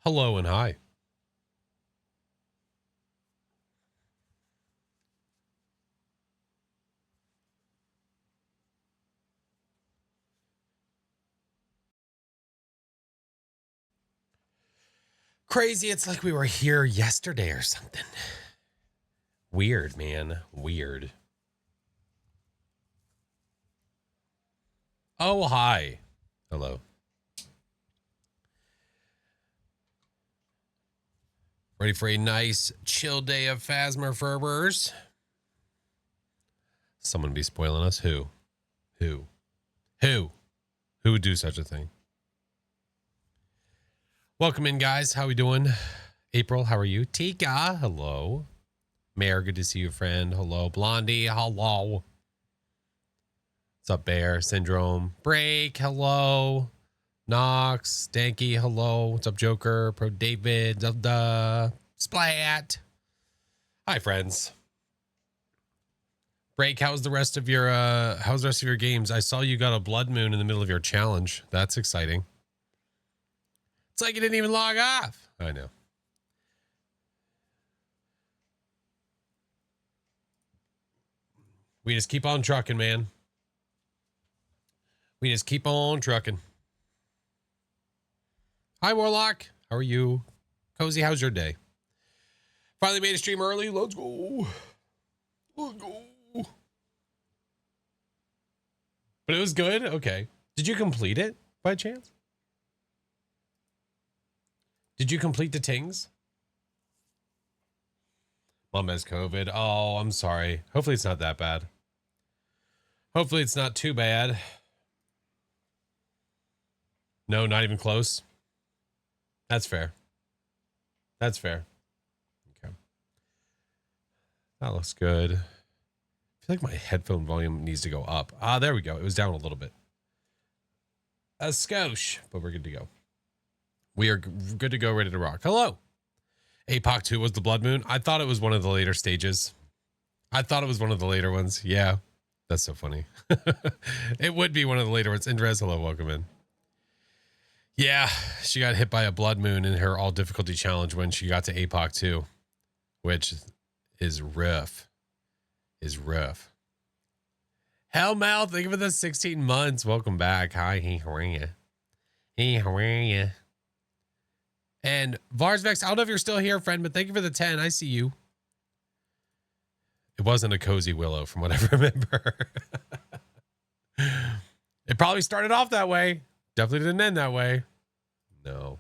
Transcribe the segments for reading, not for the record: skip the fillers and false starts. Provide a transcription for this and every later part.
Hello and hi. Crazy, it's like we were here yesterday or something. Weird, man. Weird. Oh, hi. Hello. Ready for a nice chill day of Phasmophobia? Someone be spoiling us? Who? Who would do such a thing? Welcome in, guys. How we doing? April, how are you? Tika, hello. Mayor, good to see you, friend. Hello. Blondie, hello. What's up, Bear? Syndrome. Break, hello. Knox, Stanky, hello. What's up, Joker? Pro David, Splat. Hi, friends. Break, how's the rest of your games? I saw you got a blood moon in the middle of your challenge. That's exciting. It's like you didn't even log off. I know. We just keep on trucking, man. We just keep on trucking. Hi, Warlock. How are you? Cozy, how's your day? Finally made a stream early. Let's go. Let's go. But it was good? Okay. Did you complete it by chance? Did you complete the tings? Mom has COVID. Oh, I'm sorry. Hopefully it's not that bad. Hopefully it's not too bad. No, not even close. That's fair. That's fair. Okay. That looks good. I feel like my headphone volume needs to go up. Ah, there we go. It was down a little bit. A skosh, but we're good to go. We are good to go, ready to rock. Hello. APOC 2 was the blood moon. I thought it was one of the later stages. I thought it was one of the later ones. Yeah. That's so funny. It would be one of the later ones. Indrez, hello, welcome in. Yeah, she got hit by a blood moon in her all difficulty challenge when she got to APOC 2, which is rough. Hellmouth, thank you for the 16 months. Welcome back. Hi, hey, how are you? Hey, how are you? And Varsvex, I don't know if you're still here, friend, but thank you for the 10. I see you. It wasn't a cozy Willow from what I remember. It probably started off that way. Definitely didn't end that way. No,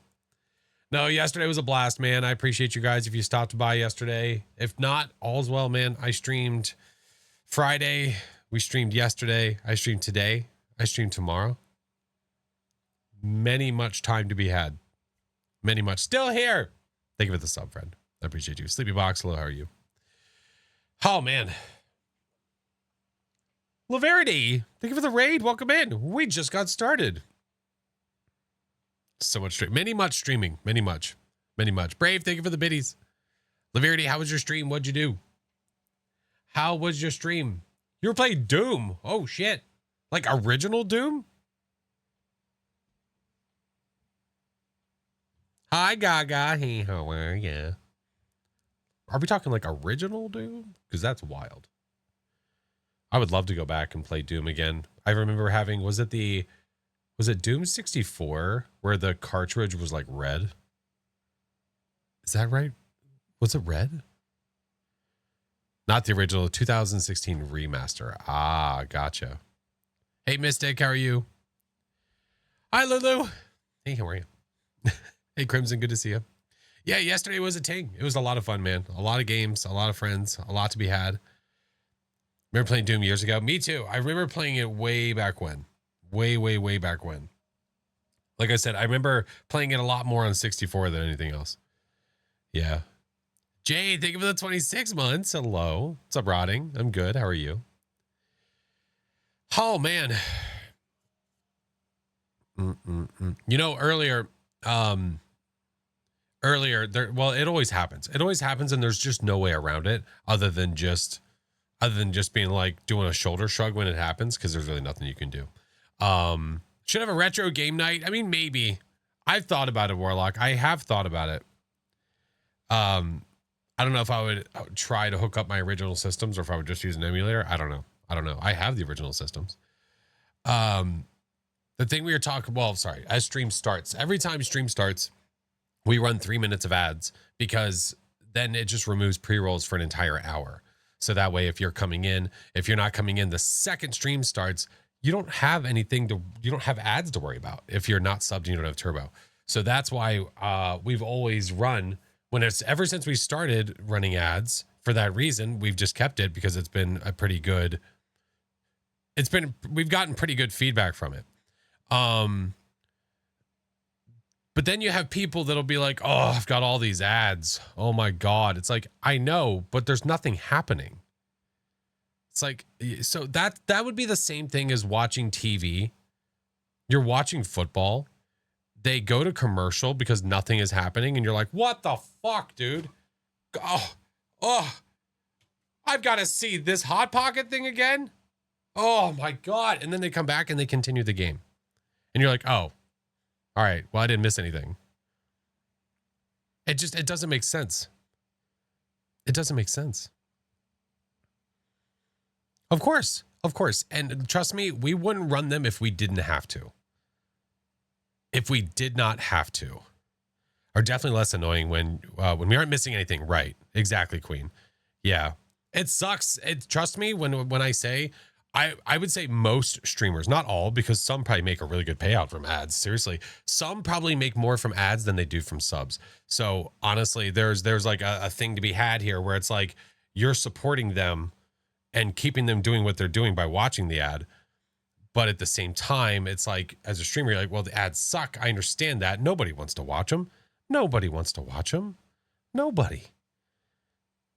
yesterday was a blast, man. I appreciate you guys if you stopped by yesterday. If not, all's well, man. I streamed Friday. We streamed yesterday. I streamed today. I streamed tomorrow. Much time to be had. Much. Still here. Thank you for the sub, friend. I appreciate you. Sleepy Box, hello, how are you? Oh, man. Laverity, thank you for the raid. Welcome in. We just got started. So much stream. Much streaming. Much. Brave, thank you for the biddies. Laverity, how was your stream? What'd you do? How was your stream? You were playing Doom. Oh, shit. Like original Doom? Hi, Gaga. Hey, how are ya? Are we talking like original Doom? Because that's wild. I would love to go back and play Doom again. I remember having, was it Doom 64 where the cartridge was like red? Is that right? Was it red? Not the original 2016 remaster. Ah, gotcha. Hey, Mystic, how are you? Hi, Lulu. Hey, how are you? Hey, Crimson, good to see you. Yeah, yesterday was a ting. It was a lot of fun, man. A lot of games, a lot of friends, a lot to be had. Remember playing Doom years ago? Me too. I remember playing it way back when. Way back when. Like I said, I remember playing it a lot more on 64 than anything else. Yeah. Jay, thank you for the 26 months. Hello. What's up, Rotting? I'm good. How are you? Oh, man. You know, earlier, well, it always happens. It always happens, and there's just no way around it other than just being like doing a shoulder shrug when it happens, because there's really nothing you can do. Should have a retro game night. I mean, maybe. I've thought about it, Warlock. I have thought about it. I don't know if I would try to hook up my original systems or if I would just use an emulator. I don't know. I have the original systems. The thing we were talking, well, sorry, as stream starts, every time stream starts, we run 3 minutes of ads because then it just removes pre-rolls for an entire hour. So that way, if you're not coming in, the second stream starts, you don't have ads to worry about. If you're not subbed and you don't have turbo. So that's why we've always run ever since we started running ads. For that reason, we've just kept it because it's been we've gotten pretty good feedback from it. But then you have people that'll be like, oh, I've got all these ads. Oh my God. It's like, I know, but there's nothing happening. It's like, so that would be the same thing as watching TV. You're watching football. They go to commercial because nothing is happening. And you're like, what the fuck, dude? Oh, I've got to see this Hot Pocket thing again. Oh my God. And then they come back and they continue the game. And you're like, oh, all right, well, I didn't miss anything. It doesn't make sense. It doesn't make sense. Of course. And trust me, we wouldn't run them if we didn't have to. If we did not have to. Are definitely less annoying when we aren't missing anything. Right. Exactly, Queen. Yeah. It sucks. Trust me, when I say, I would say most streamers, not all, because some probably make a really good payout from ads. Seriously, some probably make more from ads than they do from subs. So honestly, there's like a thing to be had here where it's like you're supporting them and keeping them doing what they're doing by watching the ad. But at the same time, it's like as a streamer, you're like, well, the ads suck. I understand that. Nobody wants to watch them. Nobody.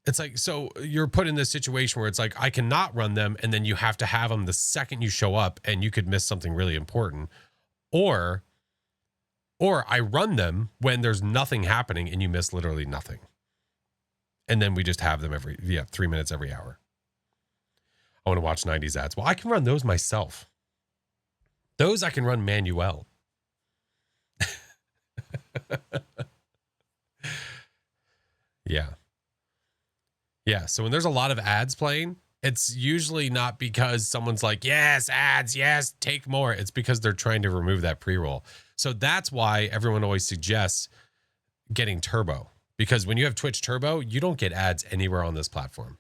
It's like, so you're put in this situation where it's like, I cannot run them. And then you have to have them the second you show up and you could miss something really important. Or I run them when there's nothing happening and you miss literally nothing. And then we just have them 3 minutes every hour. I want to watch 90s ads. Well, I can run those myself. Those I can run manual. Yeah. Yeah, so when there's a lot of ads playing, it's usually not because someone's like, yes, ads, yes, take more. It's because they're trying to remove that pre-roll. So that's why everyone always suggests getting turbo. Because when you have Twitch Turbo, you don't get ads anywhere on this platform.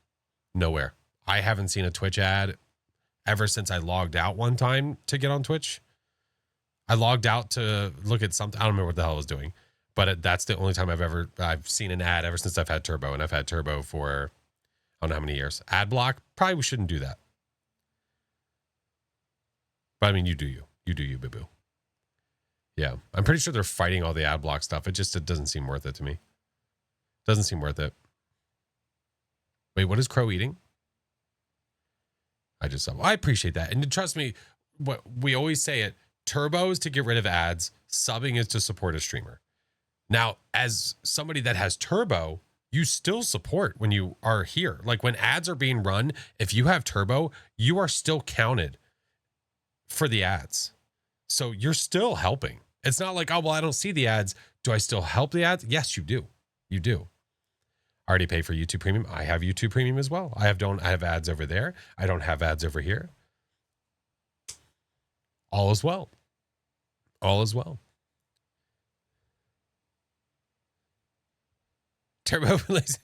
Nowhere. I haven't seen a Twitch ad ever since I logged out one time to get on Twitch. I logged out to look at something. I don't remember what the hell I was doing. But that's the only time I've seen an ad ever since I've had Turbo. And I've had Turbo for I don't know how many years. Ad block, probably we shouldn't do that. But I mean, you do you, boo-boo. Yeah, I'm pretty sure they're fighting all the ad block stuff. It doesn't seem worth it to me. Doesn't seem worth it. Wait, what is Crow eating? I appreciate that. And trust me, what we always say it, turbo is to get rid of ads. Subbing is to support a streamer. Now, as somebody that has turbo, you still support when you are here. Like when ads are being run, if you have turbo, you are still counted for the ads. So you're still helping. It's not like, oh, well, I don't see the ads. Do I still help the ads? Yes, you do. You do. I already pay for YouTube Premium. I have YouTube Premium as well. I have ads over there. I don't have ads over here. All is well. All is well. Turbo lazy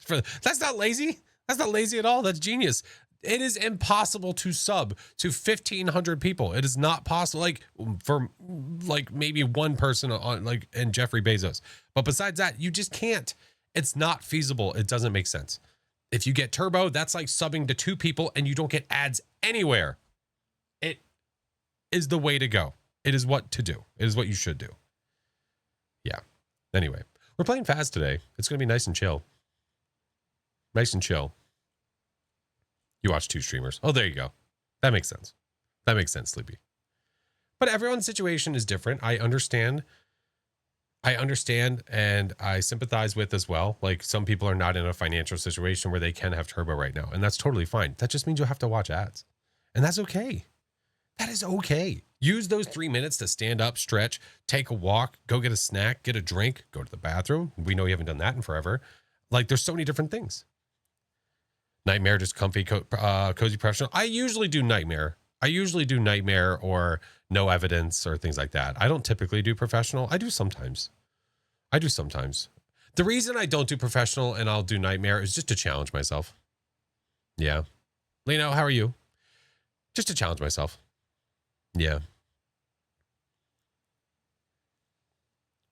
that's not lazy. That's not lazy at all. That's genius. It is impossible to sub to 1,500 people. It is not possible. Like for like maybe one person on like and Jeffrey Bezos. But besides that, you just can't. It's not feasible. It doesn't make sense. If you get turbo, that's like subbing to 2 people and you don't get ads anywhere. It is the way to go. It is what to do. It is what you should do. Yeah. Anyway. We're playing fast today. It's going to be nice and chill. Nice and chill. You watch 2 streamers. Oh, there you go. That makes sense. That makes sense, Sleepy. But everyone's situation is different. I understand. And I sympathize with as well. Like some people are not in a financial situation where they can have turbo right now. And that's totally fine. That just means you'll have to watch ads. And that's okay. That is okay. Use those 3 minutes to stand up, stretch, take a walk, go get a snack, get a drink, go to the bathroom. We know you haven't done that in forever. Like, there's so many different things. Nightmare, just comfy, cozy professional. I usually do nightmare. Or no evidence or things like that. I don't typically do professional. I do sometimes. The reason I don't do professional and I'll do nightmare is just to challenge myself. Yeah. Lino, how are you? Just to challenge myself. Yeah.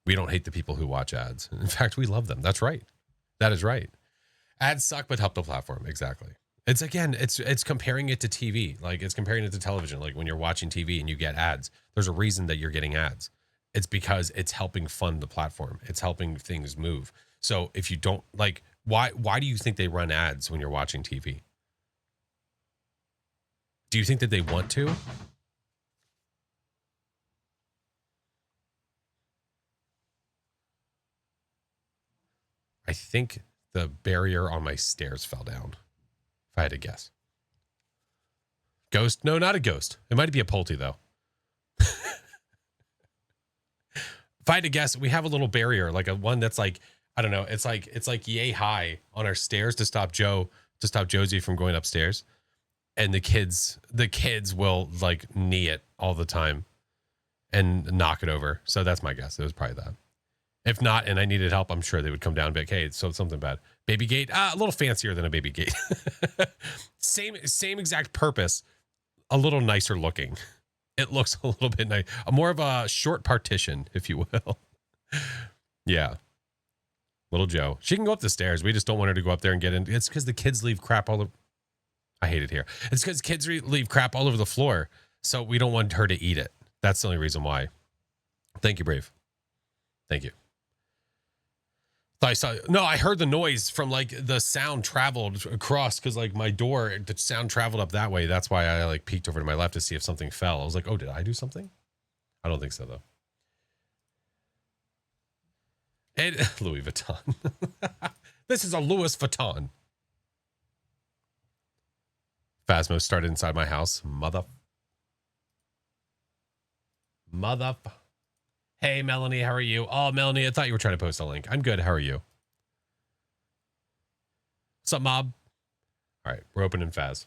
We don't hate the people who watch ads. In fact, we love them. That's right. That is right. Ads suck, but help the platform. Exactly. It's again, it's comparing it to TV. Like, it's comparing it to television. Like, when you're watching TV and you get ads, there's a reason that you're getting ads. It's because it's helping fund the platform. It's helping things move. So if you don't like, why do you think they run ads when you're watching TV? Do you think that they want to? I think the barrier on my stairs fell down. If I had to guess. Ghost? No, not a ghost. It might be a Pulte, though. If I had to guess, we have a little barrier, like a one that's like, I don't know, it's like yay high on our stairs to stop Josie from going upstairs. And the kids will like knee it all the time and knock it over. So that's my guess. It was probably that. If not, and I needed help, I'm sure they would come down and be like, hey, so something bad. Baby gate, a little fancier than a baby gate. Same exact purpose, a little nicer looking. It looks a little bit nice. More of a short partition, if you will. Yeah. Little Joe. She can go up the stairs. We just don't want her to go up there and get in. It's because the kids leave crap all over. I hate it here. It's because kids leave crap all over the floor. So we don't want her to eat it. That's the only reason why. Thank you, Brave. Thank you. I heard the noise from like the sound traveled across because like my door, the sound traveled up that way. That's why I like peeked over to my left to see if something fell. I was like, oh, did I do something? I don't think so, though. And Louis Vuitton. This is a Louis Vuitton. Phasmo started inside my house. Mother. Hey, Melanie, how are you? Oh, Melanie, I thought you were trying to post a link. I'm good. How are you? What's up, mob? All right, we're opening Phaz.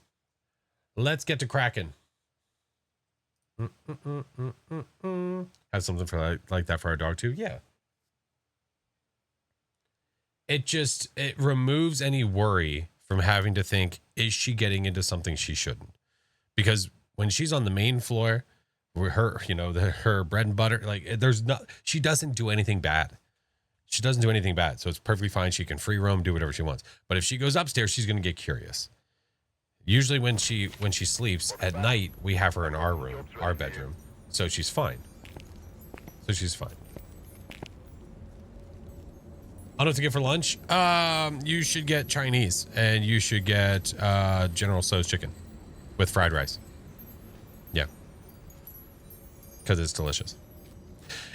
Let's get to cracking. Have something for like that for our dog too? Yeah. It removes any worry from having to think, is she getting into something she shouldn't? Because when she's on the main floor, her, her bread and butter, like she doesn't do anything bad. She doesn't do anything bad. So it's perfectly fine. She can free roam, do whatever she wants. But if she goes upstairs, she's going to get curious. Usually when she sleeps at night, we have her in our room, our bedroom. So she's fine. I don't know what to get for lunch. You should get Chinese and you should get General Tso's chicken with fried rice. Yeah. Because it's delicious.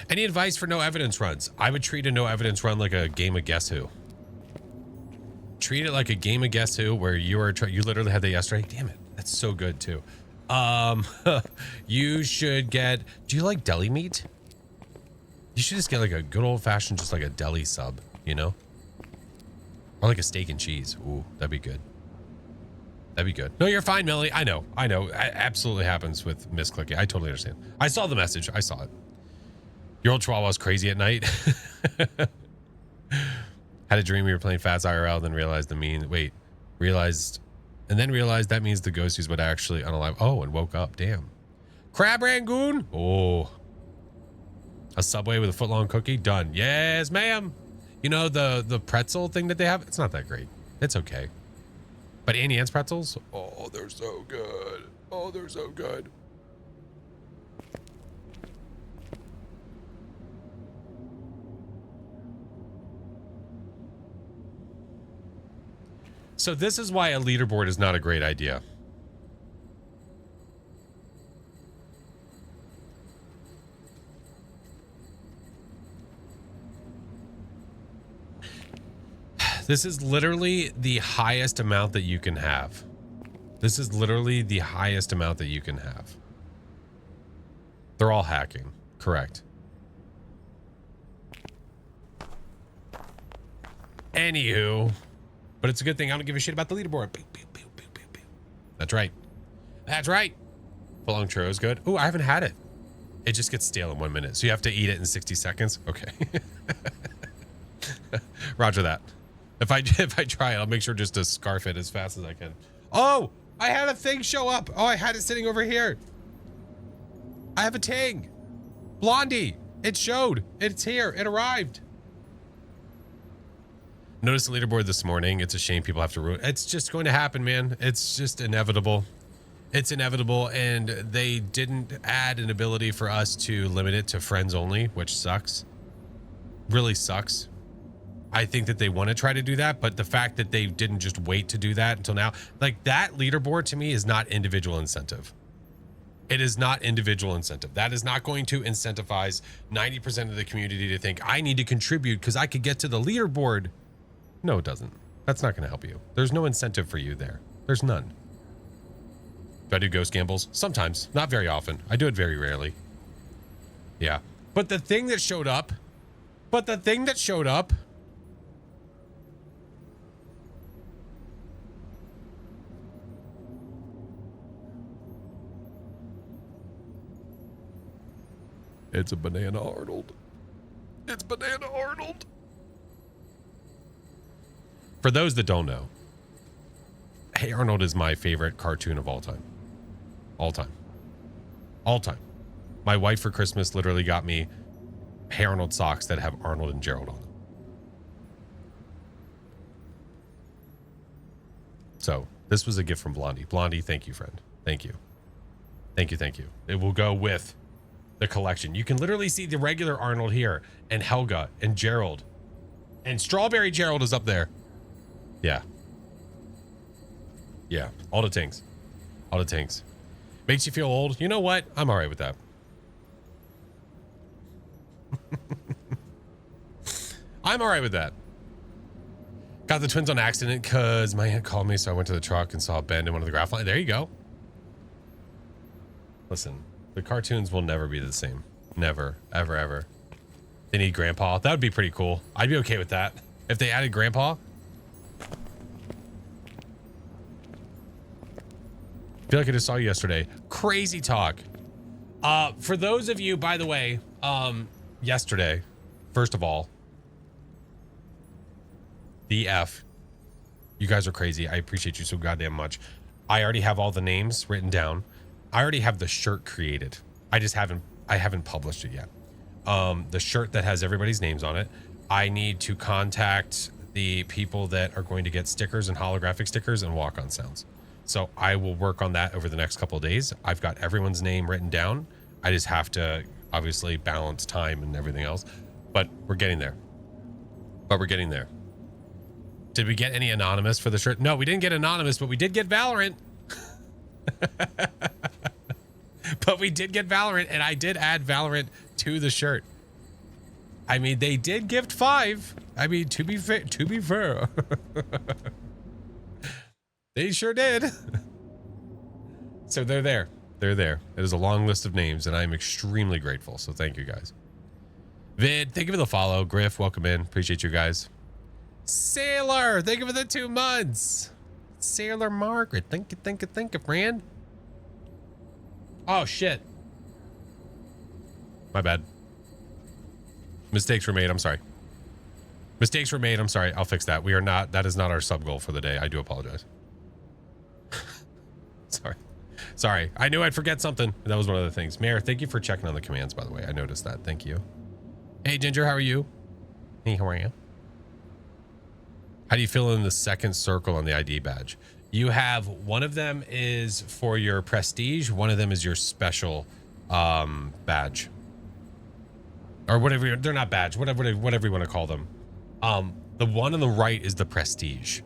Any advice for no evidence runs? I would treat a no evidence run like a game of Guess Who. Treat it like a game of Guess Who where you literally had that yesterday. Damn it. That's so good too. You should get, do you like deli meat? You should just get like a good old fashioned, just like a deli sub, or like a steak and cheese. Ooh, that'd be good. No, you're fine, Melly. I know. It absolutely happens with misclicking. I totally understand. I saw the message. I saw it. Your old chihuahua's crazy at night. Had a dream we were playing Fats IRL, then realized that means the ghosties would actually unalive. Oh, and woke up. Damn. Crab Rangoon. Oh. A Subway with a foot-long cookie. Done. Yes, ma'am. The pretzel thing that they have, it's not that great. It's okay. But Annie Ann's pretzels, oh, they're so good. So this is why a leaderboard is not a great idea. This is literally the highest amount that you can have. They're all hacking. Correct. Anywho, but it's a good thing I don't give a shit about the leaderboard. That's right. That's right. Full-on churro is good. Ooh, I haven't had it. It just gets stale in 1 minute, so you have to eat it in 60 seconds. Okay. Roger that. If I try it, I'll make sure just to scarf it as fast as I can. Oh, I had a thing show up. Oh, I had it sitting over here. I have a ting. Blondie. It showed. It's here. It arrived. Noticed the leaderboard this morning. It's a shame people have to ruin. It's just going to happen, man. It's just inevitable. It's inevitable, and they didn't add an ability for us to limit it to friends only, which sucks. Really sucks. I think that they want to try to do that, but the fact that they didn't just wait to do that until now, like that leaderboard to me is not individual incentive. It is not individual incentive. That is not going to incentivize 90% of the community to think I need to contribute because I could get to the leaderboard. No, it doesn't. That's not going to help you. There's no incentive for you there. There's none. Do I do ghost gambles? Sometimes, not very often. I do it very rarely. Yeah. But the thing that showed up, it's a Banana Arnold. It's Banana Arnold. For those that don't know, Hey Arnold is my favorite cartoon of all time. All time. All time. My wife for Christmas literally got me Hey Arnold socks that have Arnold and Gerald on them. So this was a gift from Blondie. Blondie, thank you, friend. Thank you. Thank you, thank you. It will go with the collection. You can literally see the regular Arnold here, and Helga, and Gerald. And Strawberry Gerald is up there. Yeah. Yeah, all the things. All the things. Makes you feel old. You know what? I'm all right with that. I'm all right with that. Got the twins on accident because my aunt called me, so I went to the truck and saw a bend in one of the graph lines. There you go. Listen, the cartoons will never be the same. Never, ever, ever. They need Grandpa. That would be pretty cool. I'd be okay with that. If they added Grandpa. I feel like I just saw you yesterday. Crazy talk. For those of you, by the way, yesterday, first of all, DF, you guys are crazy. I appreciate you so goddamn much. I already have all the names written down. I already have the shirt created. I haven't published it yet. The shirt that has everybody's names on it. I need to contact the people that are going to get stickers and holographic stickers and walk-on sounds. So I will work on that over the next couple of days. I've got everyone's name written down. I just have to obviously balance time and everything else, but we're getting there. Did we get any anonymous for the shirt? No, we didn't get anonymous, but we did get Valorant. But we did get Valorant, and I did add Valorant to the shirt. I mean, they did gift 5. I mean, to be fair. They sure did. So they're there. They're there. It is a long list of names, and I'm extremely grateful. So thank you guys. Vid, thank you for the follow. Griff, welcome in. Appreciate you guys. Sailor, thank you for the 2 months. Sailor Margaret, thank you, friend. Oh, shit. My bad. Mistakes were made. I'm sorry. Mistakes were made. I'm sorry. I'll fix that. That is not our sub goal for the day. I do apologize. Sorry. I knew I'd forget something. That was one of the things. Mayor, thank you for checking on the commands, by the way. I noticed that. Thank you. Hey, Ginger, how are you? Hey, how are you? How do you fill in the second circle on the ID badge? You have one of them is for your prestige. One of them is your special badge. Or whatever. They're not badge. Whatever you want to call them. The one on the right is the prestige.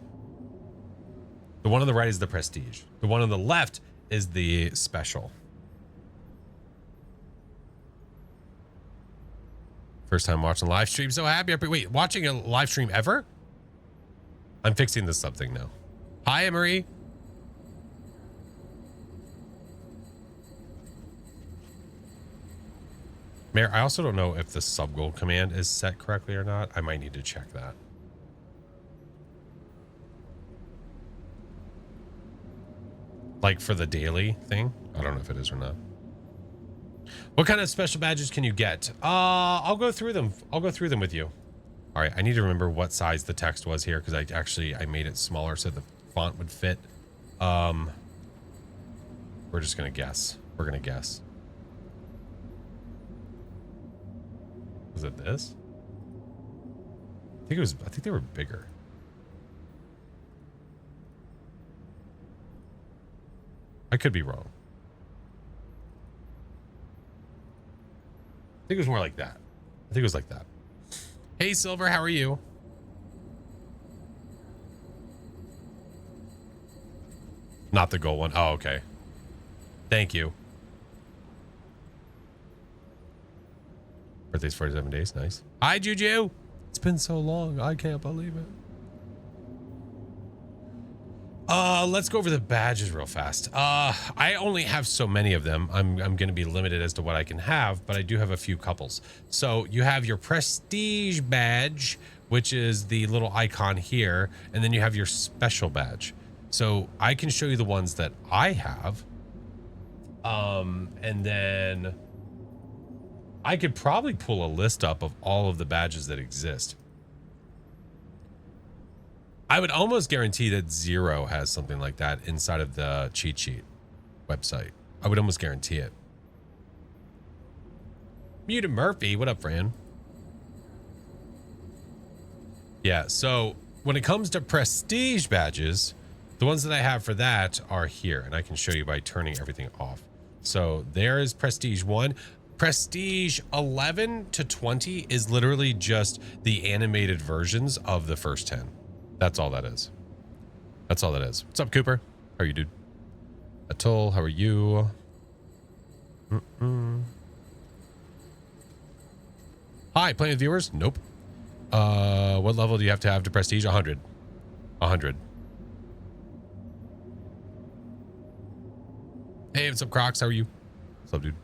The one on the right is the prestige. The one on the left is the special. First time watching live stream. So happy. Wait, watching a live stream ever? I'm fixing this something now. Hi, Emery. Mayor, I also don't know if the sub goal command is set correctly or not. I might need to check that. Like for the daily thing. I don't know if it is or not. What kind of special badges can you get? I'll go through them. I'll go through them with you. All right. I need to remember what size the text was here because I made it smaller so the font would fit. We're just going to guess. We're going to guess. Was it this? I think they were bigger. I could be wrong. I think it was more like that. I think it was like that. Hey, Silver, how are you? Not the gold one. Oh, okay. Thank you. Birthday's 47 days. Nice. Hi, Juju. It's been so long. I can't believe it. Let's go over the badges real fast. I only have so many of them. I'm going to be limited as to what I can have, but I do have a few couples. So you have your prestige badge, which is the little icon here, and then you have your special badge. So I can show you the ones that I have. And then I could probably pull a list up of all of the badges that exist. I would almost guarantee that Zero has something like that inside of the cheat sheet website. I would almost guarantee it. Muted Murphy, what up, Fran? Yeah, so when it comes to prestige badges, the ones that I have for that are here, and I can show you by turning everything off. So there is Prestige 1. Prestige 11 to 20 is literally just the animated versions of the first 10. That's all that is. That's all that is. What's up, Cooper? How are you, dude? Atul, how are you? Hi, plenty of viewers? Nope. What level do you have to prestige? 100. 100. Hey, what's up, Crocs? How are you? What's up, dude?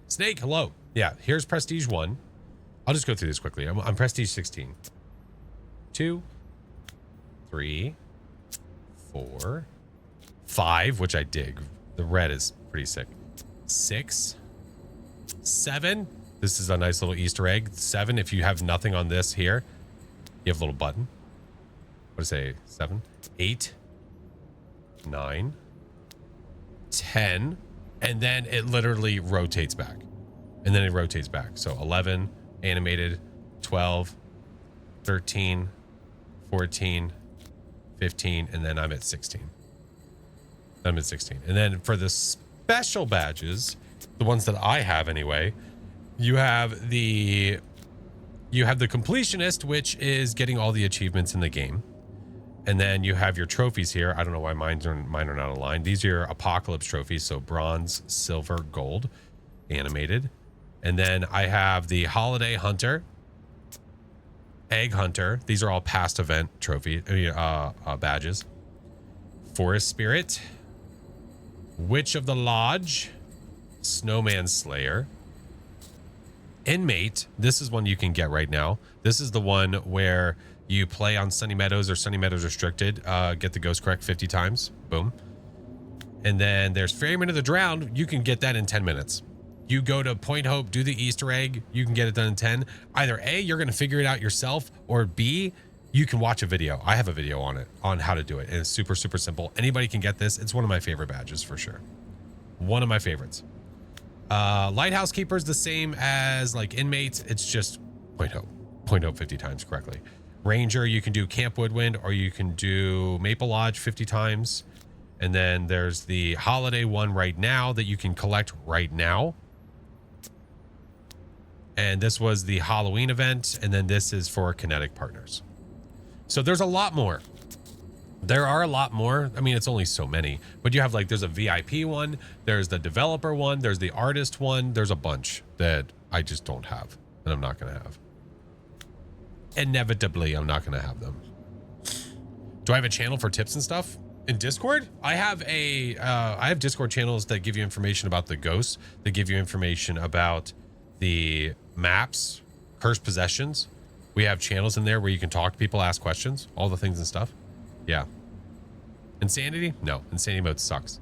Snake, hello. Yeah, here's Prestige 1. I'll just go through this quickly. I'm Prestige 16. 2, 3, 4, 5, which I dig. The red is pretty sick. 6, 7. This is a nice little Easter egg. 7, if you have nothing on this here, you have a little button. What does it say? 7, 8, 9, 10, and then it literally rotates back. And then it rotates back. So 11, animated, 12, 13, 14, 15, and then I'm at 16. I'm at 16. And then for the special badges, the ones that I have anyway, you have the completionist, which is getting all the achievements in the game. And then you have your trophies here. I don't know why mine are not aligned. These are your apocalypse trophies. So bronze, silver, gold, animated. And then I have the holiday hunter, egg hunter. These are all past event trophy badges. Forest spirit, witch of the lodge, snowman slayer, inmate. This is one you can get right now. This is the one where you play on Sunny Meadows or Sunny Meadows Restricted, get the ghost correct 50 times. Boom. And then there's Ferryman of the Drowned. You can get that in 10 minutes. You go to Point Hope, do the Easter egg. You can get it done in 10. Either A, you're going to figure it out yourself, or B, you can watch a video. I have a video on it, on how to do it. And it's super, super simple. Anybody can get this. It's one of my favorite badges for sure. One of my favorites. Lighthouse Keeper is the same as like inmates. It's just Point Hope. Point Hope 50 times correctly. Ranger, you can do Camp Woodwind, or you can do Maple Lodge 50 times. And then there's the holiday one right now that you can collect right now. And this was the Halloween event. And then this is for Kinetic Partners. So there's a lot more. There are a lot more. I mean, it's only so many, but you have like, there's a VIP one. There's the developer one. There's the artist one. There's a bunch that I just don't have, and I'm not going to have. Inevitably, I'm not going to have them. Do I have a channel for tips and stuff in Discord? I have I have Discord channels that give you information about the ghosts, that give you information about the maps, cursed possessions. We have channels in there where you can talk to people, ask questions, all the things and stuff. Yeah. Insanity? No, insanity mode sucks.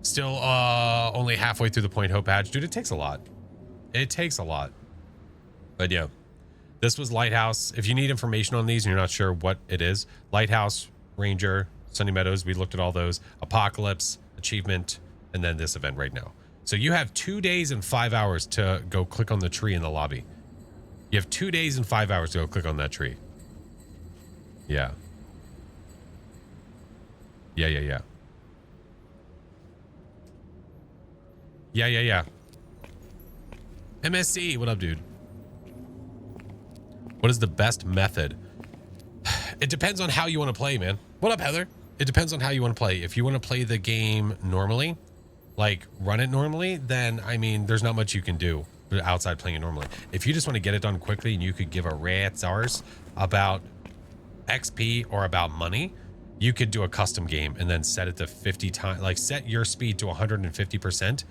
Still only halfway through the Point Hope badge. Dude, it takes a lot. It takes a lot. But yeah, this was Lighthouse. If you need information on these and you're not sure what it is, Lighthouse, Ranger, Sunny Meadows, we looked at all those. Apocalypse, Achievement, and then this event right now. So you have 2 days and 5 hours to go click on the tree in the lobby. You have 2 days and 5 hours to go click on that tree. Yeah. Yeah. Yeah. MSC, what up, dude? What is the best method? It depends on how you want to play, man. What up, Heather? It depends on how you want to play. If you want to play the game normally, like run it normally, then I mean, there's not much you can do outside playing it normally. If you just want to get it done quickly and you could give a rat's arse about XP or about money, you could do a custom game and then set it to 50 times, like set your speed to 150%.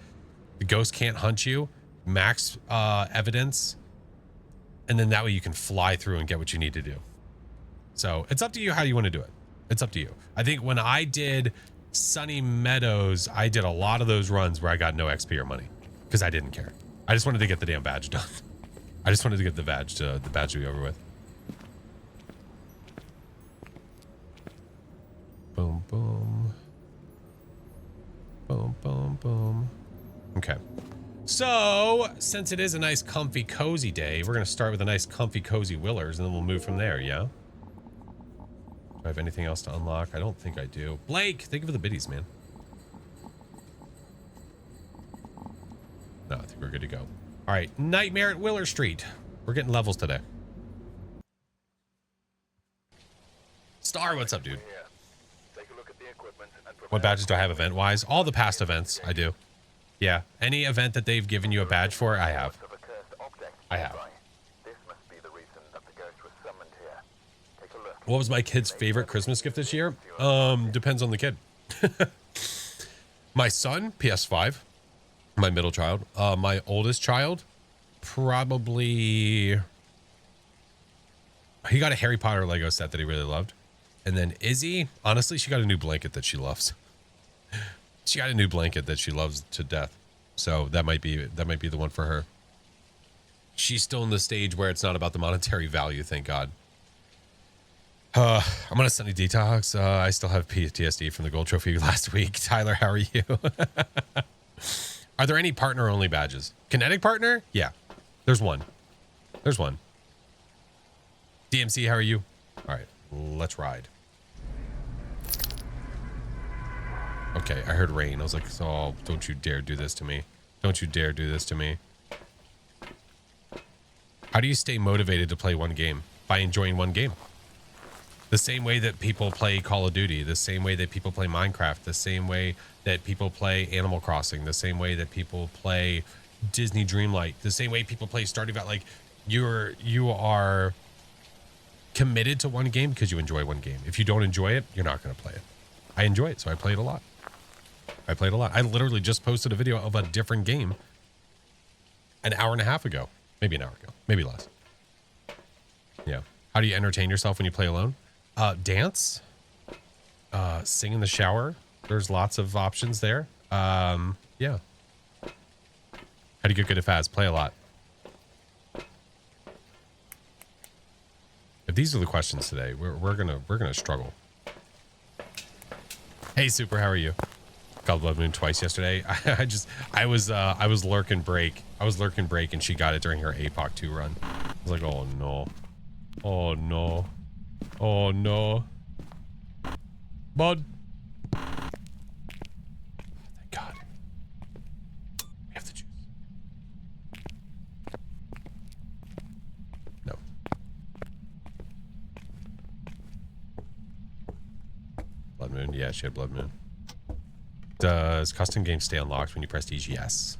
The ghost can't hunt you, max evidence, and then that way you can fly through and get what you need to do. So it's up to you how you want to do it. It's up to you. I think when I did Sunny Meadows, I did a lot of those runs where I got no XP or money because I didn't care. I just wanted to get the damn badge done. I just wanted to get the badge to be over with. Boom, boom. Boom, boom, boom. Okay. So, since it is a nice, comfy, cozy day, we're going to start with a nice, comfy, cozy Willers, and then we'll move from there, yeah? Do I have anything else to unlock? I don't think I do. Blake, thank you for the biddies, man. No, I think we're good to go. All right, Nightmare at Willer Street. We're getting levels today. Star, what's up, dude? What badges do I have event-wise? All the past events, I do. Yeah, any event that they've given you a badge for, I have. I have. What was my kid's favorite Christmas gift this year? Depends on the kid. My son, PS5. My middle child. My oldest child, probably... He got a Harry Potter Lego set that he really loved. And then Izzy, honestly, she got a new blanket that she loves. She got a new blanket that she loves to death. So that might be the one for her. She's still in the stage where it's not about the monetary value, thank God. I'm on a Sunny detox. I still have PTSD from the gold trophy last week. Tyler, how are you? Are there any partner only badges? Kinetic partner? Yeah. There's one. There's one. DMC, how are you? All right, let's ride. Okay, I heard rain. I was like, oh, don't you dare do this to me. Don't you dare do this to me. How do you stay motivated to play one game? By enjoying one game. The same way that people play Call of Duty, the same way that people play Minecraft, the same way that people play Animal Crossing, the same way that people play Disney Dreamlight, the same way people play Stardew Valley. Like, you are committed to one game because you enjoy one game. If you don't enjoy it, you're not going to play it. I enjoy it, so I play it a lot. I literally just posted a video of a different game an hour and a half ago. Maybe an hour ago. Maybe less. Yeah. How do you entertain yourself when you play alone? Dance. Sing in the shower. There's lots of options there. Yeah. How do you get good at Phas? Play a lot. If these are the questions today, we're gonna struggle. Hey, Super, how are you? Got Blood Moon twice yesterday. I was lurking break. And she got it during her APOC 2 run. I was like, oh no. Oh no. Oh no. Bud. Thank God. We have to choose. No. Blood Moon. Yeah, she had Blood Moon. Does custom games stay unlocked when you press these? Yes.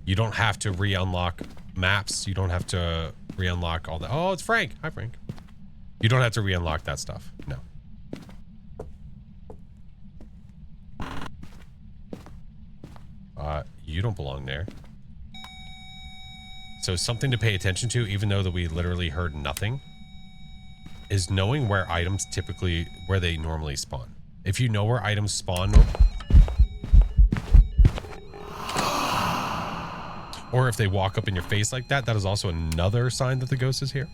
You don't have to re-unlock maps. You don't have to re-unlock all that. Oh, it's Frank. Hi, Frank. You don't have to re-unlock that stuff. No. You don't belong there. So something to pay attention to, even though that we literally heard nothing, is knowing where items typically, where they normally spawn. If you know where items spawn, or if they walk up in your face like that, that is also another sign that the ghost is here.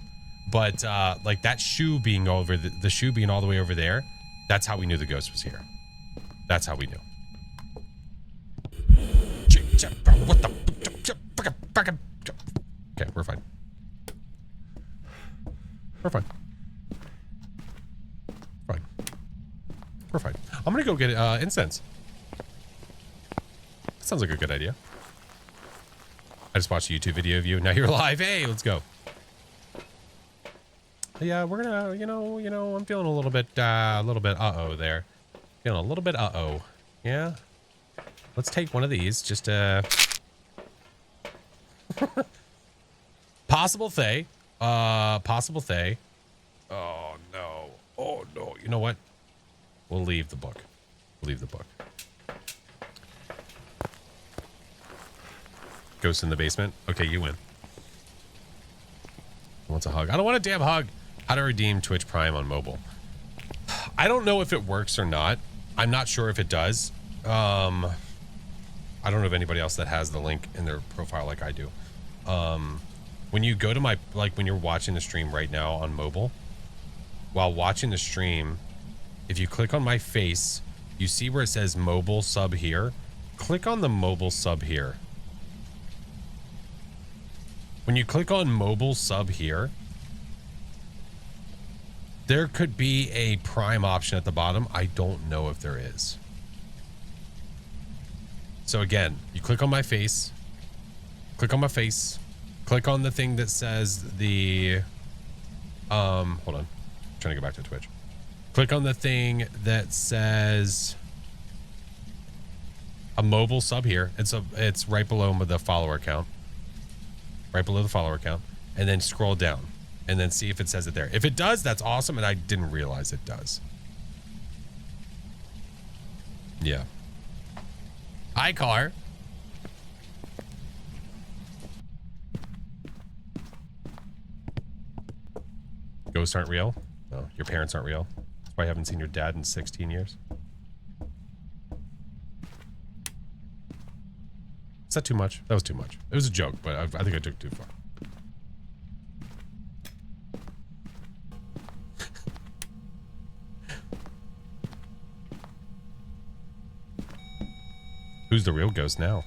But like that shoe being over, the shoe being all the way over there, that's how we knew the ghost was here. That's how we knew. What the? Okay, we're fine. We're fine. Fine. We're fine. I'm gonna go get incense. That sounds like a good idea. I just watched a YouTube video of you. Now you're live. Hey, let's go. Yeah, we're gonna, you know, I'm feeling a little bit uh-oh there. Feeling a little bit uh-oh. Yeah. Let's take one of these. Just possible Thay. Possible Thay. Oh no. Oh no. You know what? We'll leave the book. We'll leave the book. Ghost in the basement. Okay, you win. Wants a hug. I don't want a damn hug. How to redeem Twitch Prime on mobile. I don't know if it works or not. I'm not sure if it does. I don't know of anybody else that has the link in their profile like I do. When you go to my, like when you're watching the stream right now on mobile, while watching the stream, if you click on my face, you see where it says mobile sub here. Click on the mobile sub here. When you click on mobile sub here, there could be a Prime option at the bottom. I don't know if there is. So again, you click on my face, click on the thing that says the, hold on, I'm trying to go back to Twitch. Click on the thing that says a mobile sub here. It's right below the follower count. Right below the follower count, and then scroll down and then see if it says it there. If it does, that's awesome, and I didn't realize it does. Yeah. Hi, car. Ghosts aren't real? No, your parents aren't real. That's why I haven't seen your dad in 16 years. Is that too much? That was too much. It was a joke, but I think I took it too far. Who's the real ghost now?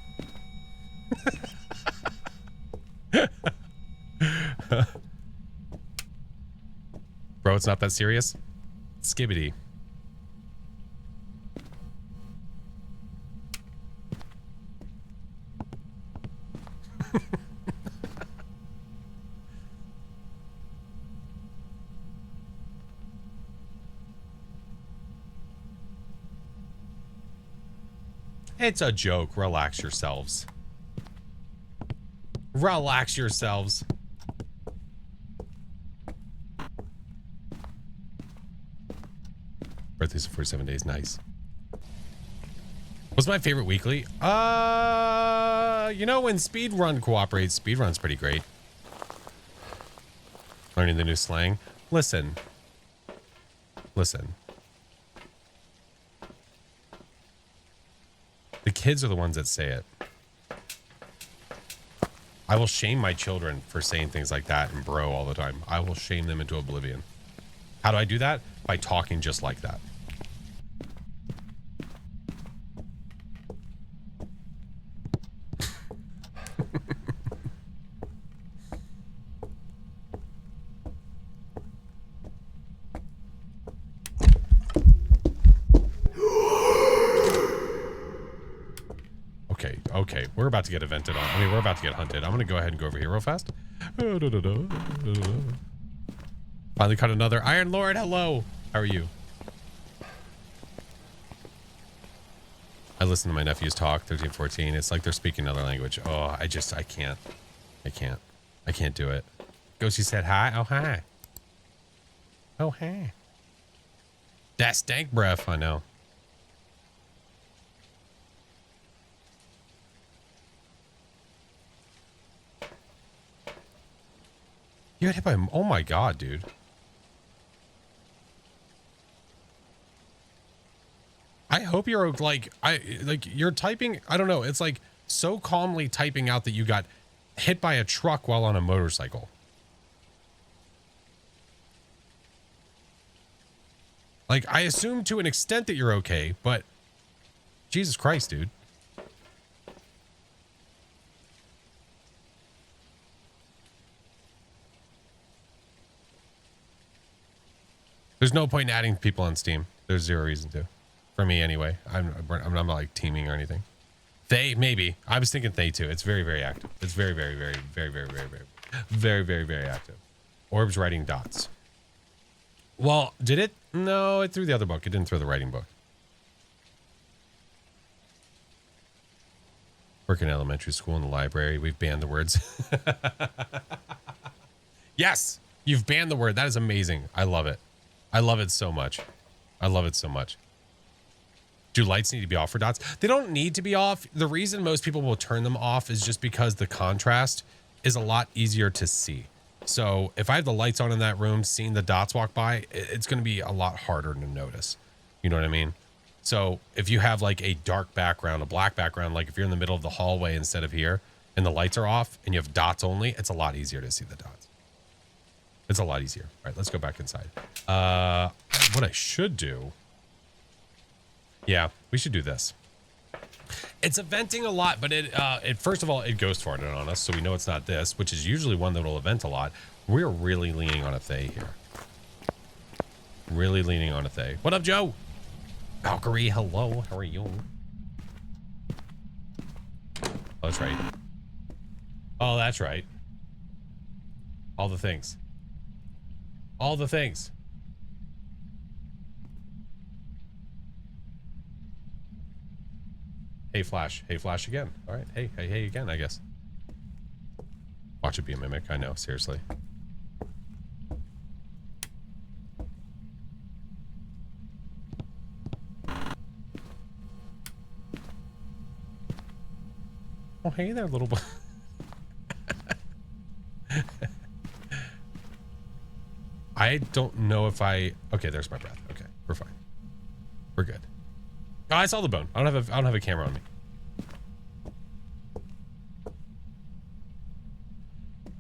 Bro, it's not that serious. Skibbity. It's a joke. Relax yourselves. Relax yourselves. Birthdays in 47 days. Nice. What's my favorite weekly? You know, when speedrun cooperates, speedrun's pretty great. Learning the new slang. Listen. The kids are the ones that say it. I will shame my children for saying things like that and bro all the time. I will shame them into oblivion. How do I do that? By talking just like that. Okay, we're about to get evented on. I mean, we're about to get hunted. I'm going to go ahead and go over here real fast. Finally caught another Iron Lord. Hello. How are you? I listen to my nephews talk, 13, 14. It's like they're speaking another language. Oh, I can't. I can't do it. Ghosty said hi. Oh, hi. Oh, hi. That stank breath. I know. You got hit by him. Oh my God, dude. I hope you're like, you're typing. I don't know. It's like so calmly typing out that you got hit by a truck while on a motorcycle. Like, I assume to an extent that you're okay, but Jesus Christ, dude. There's no point in adding people on Steam. There's zero reason to. For me, anyway. I'm not like teaming or anything. They, maybe. I was thinking they too. It's very, very active. It's very, very, very, very, very, very, very, very, very, very active. Orbs writing dots. Well, did it? No, it threw the other book. It didn't throw the writing book. Work in elementary school in the library. We've banned the words. Yes, you've banned the word. That is amazing. I love it. I love it so much. I love it so much. Do lights need to be off for dots? They don't need to be off. The reason most people will turn them off is just because the contrast is a lot easier to see. So if I have the lights on in that room, seeing the dots walk by, it's going to be a lot harder to notice. You know what I mean? So if you have like a dark background, a black background, like if you're in the middle of the hallway instead of here and the lights are off and you have dots only, it's a lot easier to see the dots. It's a lot easier. All right, let's go back inside. What I should do. Yeah, we should do this. It's eventing a lot, but it first of all, it ghost farted on us, so we know it's not this, which is usually one that will event a lot. We're really leaning on a Thay here. Really leaning on a Thay. What up, Joe? Valkyrie, hello. How are you? Oh, that's right. Oh, that's right. All the things. All the things. Hey, Flash. Hey, Flash again. All right. Hey, hey, hey again, I guess. Watch it be a mimic. I know. Seriously. Oh, hey there, little boy. I don't know if I... Okay, there's my breath. Okay, we're fine. We're good. Oh, I saw the bone. I don't have a camera on me.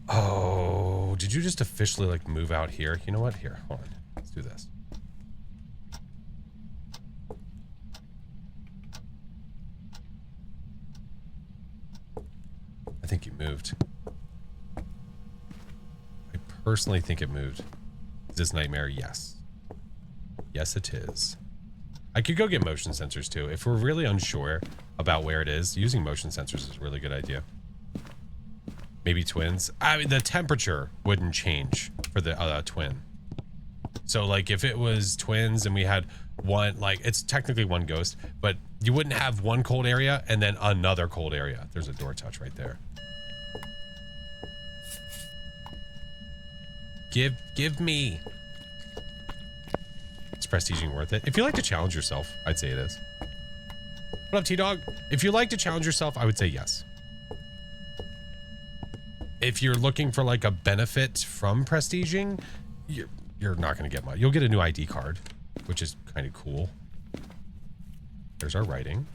Oh, did you just officially like move out here? You know what? Here, hold on. Let's do this. I think you moved. I personally think it moved. Is this nightmare? Yes. Yes, it is. I could go get motion sensors too. If we're really unsure about where it is, using motion sensors is a really good idea. Maybe twins. I mean, the temperature wouldn't change for the twin. So like if it was twins and we had one, like it's technically one ghost, but you wouldn't have one cold area and then another cold area. There's a door touch right there. Give me. Is prestiging worth it? If you like to challenge yourself, I'd say it is. What up, T-Dog? If you like to challenge yourself, I would say yes. If you're looking for like a benefit from prestiging, you're not going to get much. You'll get a new ID card, which is kind of cool. There's our writing.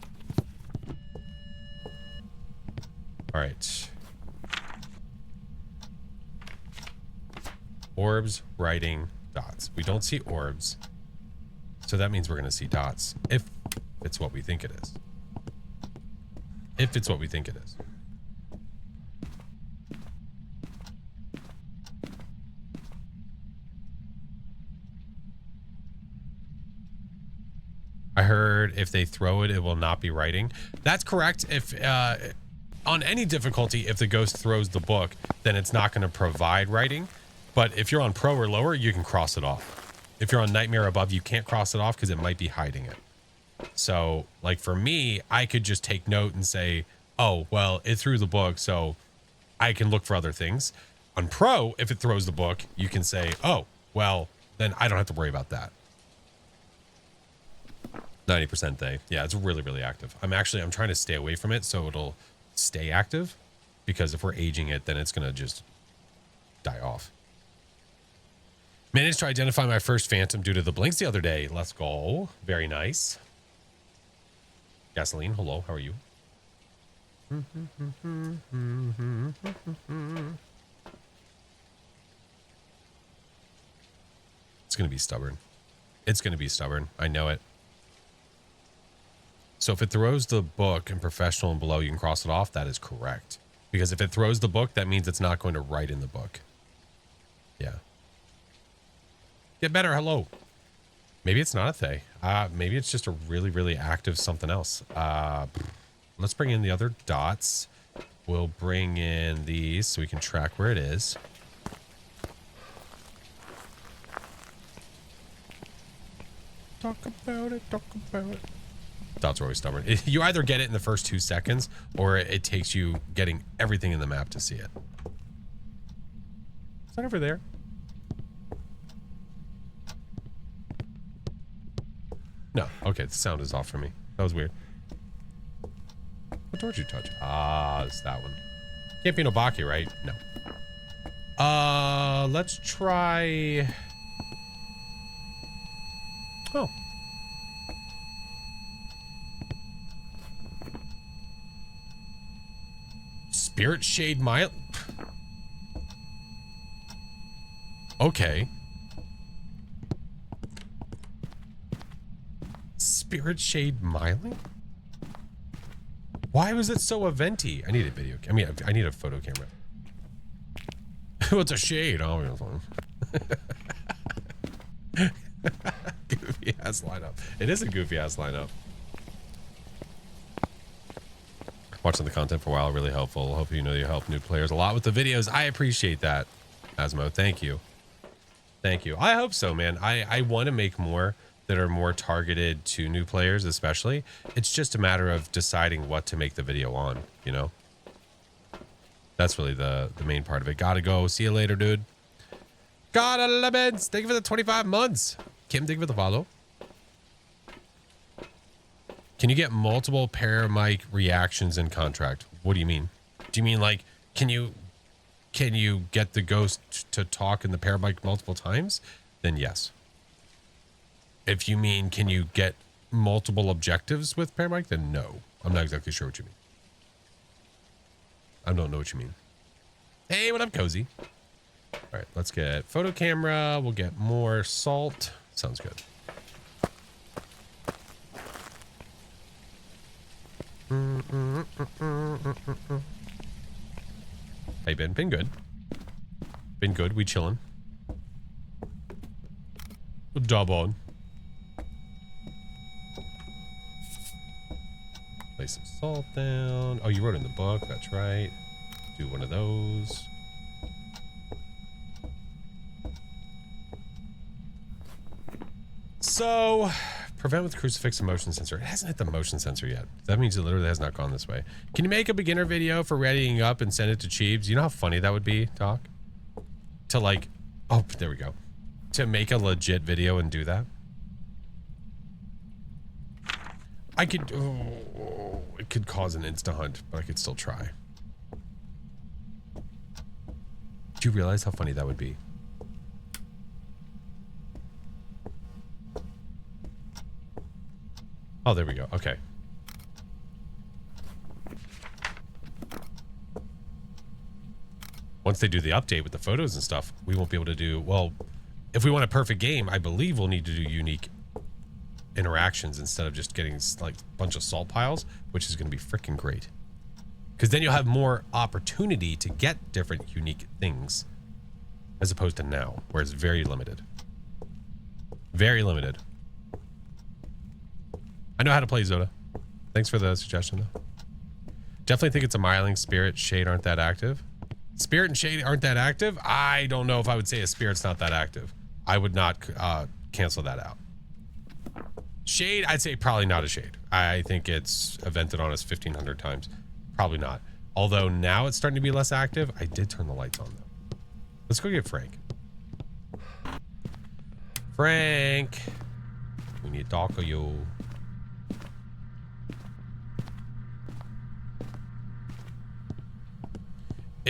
All right. Orbs, writing, dots. We don't see orbs. So that means we're going to see dots. If it's what we think it is. If it's what we think it is. I heard if they throw it, it will not be writing. That's correct. If on any difficulty, if the ghost throws the book, then it's not going to provide writing. But if you're on pro or lower, you can cross it off. If you're on nightmare above, you can't cross it off because it might be hiding it. So like for me, I could just take note and say, oh, well, it threw the book, so I can look for other things. On pro, if it throws the book, you can say, oh, well, then I don't have to worry about that. 90% Thay. Yeah, it's really, really active. I'm trying to stay away from it so it'll stay active, because if we're aging it, then it's going to just die off. Managed to identify my first phantom due to the blinks the other day. Let's go. Very nice. Gasoline, hello, how are you? It's going to be stubborn. It's going to be stubborn. I know it. So if it throws the book in professional and below, you can cross it off. That is correct. Because if it throws the book, that means it's not going to write in the book. Yeah. Get better. Hello. Maybe it's not a Thay. Maybe it's just a really, really active something else. Let's bring in the other dots. We'll bring in these so we can track where it is. Talk about it. Talk about it. Dots are always stubborn. You either get it in the first 2 seconds or it takes you getting everything in the map to see it. Is that over there? No. Okay, the sound is off for me. That was weird. What door did you touch? Ah, it's that one. Can't be Nobaki, right? No. Let's try... Oh. Spirit Shade Mile... Okay. Spirit Shade Miling? Why was it so eventy? I need a video. I mean, I need a photo camera. What's a shade? Oh, goofy ass lineup. It is a goofy ass lineup. Watching the content for a while, really helpful. Hope you know you help new players a lot with the videos. I appreciate that, Phasmo. Thank you. Thank you. I hope so, man. I want to make more that are more targeted to new players, especially. It's just a matter of deciding what to make the video on, you know? That's really the main part of it. Gotta go. See you later, dude. Gotta lemons. Thank you for the 25 months. Kim, thank you for the follow. Can you get multiple pair mic reactions in contract? What do you mean? Do you mean like, can you get the ghost to talk in the pair mic multiple times? Then yes. If you mean, can you get multiple objectives with pair mic? Then no. I'm not exactly sure what you mean. I don't know what you mean. Hey, what up, Cozy? All right, let's get photo camera. We'll get more salt. Sounds good. Hey, Ben. Been good. Been good. We chilling. Dub on. Lay some salt down. Oh, you wrote in the book. That's right. Do one of those. So, prevent with crucifix and motion sensor. It hasn't hit the motion sensor yet. That means it literally has not gone this way. Can you make a beginner video for readying up and send it to Cheebs? You know how funny that would be, Doc? To like, oh, there we go. To make a legit video and do that. I could, oh, it could cause an insta hunt, but I could still try. Do you realize how funny that would be? Oh, there we go. Okay. Once they do the update with the photos and stuff, we won't be able to do, well, if we want a perfect game, I believe we'll need to do unique interactions instead of just getting like a bunch of salt piles, which is going to be freaking great. Because then you'll have more opportunity to get different unique things as opposed to now, where it's very limited. Very limited. I know how to play Zoda. Thanks for the suggestion, though. Definitely think it's a Miling. Spirit, Shade aren't that active. Spirit and Shade aren't that active? I don't know if I would say a Spirit's not that active. I would not cancel that out. Shade, I'd say probably not a Shade. I think it's evented on us 1,500 times. Probably not. Although now it's starting to be less active. I did turn the lights on, though. Let's go get Frank. Frank. We need to talk to you.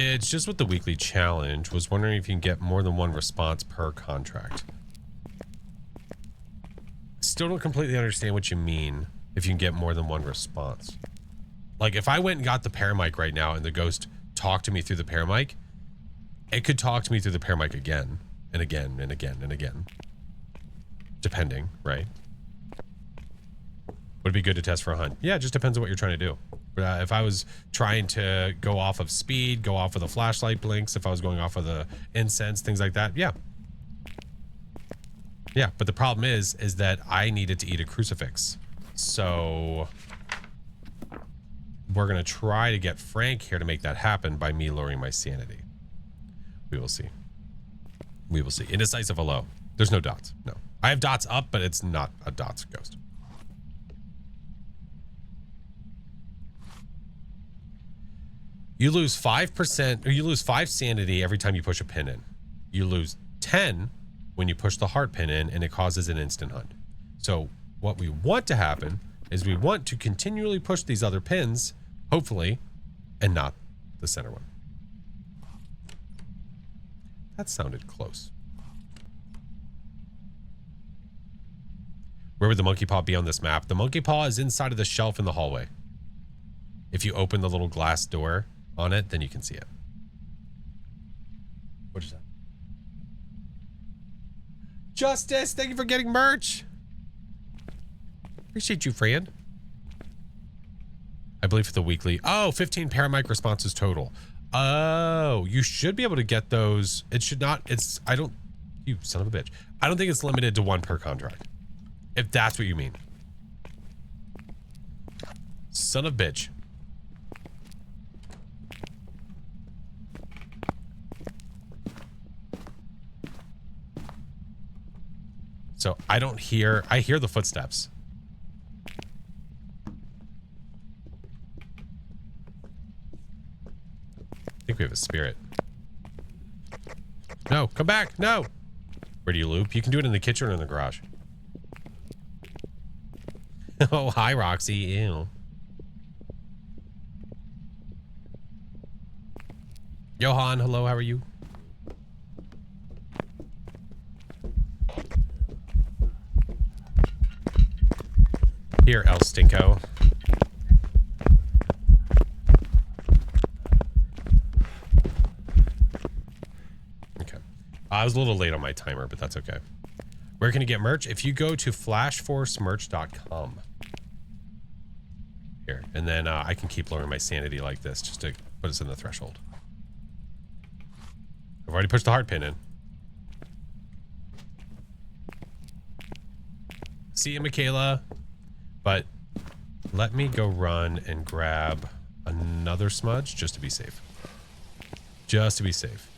It's just with the weekly challenge. Was wondering if you can get more than one response per contract. Still don't completely understand what you mean if you can get more than one response. Like if I went and got the paramic right now and the ghost talked to me through the paramic, it could talk to me through the paramic again and again and again and again. Depending, right? Would it be good to test for a hunt? Yeah, it just depends on what you're trying to do. If I was trying to go off of speed, go off of the flashlight blinks, if I was going off of the incense, things like that, yeah. Yeah, but the problem is that I needed to eat a crucifix. So we're going to try to get Frank here to make that happen by me lowering my sanity. We will see. We will see. Indecisive or low. There's no dots. No. I have dots up, but it's not a dots ghost. You lose 5%, or you lose 5 sanity every time you push a pin in. You lose 10 when you push the heart pin in, and it causes an instant hunt. So what we want to happen is we want to continually push these other pins, hopefully, and not the center one. That sounded close. Where would the monkey paw be on this map? The monkey paw is inside of the shelf in the hallway. If you open the little glass door on it, then you can see it. What is that? Justice, thank you for getting merch. Appreciate you, friend. I believe for the weekly. Oh, 15 paramic responses total. Oh, you should be able to get those. It should not. It's, I don't, you son of a bitch. I don't think it's limited to 1 per contract. If that's what you mean. Son of a bitch. So I don't hear, I hear the footsteps. I think we have a spirit. No, come back. No. Where do you loop? You can do it in the kitchen or in the garage. Oh, hi, Roxy. Ew. Johan, hello. How are you? Here, El Stinko. Okay. I was a little late on my timer, but that's okay. Where can you get merch? If you go to flashforcemerch.com. Here. And then I can keep lowering my sanity like this just to put us in the threshold. I've already pushed the heart pin in. See you, Michaela. But let me go run and grab another smudge just to be safe. Just to be safe.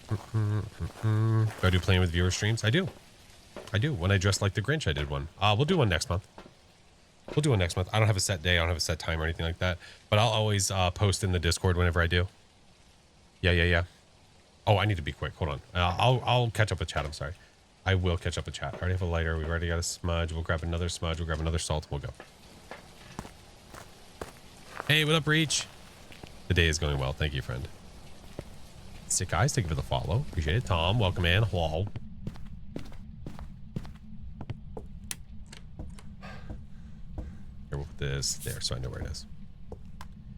Do I do playing with viewer streams? I do. I do. When I dress like the Grinch, I did one. We'll do one next month. We'll do one next month. I don't have a set day. I don't have a set time or anything like that. But I'll always post in the Discord whenever I do. Yeah. Oh, I need to be quick. Hold on. I'll catch up with chat. I'm sorry. I will catch up with chat. I already have a lighter. We've already got a smudge. We'll grab another smudge. We'll grab another salt. And we'll go. Hey, what up, Reach? The day is going well. Thank you, friend. Sick Eyes, thank you for the follow. Appreciate it. Tom, welcome in. Hello. Here, we'll put this there so I know where it is.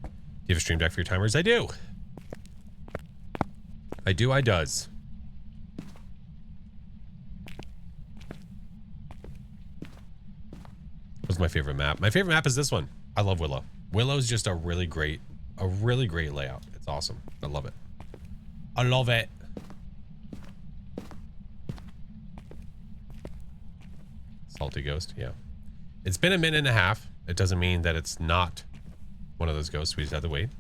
Do you have a stream deck for your timers? I do. I does. What's my favorite map? My favorite map is this one. I love Willow. Willow's just a really great layout. It's awesome. I love it. I love it. Salty ghost, yeah. It's been a minute and a half. It doesn't mean that it's not one of those ghosts. We just have to wait.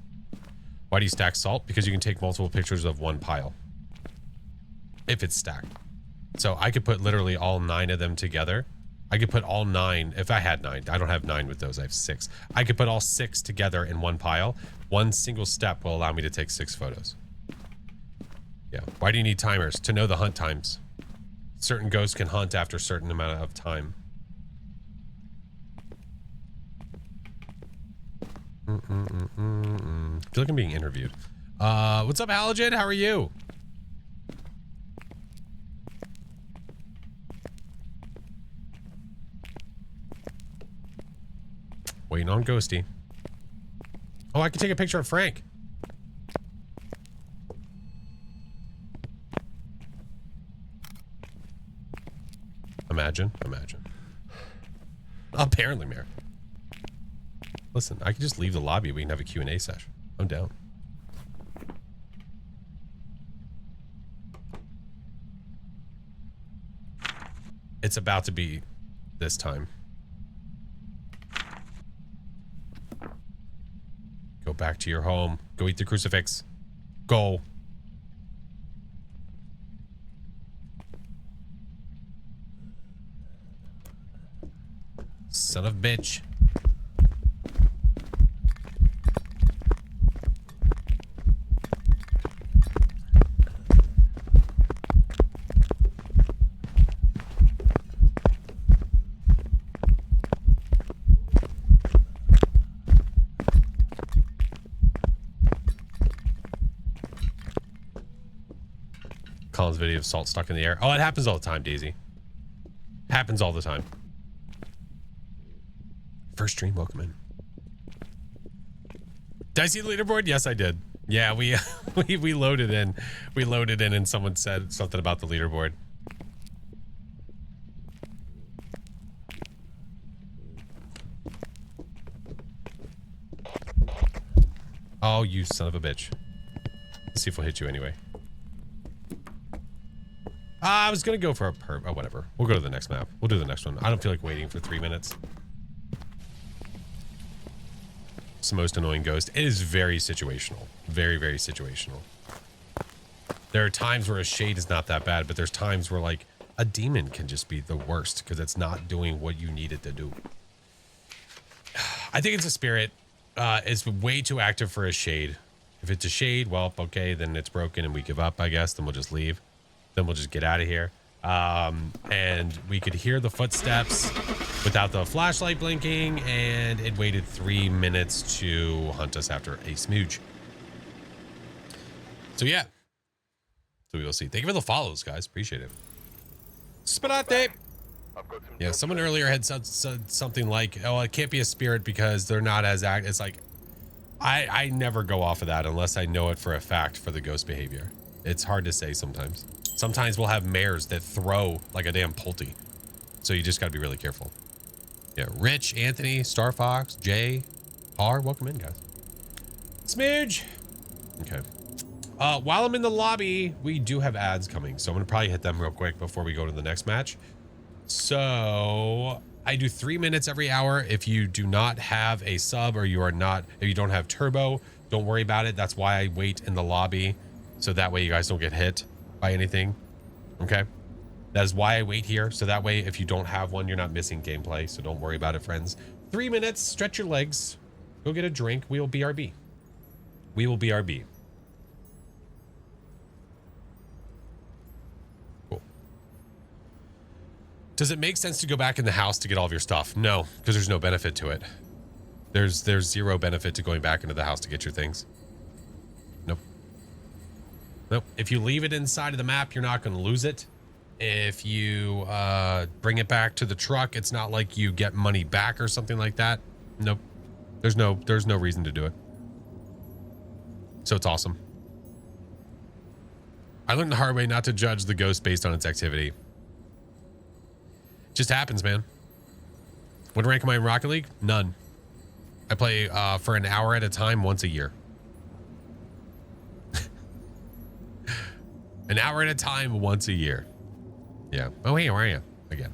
Why do you stack salt? Because you can take multiple pictures of one pile. If it's stacked. So I could put literally all 9 of them together. I could put all 9, if I had 9. I don't have 9 with those, I have 6. I could put all 6 together in one pile. One single step will allow me to take 6 photos. Yeah. Why do you need timers? To know the hunt times. Certain ghosts can hunt after a certain amount of time. I feel like I'm being interviewed. What's up, Halogen? How are you? Waiting on Ghosty. Oh, I can take a picture of Frank. Imagine. Apparently, Mayor. Listen, I can just leave the lobby. We can have a Q&A session. I'm down. It's about to be this time. Go back to your home. Go eat the crucifix. Go. Son of a bitch. Colin's video of salt stuck in the air. Oh, it happens all the time, Daisy. Happens all the time. First stream, welcome in. Did I see the leaderboard? Yes, I did. Yeah, we we loaded in. We loaded in and someone said something about the leaderboard. Oh, you son of a bitch. Let's see if we'll hit you anyway. I was gonna go for a perp. Oh, whatever. We'll go to the next map. We'll do the next one. I don't feel like waiting for 3 minutes. It's the most annoying ghost. It is very situational. Very, very situational. There are times where a shade is not that bad, but there's times where like a demon can just be the worst because it's not doing what you need it to do. I think it's a spirit. It's way too active for a shade. If it's a shade, well, okay, then it's broken and we give up, I guess. Then we'll just leave. Then we'll just get out of here. And we could hear the footsteps without the flashlight blinking, and it waited 3 minutes to hunt us after a smooch. So yeah. So we will see. Thank you for the follows, guys. Appreciate it. Spadate. Yeah, someone earlier had said something like, oh, it can't be a spirit because they're not as active. It's like, I never go off of that unless I know it for a fact for the ghost behavior. It's hard to say sometimes. Sometimes we'll have mares that throw like a damn Pulte. So you just got to be really careful. Yeah, Rich, Anthony, Star Fox, Jay, R, welcome in, guys. Smidge. Okay. While I'm in the lobby, we do have ads coming. So I'm going to probably hit them real quick before we go to the next match. So I do 3 minutes every hour. If you do not have a sub or if you don't have turbo, don't worry about it. That's why I wait in the lobby. So that way you guys don't get hit by anything. Okay. That is why I wait here. So that way, if you don't have one, you're not missing gameplay. So don't worry about it, friends. 3 minutes, stretch your legs, go get a drink. We will BRB. We will BRB. Cool. Does it make sense to go back in the house to get all of your stuff? No, because there's no benefit to it. There's zero benefit to going back into the house to get your things. Nope. Nope. If you leave it inside of the map, you're not going to lose it. If you bring it back to the truck, it's not like you get money back or something like that. Nope. There's no reason to do it. So it's awesome. I learned the hard way not to judge the ghost based on its activity. Just happens, man. What rank am I in Rocket League? None. I play for an hour at a time once a year. An hour at a time once a year. Yeah. Oh, hey, how are you? Again.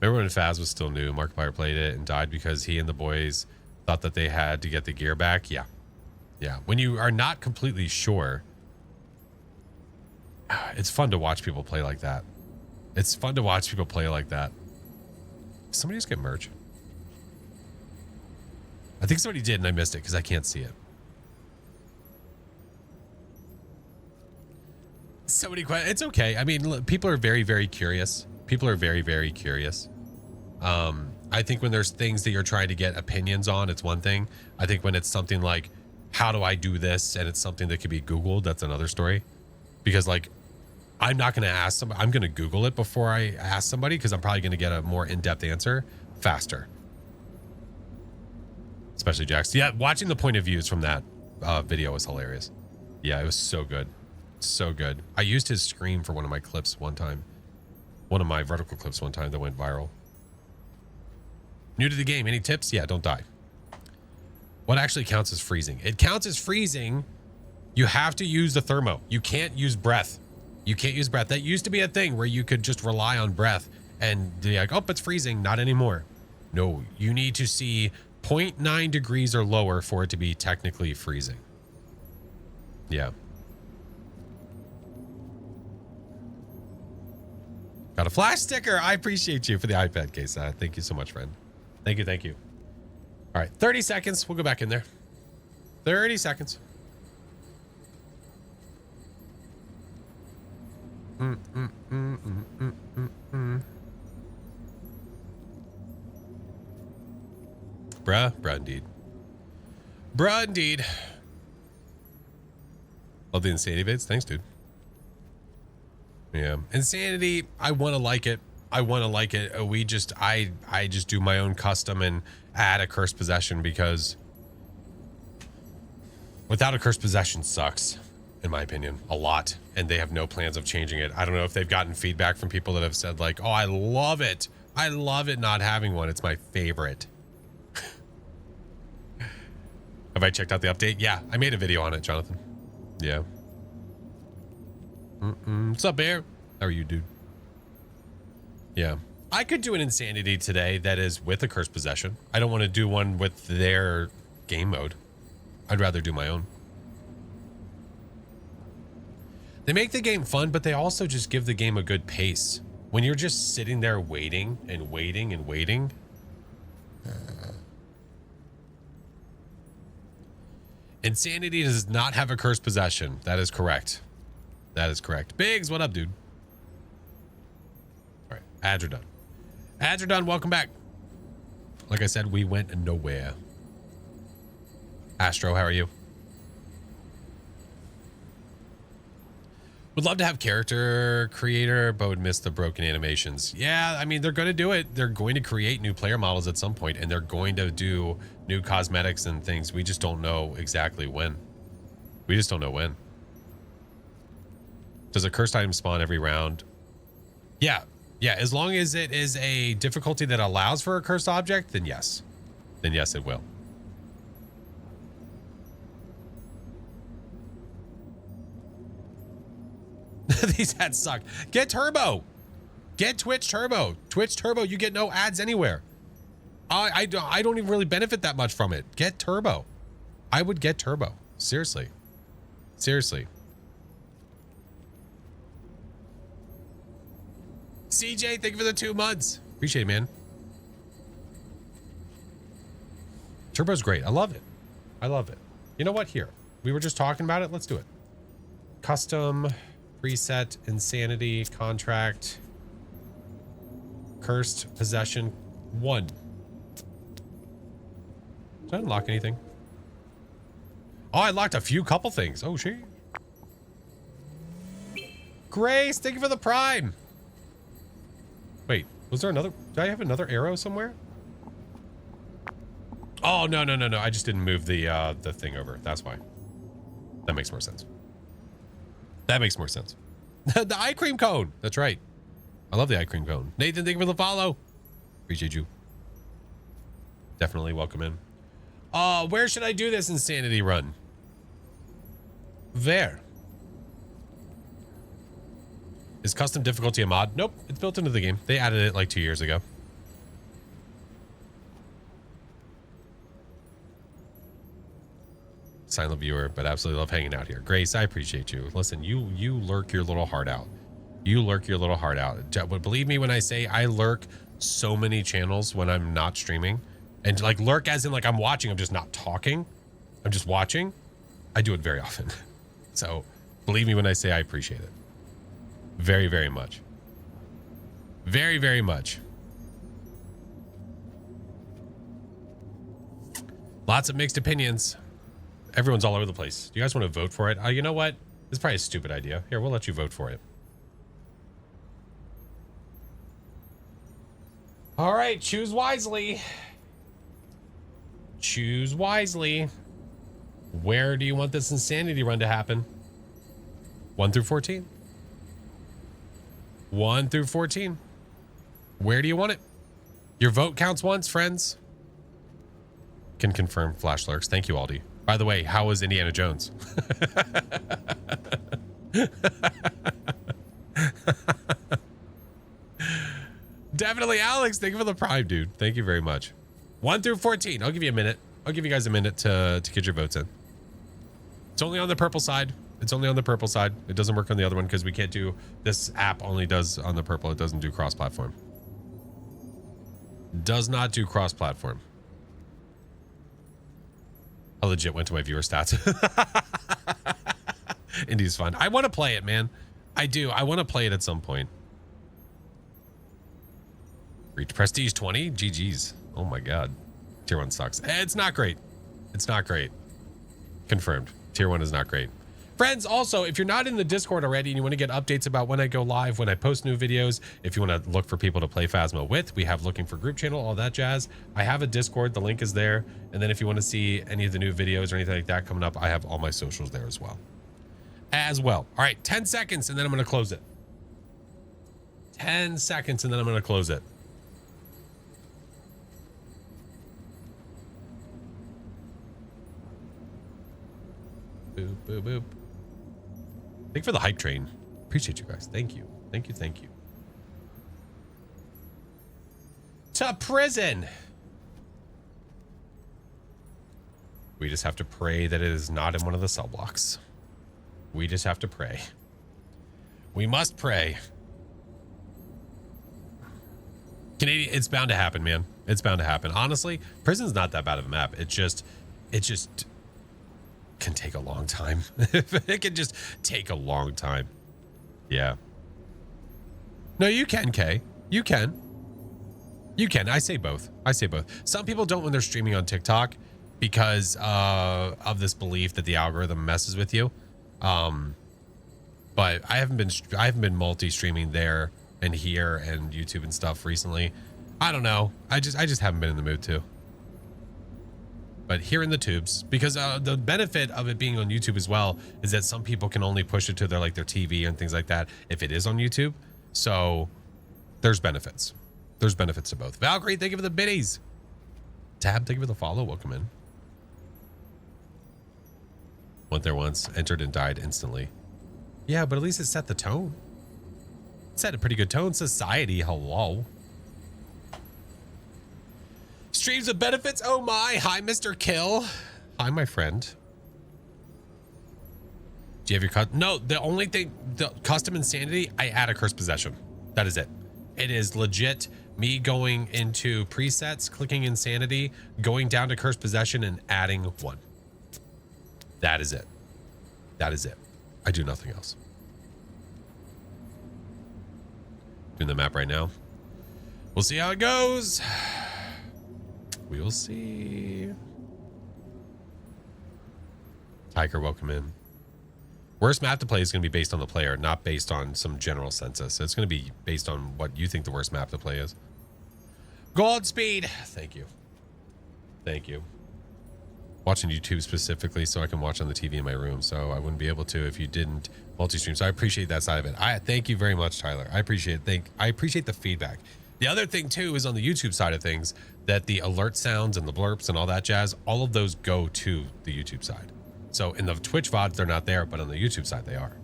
Remember when Phaz was still new? Markiplier played it and died because he and the boys thought that they had to get the gear back? Yeah. Yeah. When you are not completely sure, it's fun to watch people play like that. It's fun to watch people play like that. Somebody just get merch. I think somebody did and I missed it because I can't see it. So many questions. It's okay. I mean, people are very, very curious. People are very, very curious. I think when there's things that you're trying to get opinions on, it's one thing. I think when it's something like, how do I do this? And it's something that could be Googled, that's another story. Because like, I'm not going to ask somebody, I'm going to Google it before I ask somebody because I'm probably going to get a more in-depth answer faster. Especially Jax. Yeah, watching the point of views from that video was hilarious. Yeah, it was so good. So good. I used his scream for one of my clips one time. One of my vertical clips one time that went viral. New to the game, any tips? Yeah, don't die. What actually counts as freezing? It counts as freezing. You have to use the thermo. You can't use breath. You can't use breath. That used to be a thing where you could just rely on breath and be like, oh, it's freezing. Not anymore. No, you need to see 0.9 degrees or lower for it to be technically freezing. Yeah. Got a flash sticker. I appreciate you for the iPad case. Thank you so much, friend. Thank you. Thank you. All right. 30 seconds. We'll go back in there. 30 seconds. Bruh indeed. Bruh indeed. Love the insanity vids. Thanks, dude. Yeah. Insanity. I want to like it. I want to like it. I just do my own custom and add a cursed possession because without a cursed possession sucks, in my opinion, a lot. And they have no plans of changing it. I don't know if they've gotten feedback from people that have said like, oh, I love it. I love it not having one. It's my favorite. Have I checked out the update? Yeah, I made a video on it, Jonathan. Yeah. What's up, Bear? How are you, dude? Yeah. I could do an insanity today that is with a cursed possession. I don't want to do one with their game mode. I'd rather do my own. They make the game fun, but they also just give the game a good pace. When you're just sitting there waiting and waiting and waiting. Insanity does not have a cursed possession. That is correct. That is correct. Biggs, what up, dude? All right, ads are done. Ads are done. Welcome back. Like I said, we went nowhere. Astro, how are you? Would love to have character creator, but would miss the broken animations. Yeah, I mean, they're going to do it. They're going to create new player models at some point, and they're going to do new cosmetics and things. We just don't know exactly when. We just don't know when. Does a cursed item spawn every round? Yeah. Yeah, as long as it is a difficulty that allows for a cursed object, then yes. Then yes, it will. These ads suck. Get Turbo. Get Twitch Turbo. Twitch Turbo, you get no ads anywhere. I don't even really benefit that much from it. Get Turbo. I would get Turbo. Seriously. Seriously. CJ, thank you for the 2 months. Appreciate it, man. Turbo's great. I love it. I love it. You know what? Here. We were just talking about it. Let's do it. Custom, preset, insanity, contract, cursed possession 1. Did I unlock anything? Oh, I unlocked a couple things. Oh, shit. Grace, thank you for the prime. Wait, was there another? Did I have another arrow somewhere? Oh, no. I just didn't move the thing over. That's why. That makes more sense. That makes more sense. The eye cream cone. That's right. I love the eye cream cone. Nathan, thank you for the follow. Appreciate you. Definitely welcome in. Where should I do this insanity run? There. Is custom difficulty a mod? Nope, it's built into the game. They added it like 2 years ago. Silent viewer, but absolutely love hanging out here. Grace, I appreciate you. Listen, you lurk your little heart out. You lurk your little heart out. But believe me when I say I lurk so many channels when I'm not streaming. And like lurk as in like I'm watching, I'm just not talking. I'm just watching. I do it very often. So believe me when I say I appreciate it. Very, very much. Very, very much. Lots of mixed opinions. Everyone's all over the place. Do you guys want to vote for it? You know what? This is probably a stupid idea. Here, we'll let you vote for it. All right, choose wisely. Choose wisely. Where do you want this insanity run to happen? 1 through 14. 1 through 14. Where do you want it? Your vote counts once, friends. Can confirm Flash Lurks. Thank you, Aldi. By the way, how was Indiana Jones? Definitely Alex. Thank you for the prime, dude. Thank you very much. 1 through 14. I'll give you a minute. I'll give you guys a minute to get your votes in. It's only on the purple side. It's only on the purple side. It doesn't work on the other one because we can't do, this app only does on the purple. It doesn't do cross-platform. Does not do cross-platform. I legit went to my viewer stats. Indy's fun. I want to play it, man. I do. I want to play it at some point. Reach Prestige 20? GG's. Oh my God. Tier 1 sucks. It's not great. It's not great. Confirmed. Tier 1 is not great. Friends, also, if you're not in the Discord already and you want to get updates about when I go live, when I post new videos, if you want to look for people to play Phasmo with, we have looking for group channel, all that jazz. I have a Discord. The link is there. And then if you want to see any of the new videos or anything like that coming up, I have all my socials there as well. All right, 10 seconds and then I'm going to close it. 10 seconds and then I'm going to close it. Boop, boop, boop. Thank you for the hype train. Appreciate you guys. Thank you. Thank you. Thank you. To prison. We just have to pray that it is not in one of the cell blocks. We just have to pray. We must pray. Canadian, it's bound to happen, man. It's bound to happen. Honestly, prison's not that bad of a map. It just can take a long time. It can just take a long time. Yeah. No, you can, Kay. You can. You can. I say both. I say both. Some people don't when they're streaming on TikTok because of this belief that the algorithm messes with you. But I haven't been multi-streaming there and here and YouTube and stuff recently. I don't know. I just haven't been in the mood to. But here in the tubes, because the benefit of it being on YouTube as well is that some people can only push it to their TV and things like that if it is on YouTube. So there's benefits. There's benefits to both. Valkyrie, thank you for the biddies. Tab, thank you for the follow. Welcome in. Went there once, entered and died instantly. Yeah, but at least it set the tone. It set a pretty good tone. Society, hello. Streams of benefits. Oh my. Hi, Mr. Kill. Hi, my friend. Do you have your cut? No, the only thing, the custom insanity, I add a cursed possession. That is it. It is legit me going into presets, clicking insanity, going down to cursed possession and adding one. That is it. That is it. I do nothing else. Doing the map right now. We'll see how it goes. We will see. Tiger, welcome in. Worst map to play is going to be based on the player, not based on some general census. It's going to be based on what you think the worst map to play is. Godspeed. Thank you. Thank you. Watching YouTube specifically so I can watch on the TV in my room. So I wouldn't be able to if you didn't multi-stream. So I appreciate that side of it. I thank you very much, Tyler. I appreciate it. I appreciate the feedback. The other thing too is on the YouTube side of things that the alert sounds and the blurps and all that jazz, all of those go to the YouTube side. So in the Twitch VODs, they're not there, but on the YouTube side, they are.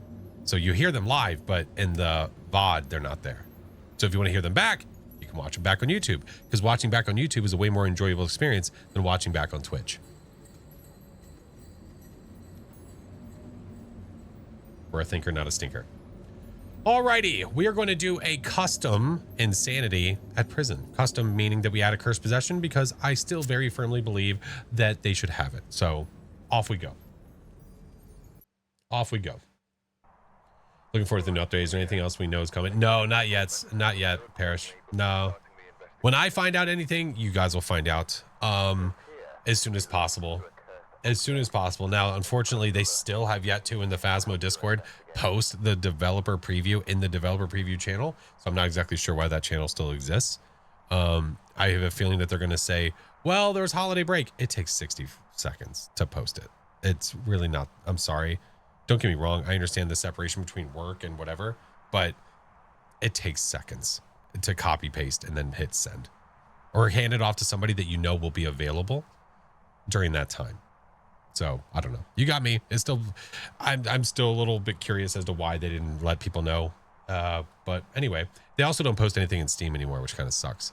So you hear them live, but in the VOD, they're not there. So if you want to hear them back, you can watch them back on YouTube, because watching back on YouTube is a way more enjoyable experience than watching back on Twitch. We're a thinker, not a stinker. Alrighty, we are going to do a custom insanity at prison. Custom meaning that we add a cursed possession because I still very firmly believe that they should have it. So off we go. Off we go. Looking forward to the new updates. Is there anything else we know is coming? No, not yet. Not yet, Parrish. No. When I find out anything, you guys will find out. as soon as possible. As soon as possible. Now, unfortunately, they still have yet to, in the Phasmo Discord, post the developer preview in the developer preview channel. So I'm not exactly sure why that channel still exists. I have a feeling that they're going to say, well, there's holiday break. It takes 60 seconds to post it. It's really not. I'm sorry. Don't get me wrong. I understand the separation between work and whatever, but it takes seconds to copy paste and then hit send or hand it off to somebody that you know will be available during that time. So I don't know. You got me. It's still, I'm still a little bit curious as to why they didn't let people know. But anyway, they also don't post anything in Steam anymore, which kind of sucks.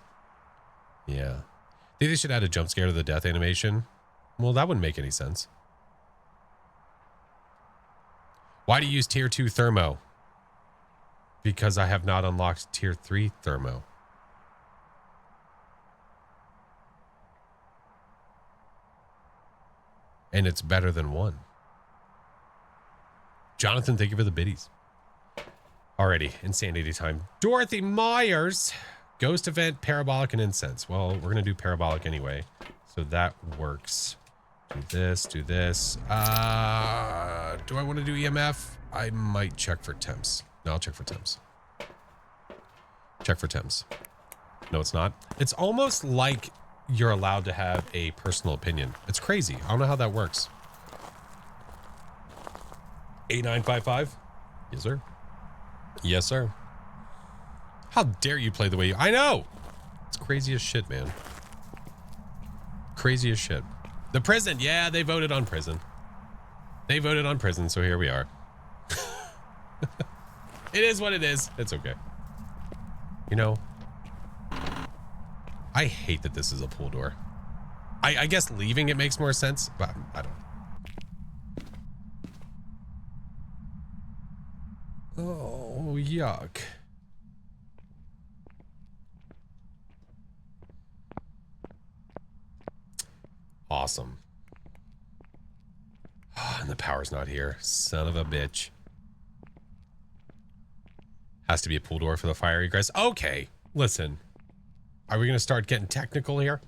Yeah. Think they should add a jump scare to the death animation. Well, that wouldn't make any sense. Why do you use tier 2 thermo? Because I have not unlocked tier 3 thermo. And it's better than 1. Jonathan, thank you for the biddies. Alrighty, insanity time. Dorothy Myers, ghost event, parabolic, and incense. Well, we're gonna do parabolic anyway, so that works. Do this, do this. Do I want to do EMF? I might check for temps. No, I'll check for temps. Check for temps. No, it's not. It's almost like you're allowed to have a personal opinion. It's crazy. I don't know how that works. 8955? Yes, sir. Yes, sir. How dare you play the way you... I know! It's crazy as shit, man. Crazy as shit. The prison. Yeah, they voted on prison. They voted on prison, so here we are. It is what it is. It's okay. You know... I hate that this is a pool door. I guess leaving it makes more sense, but I don't. Oh, yuck. Awesome. Oh, and the power's not here. Son of a bitch. Has to be a pool door for the fire egress. Okay, listen. Are we going to start getting technical here?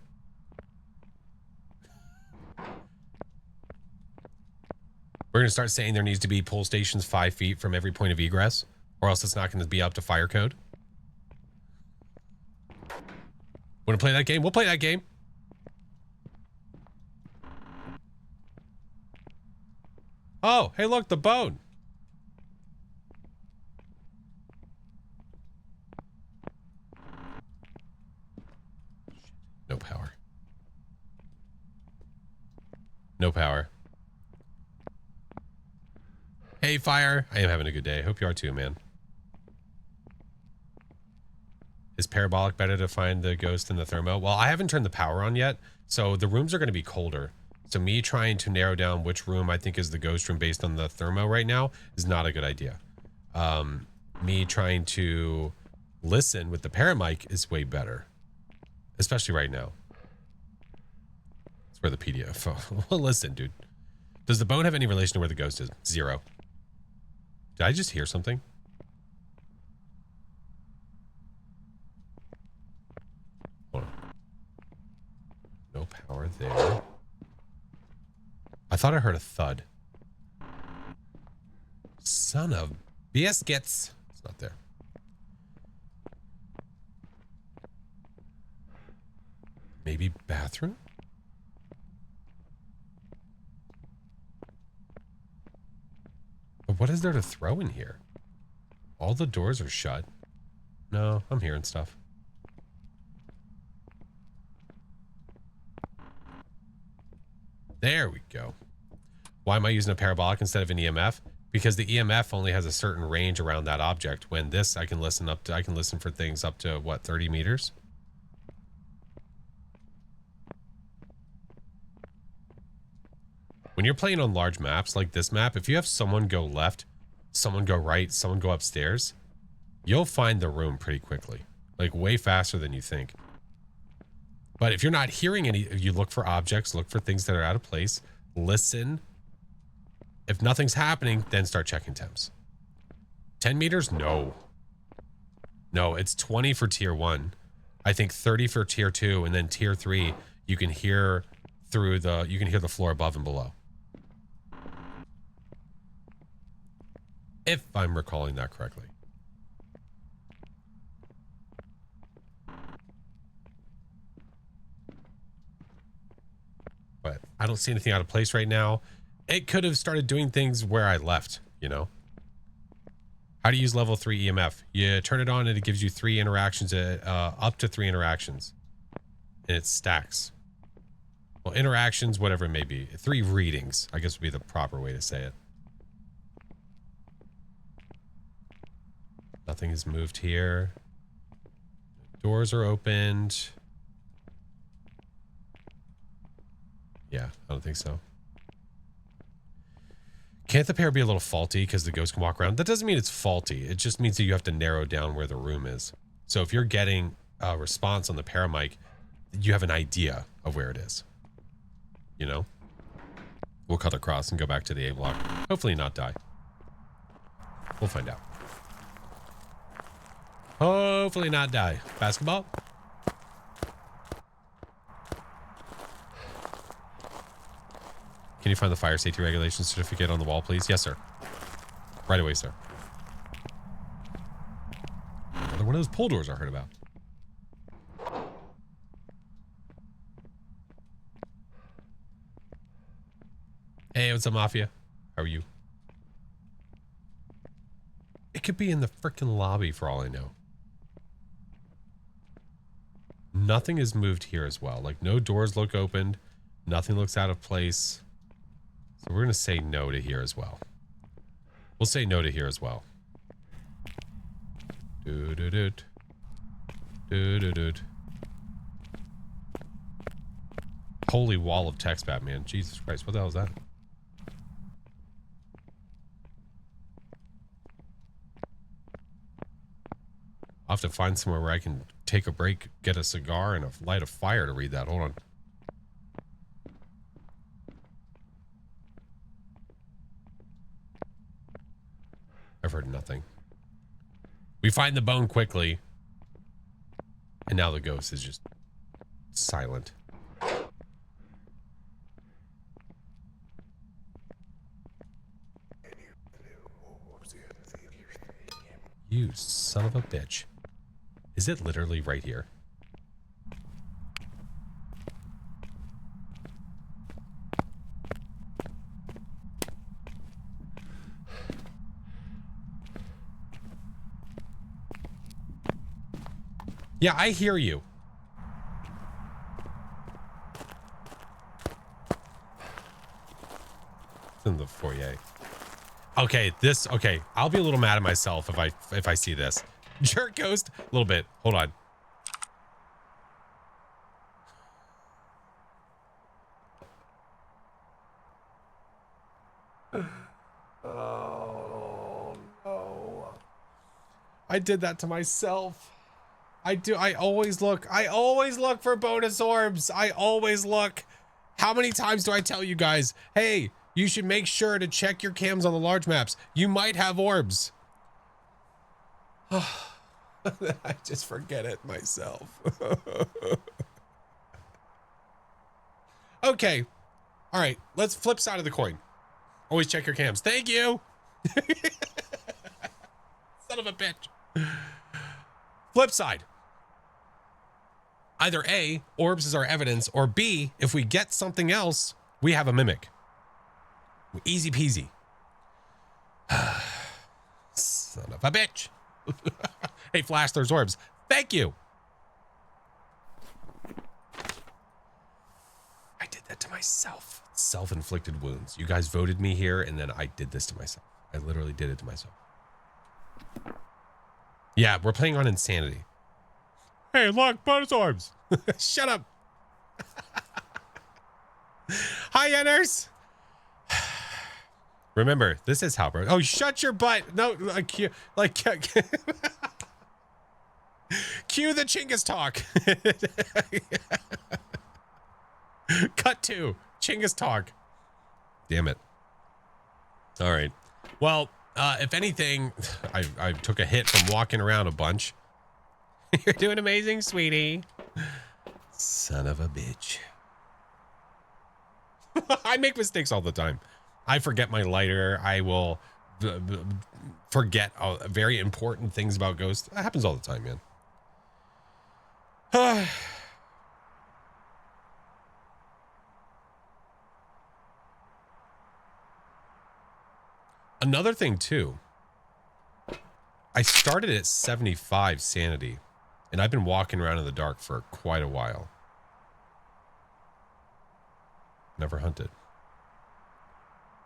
We're going to start saying there needs to be pull stations 5 feet from every point of egress, or else it's not going to be up to fire code. Want to play that game? We'll play that game. Oh, hey, look, the bone. No power. No power. Hey, fire. I am having a good day. Hope you are too, man. Is parabolic better to find the ghost than the thermo? Well, I haven't turned the power on yet, so the rooms are going to be colder. So me trying to narrow down which room I think is the ghost room based on the thermo right now is not a good idea. Me trying to listen with the paramic is way better. Especially right now. That's where the PDF. Well, listen, dude. Does the bone have any relation to where the ghost is? 0. Did I just hear something? Hold on. No power there. I thought I heard a thud. Son of biscuits. It's not there. Maybe bathroom? But what is there to throw in here? All the doors are shut. No, I'm hearing stuff. There we go. Why am I using a parabolic instead of an EMF? Because the EMF only has a certain range around that object. When this, I can listen up to, I can listen for things up to what, 30 meters? When you're playing on large maps like this map, if you have someone go left, someone go right, someone go upstairs, you'll find the room pretty quickly. Like way faster than you think. But if you're not hearing any, you look for objects, look for things that are out of place, listen. If nothing's happening, then start checking temps. 10 meters? No. No, it's 20 for tier 1. I think 30 for tier 2, and then tier 3, you can hear through the, you can hear the floor above and below. If I'm recalling that correctly. But I don't see anything out of place right now. It could have started doing things where I left, you know? How to use level 3 EMF. You turn it on and it gives you 3 interactions, up to 3 interactions. And it stacks. Well, interactions, whatever it may be. 3 readings, I guess would be the proper way to say it. Nothing is moved here. Doors are opened. Yeah, I don't think so. Can't the pair be a little faulty because the ghost can walk around? That doesn't mean it's faulty. It just means that you have to narrow down where the room is. So if you're getting a response on the paramic, you have an idea of where it is. You know? We'll cut across and go back to the A block. Hopefully not die. We'll find out. Hopefully not die. Basketball? Can you find the fire safety regulation certificate on the wall, please? Yes, sir. Right away, sir. Another one of those pull doors I heard about. Hey, what's up, Mafia? How are you? It could be in the frickin' lobby for all I know. Nothing is moved here as well. Like, no doors look opened. Nothing looks out of place. So we're going to say no to here as well. We'll say no to here as well. Do-do-do-do. Do-do-do-do. Holy wall of text, Batman. Jesus Christ, what the hell is that? I'll have to find somewhere where I can take a break, get a cigar, and light a fire to read that. Hold on. I've heard nothing. We find the bone quickly. And now the ghost is just silent. You son of a bitch. Is it literally right here? Yeah, I hear you. It's in the foyer. Okay, okay. I'll be a little mad at myself if I see this. Jerk ghost, a little bit. Hold on. Oh no. I did that to myself. I always look for bonus orbs. I always look. How many times do I tell you guys, hey, you should make sure to check your cams on the large maps. You might have orbs. I just forget it myself. Okay. All right. Let's flip side of the coin. Always check your cams. Thank you. Son of a bitch. Flip side. Either A, orbs is our evidence, or B, if we get something else, we have a mimic. Easy peasy. Son of a bitch. Hey, Flash, there's orbs. Thank you. I did that to myself. Self-inflicted wounds. You guys voted me here, and then I did this to myself. I literally did it to myself. Yeah, we're playing on insanity. Hey, look, bonus orbs. Shut up. Hi, Yenners. Remember, this is how, bro. Oh, shut your butt. No, cue the Chinggis talk. Cut to Chinggis talk. Damn it. All right. Well, if anything, I took a hit from walking around a bunch. You're doing amazing, sweetie. Son of a bitch. I make mistakes all the time. I forget my lighter. I will forget very important things about ghosts. That happens all the time, man. Another thing, too. I started at 75 sanity, and I've been walking around in the dark for quite a while. Never hunted.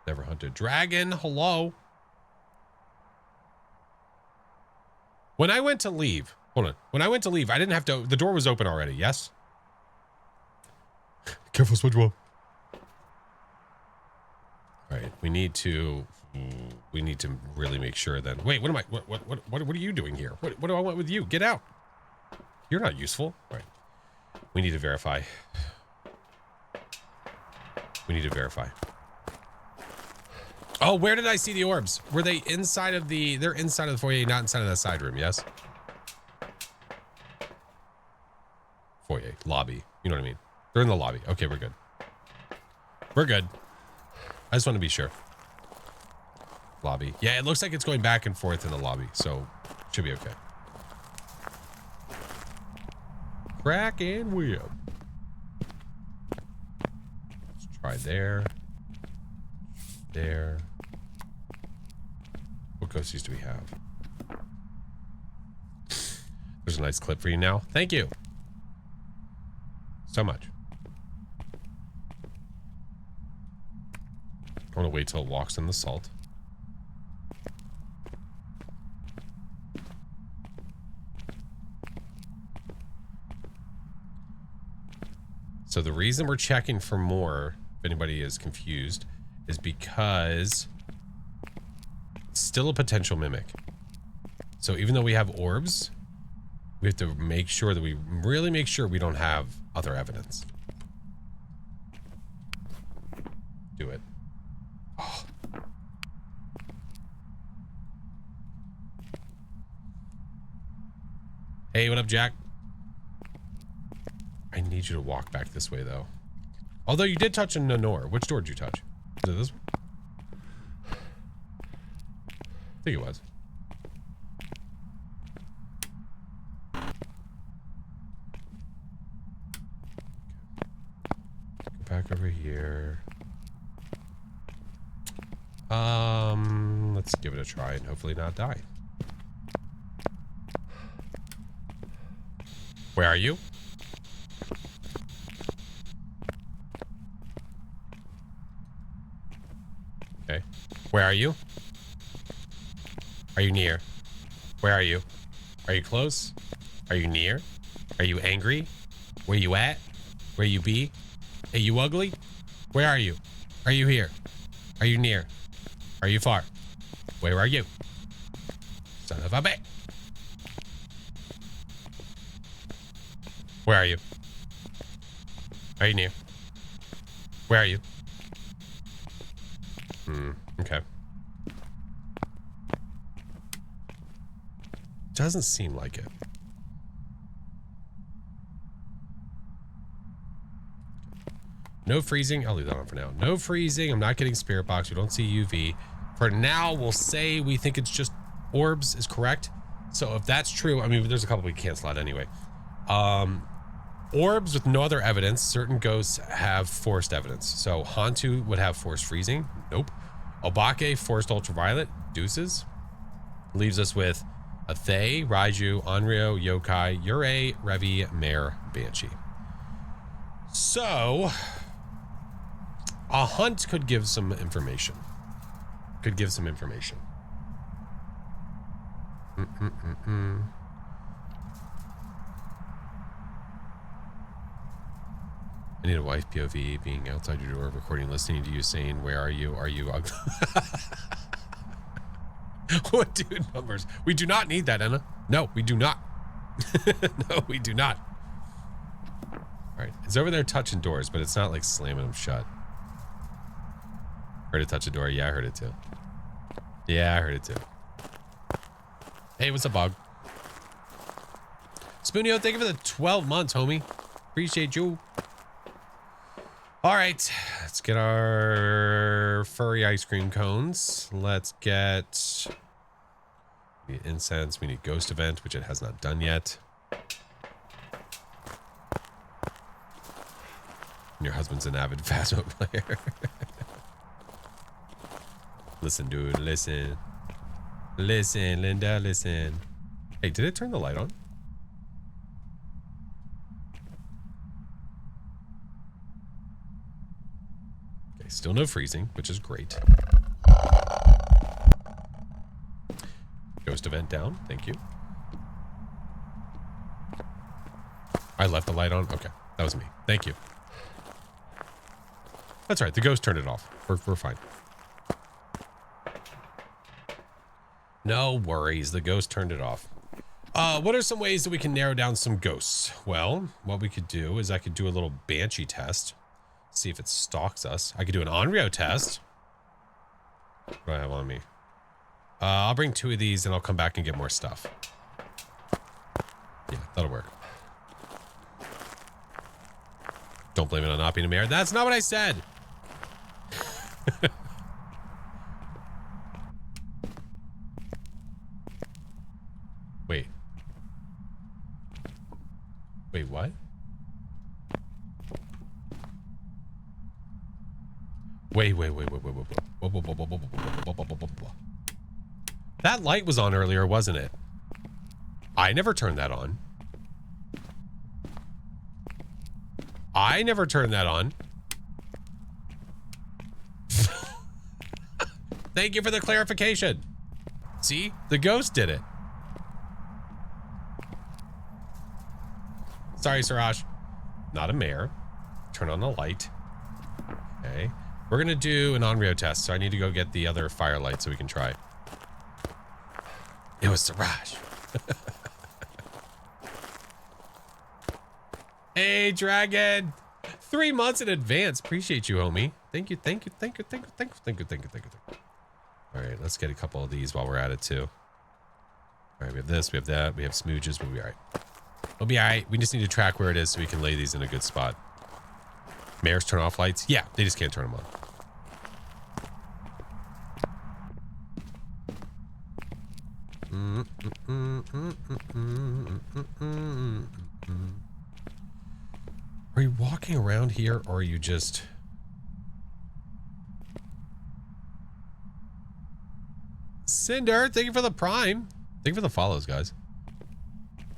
Never hunted. Dragon, hello. When I went to leave, hold on. When I went to leave, I didn't have to, the door was open already, yes? Careful, SpongeBob. All right, we need to really make sure then. Wait, what are you doing here? What do I want with you? Get out. You're not useful. All right. We need to verify. We need to verify. Oh, where did I see the orbs? Were they inside of the, they're inside of the foyer, not inside of that side room, yes? Foyer, lobby. You know what I mean? They're in the lobby. Okay, we're good. We're good. I just want to be sure. Lobby. Yeah, it looks like it's going back and forth in the lobby, so should be okay. Crack and whip. Let's try there. There. What ghosties do we have? There's a nice clip for you now. Thank you so much. I want to wait till it walks in the salt. So the reason we're checking for more, if anybody is confused, is because it's still a potential mimic. So even though we have orbs, we have to make sure that we really make sure we don't have other evidence. Do it. Oh. Hey, what up, Jack? I need you to walk back this way, though. Although you did touch a Nanor. Which door did you touch? Is it this one? I think it was. Go back over here. Let's give it a try and hopefully not die. Where are you? Okay. Where are you? Are you near? Where are you? Are you close? Are you near? Are you angry? Where you at? Where you be? Are you ugly? Where are you? Are you here? Are you near? Are you far? Where are you? Son of a bitch. Where are you? Are you near? Where are you? Okay. Doesn't seem like it. No freezing. I'll leave that on for now. No freezing. I'm not getting spirit box. We don't see UV. For now, we'll say we think it's just orbs is correct. So if that's true, I mean, there's a couple we cancel out anyway. Orbs with no other evidence. Certain ghosts have forced evidence. So Hantu would have forced freezing. Nope. Obake, forced ultraviolet. Deuces. Leaves us with a Thay, Raiju, Onryo, Yokai, Yurei, Revi, Mare, Banshee. So a hunt could give some information. Could give some information. I need a wife POV being outside your door, recording, listening to you saying, where are you? Are you ugly? What dude numbers? We do not need that, Anna. No, we do not. No, we do not. All right. It's over there touching doors, but it's not like slamming them shut. Heard it touch a door. Yeah, I heard it too. Yeah, I heard it too. Hey, what's up, Bog? Spoonio, thank you for the 12 months, homie. Appreciate you. All right, let's get our furry ice cream cones. Let's get the incense. We need ghost event, which it has not done yet. Your husband's an avid Phasmo player. Listen, dude, listen. Listen, Linda, listen. Hey, did it turn the light on? Okay, still no freezing, which is great. Ghost event down, thank you. I left the light on? Okay, that was me. Thank you. That's right, the ghost turned it off. We're fine. No worries, the ghost turned it off. What are some ways that we can narrow down some ghosts? Well, what we could do is I could do a little banshee test. See if it stalks us. I could do an Onryo test. What do I have on me? I'll bring 2 of these and I'll come back and get more stuff. Yeah, that'll work. Don't blame it on not being a mayor. That's not what I said. Wait. Wait, what? Wait. That light was on earlier, wasn't it? I never turned that on. I never turned that on. Thank you for the clarification. See? The ghost did it. Sorry, Siraj. Not a mayor. Turn on the light. Okay. We're going to do an Onryo test, so I need to go get the other firelight so we can try. It was Siraj. Hey, Dragon. 3 months in advance. Appreciate you, homie. Thank you. All right, let's get a couple of these while we're at it, too. All right, we have this, we have that, we have smooches. We'll be all right. We'll be all right. We just need to track where it is so we can lay these in a good spot. Mayors turn off lights? Yeah, they just can't turn them on. Are you walking around here, or are you just... Cinder, thank you for the prime. Thank you for the follows, guys.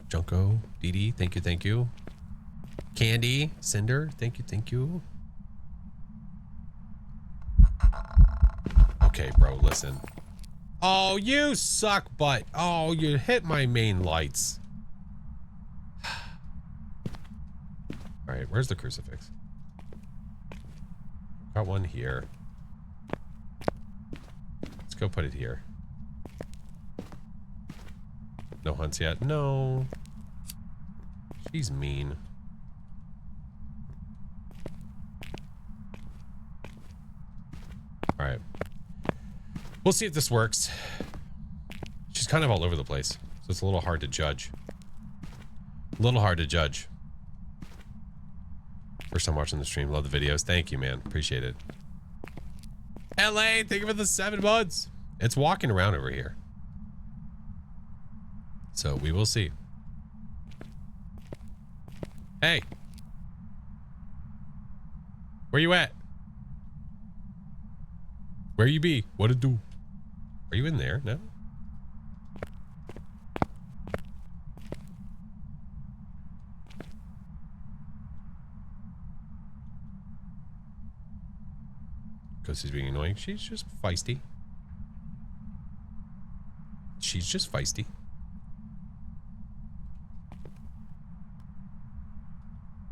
Junko, DD, thank you. Candy, Cinder, thank you. Okay, bro, listen. Oh, you suck butt. Oh, you hit my main lights. All right, where's the crucifix? Got one here. Let's go put it here. No hunts yet? No. She's mean. All right. We'll see if this works. She's kind of all over the place, so it's a little hard to judge. First time watching the stream. Love the videos. Thank you, man. Appreciate it. LA, thank you for the 7 months. It's walking around over here. So we will see. Hey. Where you at? Where you be? What it do? Are you in there? No? Because she's being annoying. She's just feisty.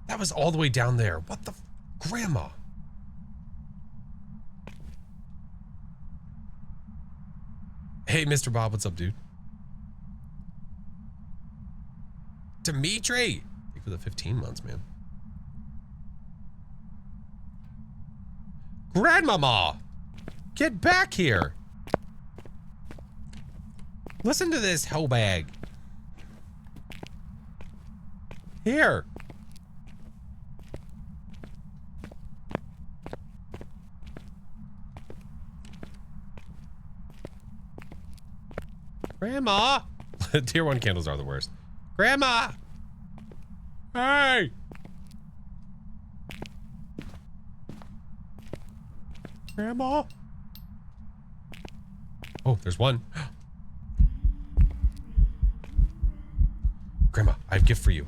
That was all the way down there. What the... Grandma. Hey, Mr. Bob, what's up, dude? Dimitri! Thank you for the 15 months, man. Grandmama! Get back here! Listen to this hoe bag. Here. Grandma! Tier 1 candles are the worst. Grandma! Hey! Grandma? Oh, there's one. Grandma, I have a gift for you.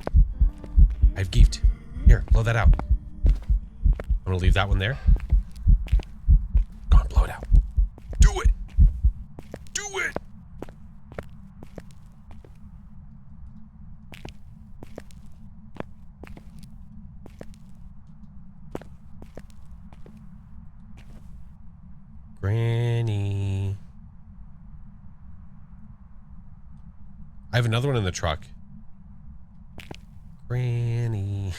I have a gift. Here, blow that out. I'm gonna leave that one there. Go on, blow it out. Do it! Do it! Granny. I have another one in the truck. Granny.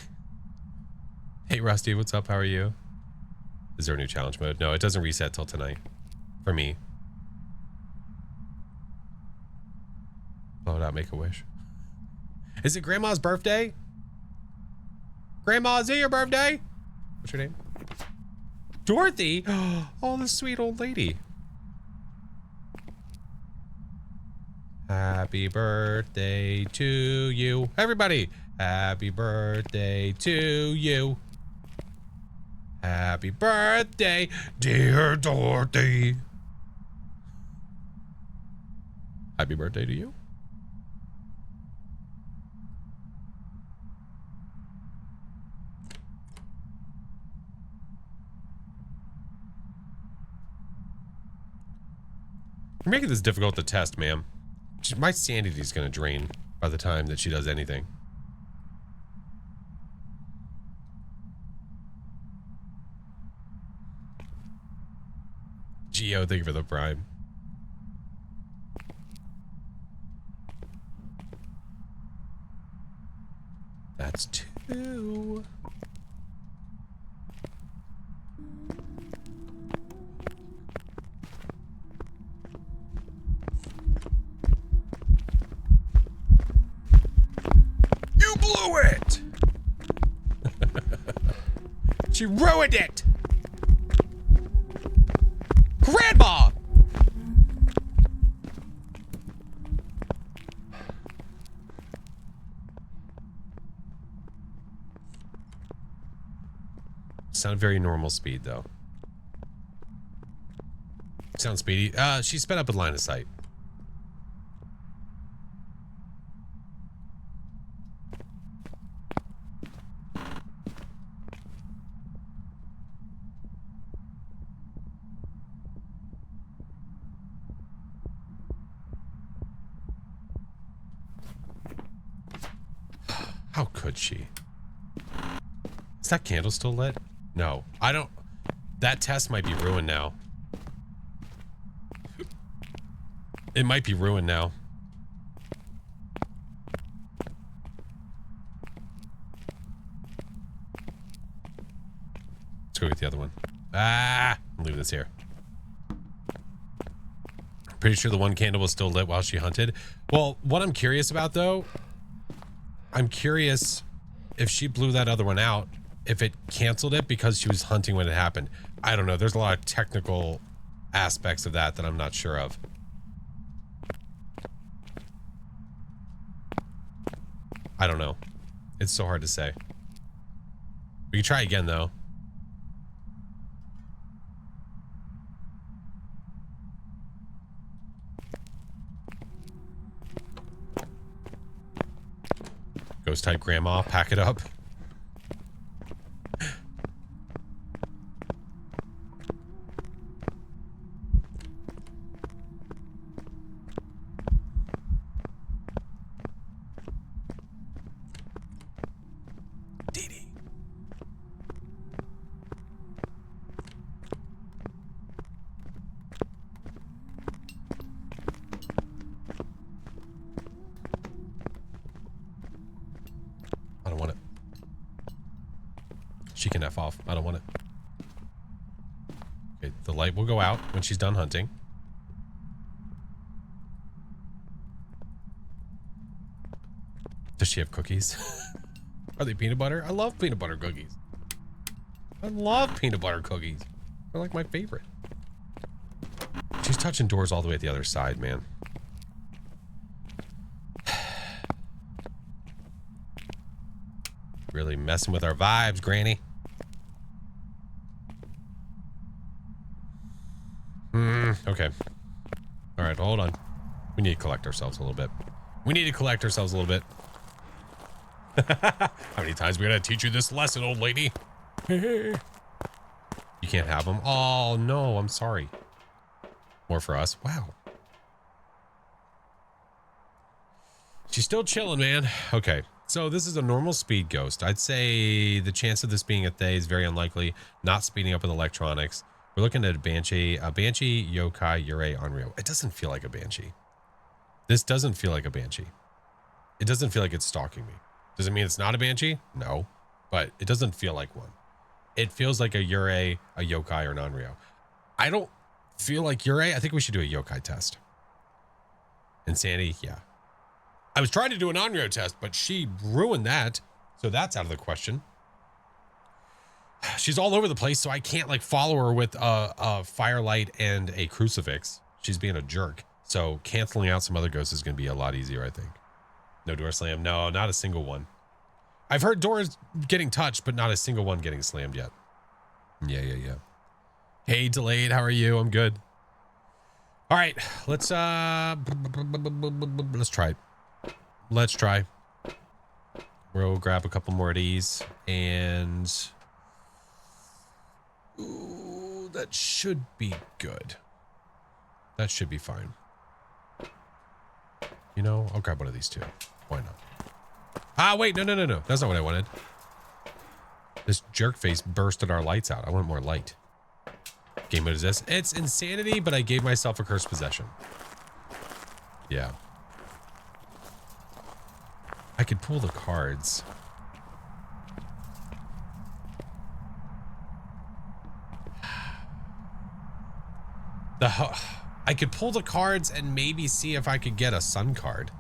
Hey Rusty, what's up? How are you? Is there a new challenge mode? No, it doesn't reset till tonight. For me. Blow it out, make a wish. Is it Grandma's birthday? Grandma, is it your birthday? What's your name? Dorothy? Oh, the sweet old lady. Happy birthday to you. Everybody, happy birthday to you. Happy birthday, dear Dorothy. Happy birthday to you. You're making this difficult to test, ma'am. My sanity's gonna drain by the time that she does anything. Geo, thank you for the prime. That's 2. You blew it! She ruined it! Grandma! Sound very normal speed though. Sound speedy. She sped up in line of sight. How could she? Is that candle still lit? No, I don't. That test might be ruined now. It might be ruined now. Let's go get the other one. Ah, I'm leaving this here. Pretty sure the one candle was still lit while she hunted. Well, what I'm curious about though, I'm curious if she blew that other one out, if it canceled it because she was hunting when it happened. I don't know. There's a lot of technical aspects of that I'm not sure of. I don't know. It's so hard to say. We can try again though. Ghost type grandma, pack it up. She can F off. I don't want it. Okay, the light will go out when she's done hunting. Does she have cookies? Are they peanut butter? I love peanut butter cookies. I love peanut butter cookies. They're like my favorite. She's touching doors all the way at the other side, man. Really messing with our vibes, Granny. Okay. All right, hold on. We need to collect ourselves a little bit. How many times we gotta teach you this lesson, old lady? You can't have them. Oh, no, I'm sorry. More for us. Wow. She's still chilling, man. Okay, so this is a normal speed ghost. I'd say the chance of this being a Thay is very unlikely. Not speeding up with electronics. We're looking at a Banshee, Yokai, Yurei, Onryo. It doesn't feel like a Banshee. This doesn't feel like a Banshee. It doesn't feel like it's stalking me. Does it mean it's not a Banshee? No, but it doesn't feel like one. It feels like a Yurei, a Yokai, or an Onryo. I don't feel like Yurei. I think we should do a Yokai test. Insanity, yeah. I was trying to do an Onryo test, but she ruined that. So that's out of the question. She's all over the place, so I can't like follow her with a firelight and a crucifix. She's being a jerk. So canceling out some other ghosts is going to be a lot easier, I think. No door slam. No, not a single one. I've heard doors getting touched, but not a single one getting slammed yet. Yeah. Hey, Delayed. How are you? I'm good. All right, let's try it. Let's try. We'll grab a couple more of these and ooh, that should be good. That should be fine. You know, I'll grab one of these two. Why not? Ah, wait, no. That's not what I wanted. This jerk face bursted our lights out. I want more light. Game mode is this. It's insanity, but I gave myself a cursed possession. Yeah. I could pull the cards. I could pull the cards and maybe see if I could get a sun card.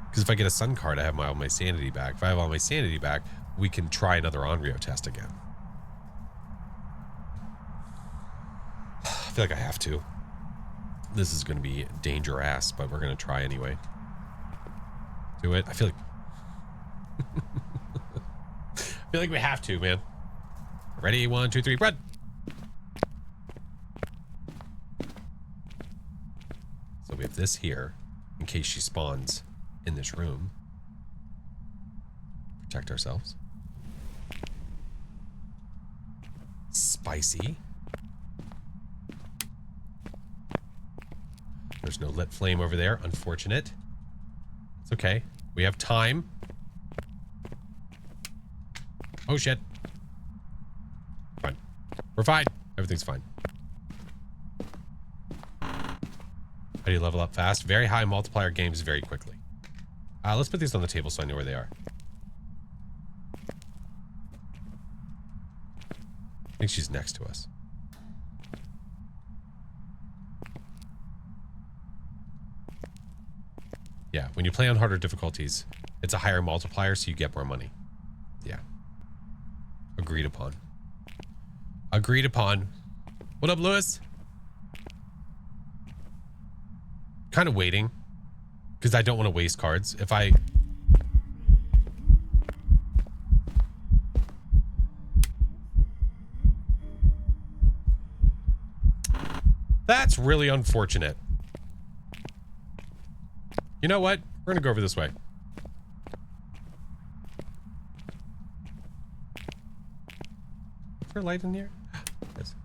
Because if I get a sun card, I have all my sanity back. If I have all my sanity back, we can try another Onryo test again. I feel like I have to. This is going to be dangerous, but we're going to try anyway. Do it. I feel like we have to, man. Ready? 1, 2, 3, run. So we have this here in case she spawns in this room. Protect ourselves. Spicy. There's no lit flame over there. Unfortunate. It's okay. We have time. Oh, shit. Fine. We're fine. Everything's fine. How do you level up fast? Very high multiplier games very quickly. Let's put these on the table so I know where they are. I think she's next to us. Yeah, when you play on harder difficulties, it's a higher multiplier, so you get more money. Yeah. Agreed upon. Agreed upon. What up, Lewis? Kind of waiting, because I don't want to waste cards. If I... That's really unfortunate. You know what? We're gonna go over this way. Is there a light in here? Yes.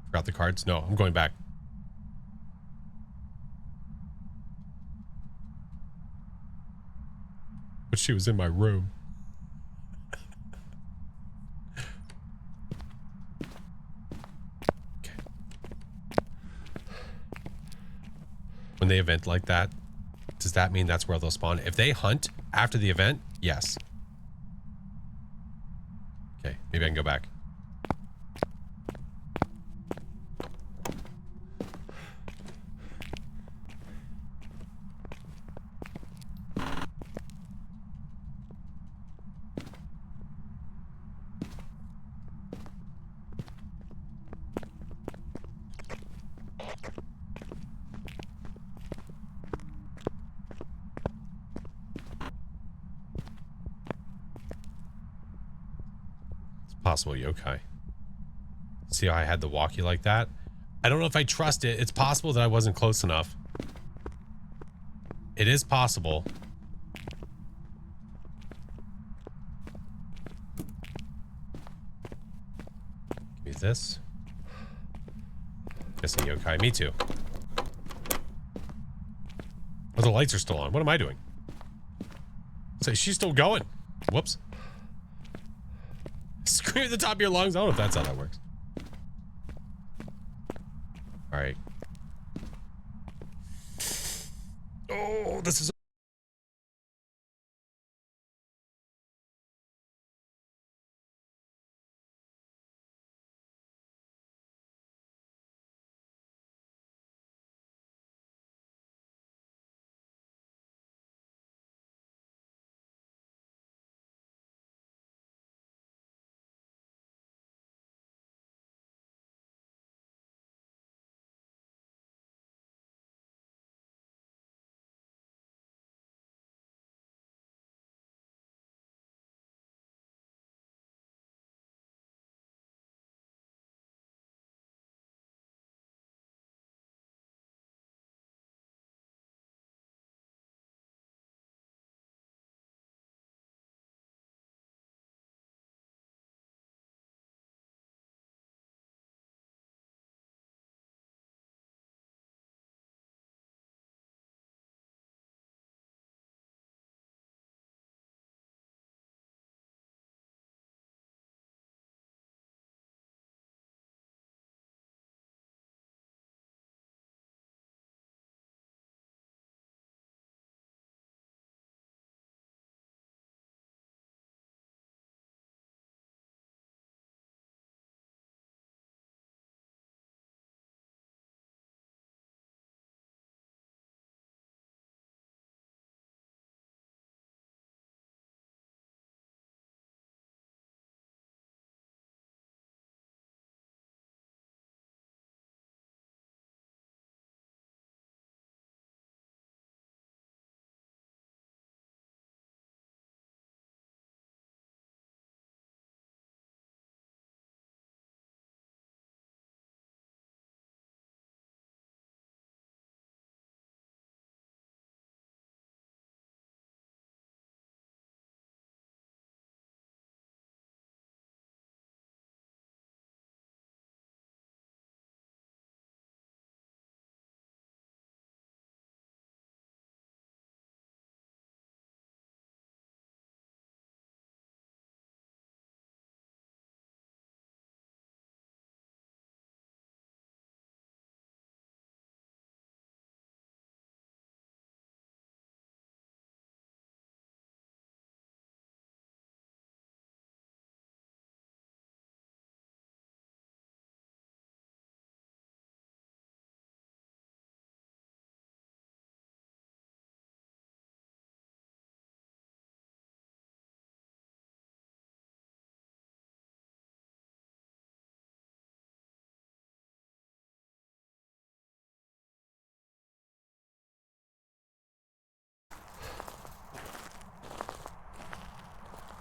Forgot the cards? No, I'm going back. But she was in my room. Okay. When they event like that, does that mean that's where they'll spawn? If they hunt after the event, yes. Okay, maybe I can go back. Possible yokai. See how I had the walkie like that? I don't know if I trust it. It's possible that I wasn't close enough. It is possible. Give me this. Guess a yokai. Me too. Oh, the lights are still on. What am I doing? So she's still going. Whoops. Scream at the top of your lungs. I don't know if that's how that works. All right. Oh, this is...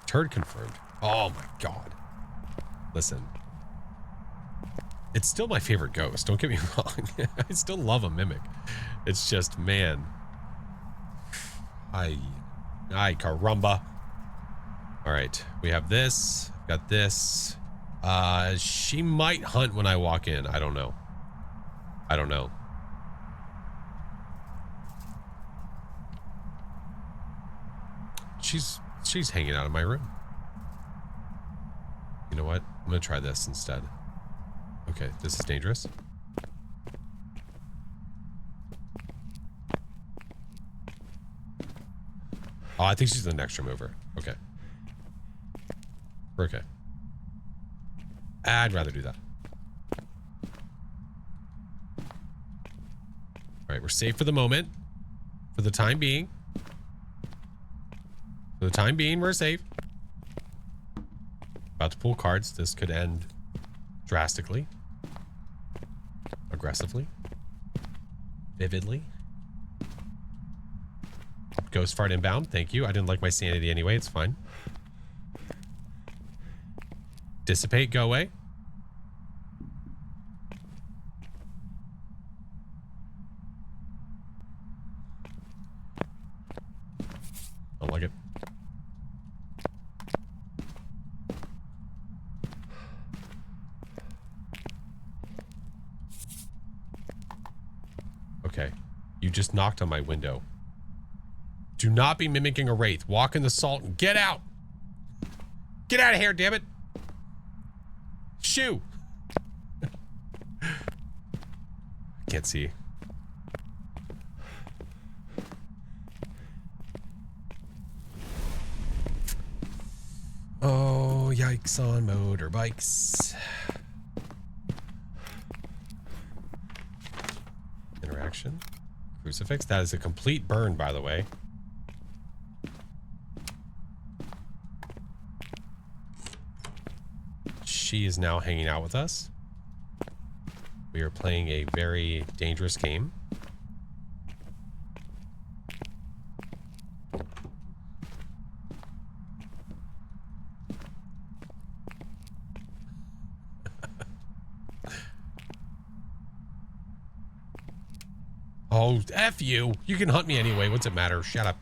Turd confirmed. Oh my god. Listen. It's still my favorite ghost. Don't get me wrong. I still love a mimic. It's just, man. Ay caramba. All right. We have this. Got this. She might hunt when I walk in. I don't know. I don't know. She's hanging out in my room. You know what? I'm gonna try this instead. Okay, this is dangerous. Oh, I think she's the next room over. Okay. We're okay. I'd rather do that. All right, we're safe for the moment. For the time being. For the time being, we're safe. About to pull cards. This could end drastically. Aggressively. Vividly. Ghost fart inbound. Thank you. I didn't like my sanity anyway. It's fine. Dissipate, go away. Don't like it. Okay. You just knocked on my window. Do not be mimicking a wraith. Walk in the salt and get out. Get out of here, damn it. Shoo. Can't see. Oh, yikes on motorbikes. Interaction. Crucifix. That is a complete burn, by the way. She is now hanging out with us. We are playing a very dangerous game. Oh, F you. You can hunt me anyway. What's it matter? Shut up.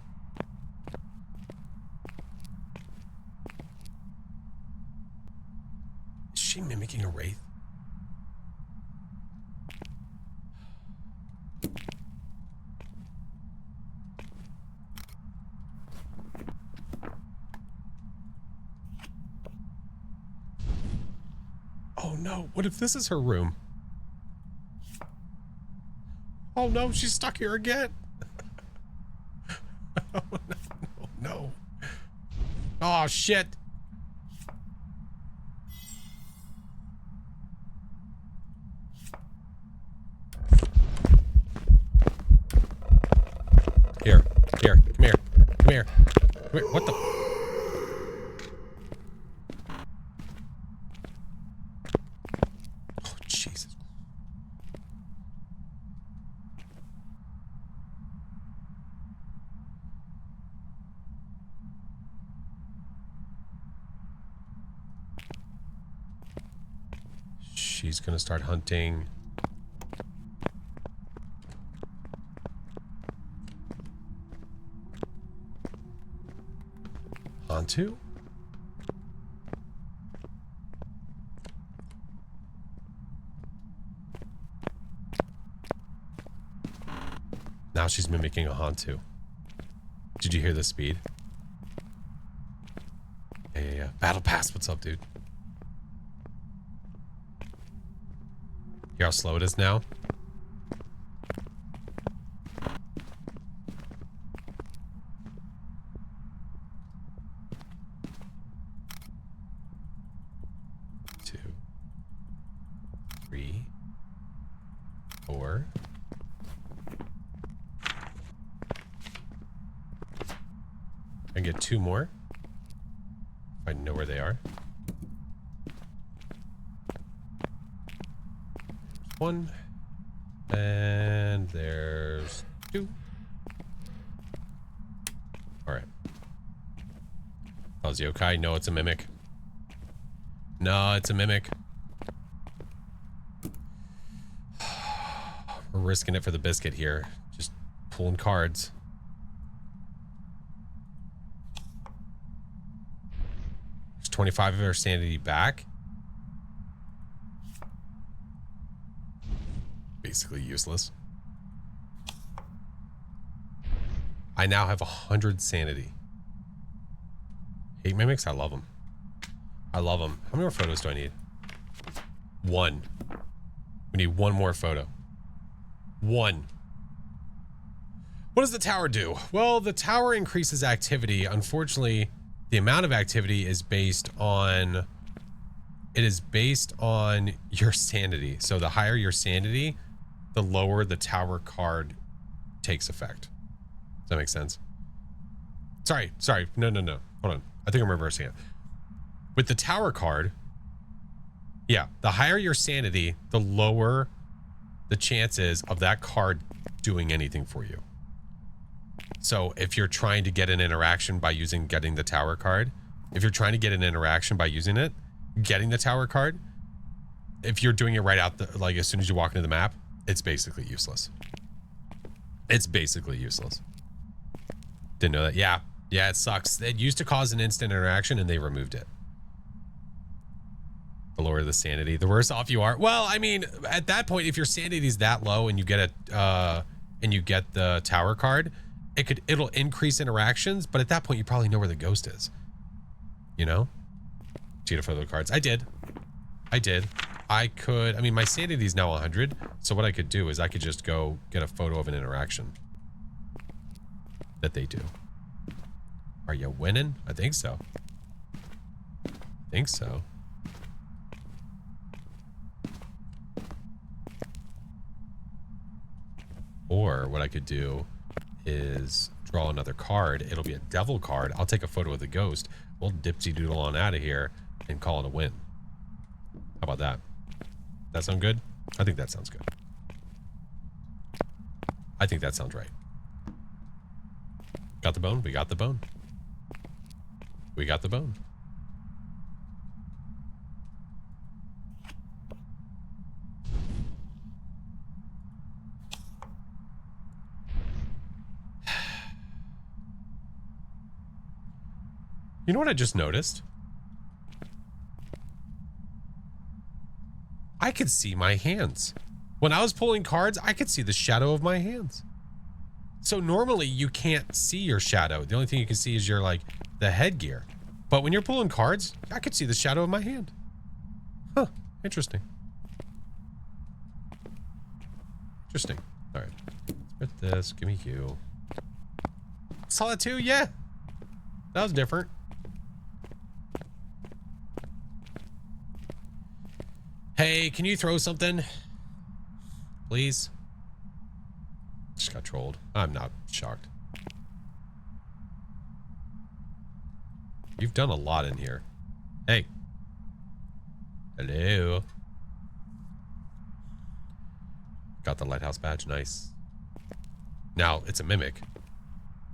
Is she mimicking a wraith? Oh no, what if this is her room? Oh no, she's stuck here again. Oh no, no. Oh shit. Here, here, come here, come here. Come here. What the? Oh, Jesus. She's gonna start hunting. Onto? Now she's mimicking a Hantu. Did you hear the speed? Yeah. Battle Pass, what's up, dude? Hear how slow it is now? Two, 3, 4. I get 2 more. If I know where they are. 1. And there's 2. Alright. That was yokai. No, it's a mimic. No, it's a mimic. We're risking it for the biscuit here. Just pulling cards. There's 25 of our sanity back. Basically useless. I now have 100 sanity. Hate mimics? I love them. I love them. How many more photos do I need? 1. We need 1 more photo. 1. What does the tower do? Well, the tower increases activity. Unfortunately, the amount of activity is based on... It is based on your sanity. So the higher your sanity, the lower the tower card takes effect. Does that make sense? Sorry. No. Hold on. I think I'm reversing it. With the tower card, yeah, the higher your sanity, the lower the chances of that card doing anything for you. So if you're trying to get an interaction by getting the tower card, if you're trying to get an interaction by using it, getting the tower card, if you're doing it right out the, like as soon as you walk into the map, it's basically useless. It's basically useless. Didn't know that. Yeah. Yeah, it sucks. It used to cause an instant interaction and they removed it. The lower the sanity, the worse off you are. Well, I mean, at that point, if your sanity is that low and you get the tower card, it'll increase interactions, but at that point you probably know where the ghost is. You know? Cheetah photo cards. I did. I mean, my sanity is now 100, so what I could do is I could just go get a photo of an interaction that they do. Are you winning? I think so. Or what I could do is draw another card. It'll be a devil card. I'll take a photo of the ghost. We'll dipsy doodle on out of here and call it a win. How about that? That sound good? I think that sounds good. I think that sounds right. Got the bone? We got the bone. We got the bone. You know what I just noticed? I could see my hands. When I was pulling cards, I could see the shadow of my hands. So normally you can't see your shadow. The only thing you can see is your, like, the headgear. But when you're pulling cards, I could see the shadow of my hand. Huh, interesting. Interesting. All right, let's put this, give me you. Saw that too, yeah. That was different. Hey, can you throw something? Please? Just got trolled. I'm not shocked. You've done a lot in here. Hey. Hello. Got the lighthouse badge. Nice. Now, it's a mimic.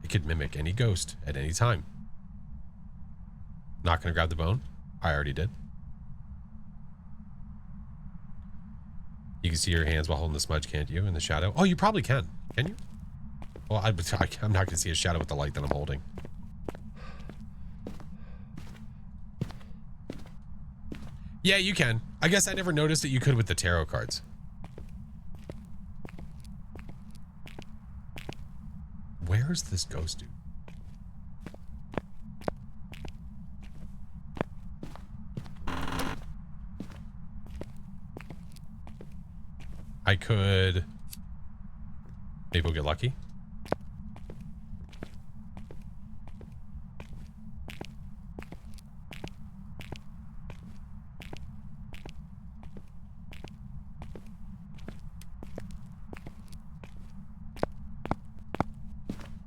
It could mimic any ghost at any time. Not gonna grab the bone? I already did. You can see your hands while holding the smudge, can't you? In the shadow? Oh, you probably can. Can you? Well, I'm not going to see a shadow with the light that I'm holding. Yeah, you can. I guess I never noticed that you could with the tarot cards. Where's this ghost dude? I could... Maybe we'll get lucky.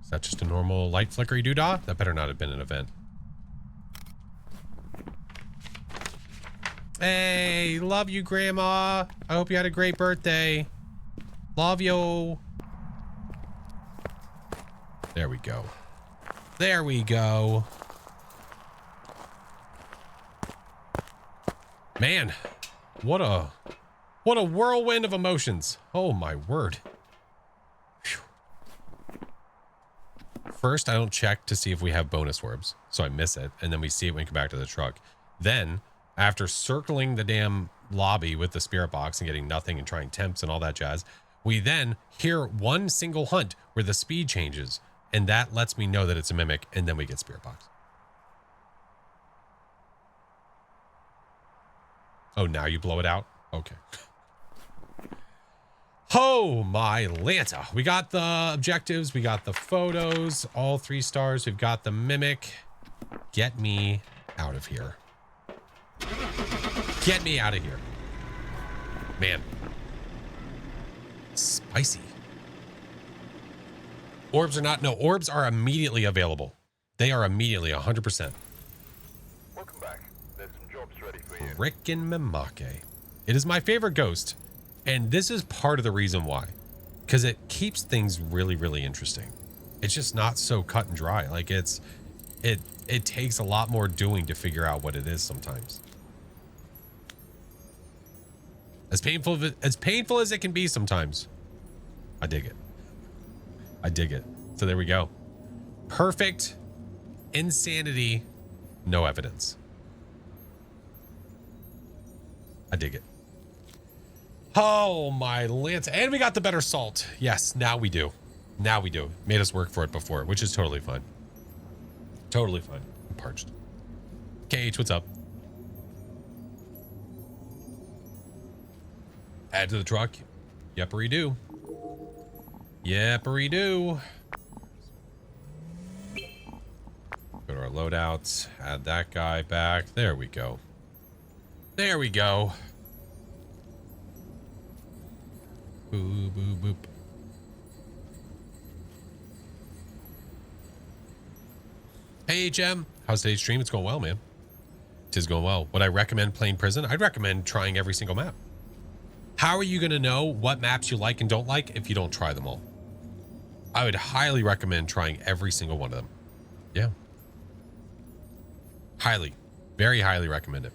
Is that just a normal light flickery doodah? That better not have been an event. Hey, love you, Grandma. I hope you had a great birthday. Love you. There we go. There we go. Man, what a whirlwind of emotions. Oh my word. Whew. First, I don't check to see if we have bonus orbs, so I miss it, and then we see it when we come back to the truck. Then, after circling the damn lobby with the spirit box and getting nothing and trying temps and all that jazz, we then hear one single hunt where the speed changes, and that lets me know that it's a mimic, and then we get spirit box. Oh, now you blow it out? Okay. Oh my Lanta. We got the objectives, we got the photos, all 3 stars, we've got the mimic. Get me out of here. Get me out of here. Man. Spicy. Orbs are not, no, orbs are immediately available. They are immediately 100%. Welcome back. There's some jobs ready for you. Frickin' Mimake. It is my favorite ghost, and this is part of the reason why. Because it keeps things really, really interesting. It's just not so cut and dry. Like it takes a lot more doing to figure out what it is sometimes. As painful as it can be sometimes. I dig it. I dig it. So there we go. Perfect insanity, no evidence. I dig it. Oh my lance. And we got the better salt. Yes, now we do. Now we do. Made us work for it before, which is totally fine. Totally fine. I'm parched. KH, what's up? Add to the truck. Yeppery do. Yeppery do. Go to our loadouts. Add that guy back. There we go. There we go. Boop, boop, boop. Hey, HM. How's today's stream? It's going well, man. It is going well. Would I recommend playing Prison? I'd recommend trying every single map. How are you going to know what maps you like and don't like if you don't try them all? I would highly recommend trying every single one of them. Yeah. Highly. Very highly recommend it.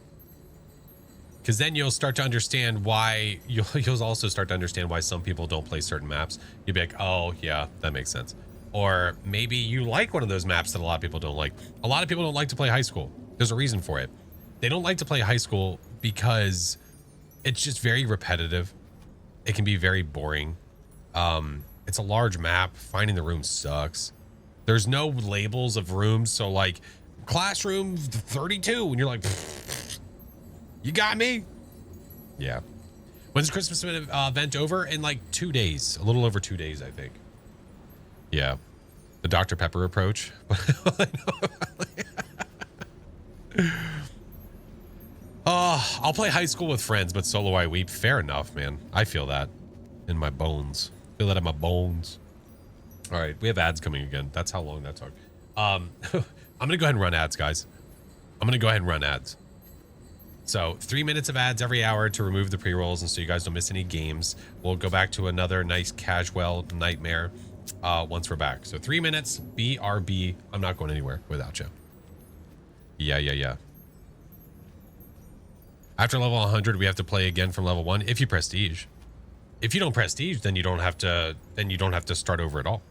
Because then you'll start to understand why, you'll also start to understand why some people don't play certain maps. You'll be like, oh, yeah, that makes sense. Or maybe you like one of those maps that a lot of people don't like. A lot of people don't like to play high school. There's a reason for it. They don't like to play high school because it's just very repetitive. It can be very boring. It's a large map. Finding the room sucks. There's no labels of rooms. So like classroom 32 and you're like, you got me. Yeah. When's the Christmas event over? In like 2 days, a little over 2 days, I think. Yeah. The Dr. Pepper approach. I'll play high school with friends, but solo I weep. Fair enough, man. I feel that in my bones. Feel that in my bones. All right, we have ads coming again. That's how long that took. I'm gonna go ahead and run ads, guys. I'm gonna go ahead and run ads. So 3 minutes of ads every hour to remove the pre-rolls, and so you guys don't miss any games. We'll go back to another nice casual nightmare once we're back. So 3 minutes. BRB. I'm not going anywhere without you. Yeah. After level 100, we have to play again from level 1 if you prestige. If you don't prestige, then you don't have to start over at all.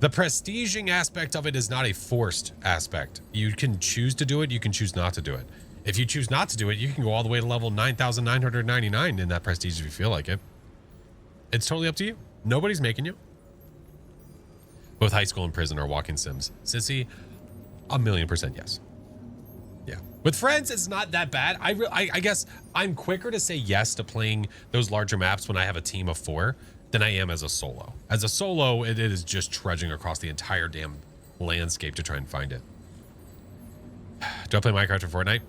The prestiging aspect of it is not a forced aspect. You can choose to do it, you can choose not to do it. If you choose not to do it, you can go all the way to level 9,999 in that prestige if you feel like it. It's totally up to you. Nobody's making you. Both high school and prison are walking sims. Sissy, 1,000,000% yes. Yeah. With friends, it's not that bad. I guess I'm quicker to say yes to playing those larger maps when I have a team of 4 than I am as a solo. As a solo, it is just trudging across the entire damn landscape to try and find it. Do I play Minecraft or Fortnite?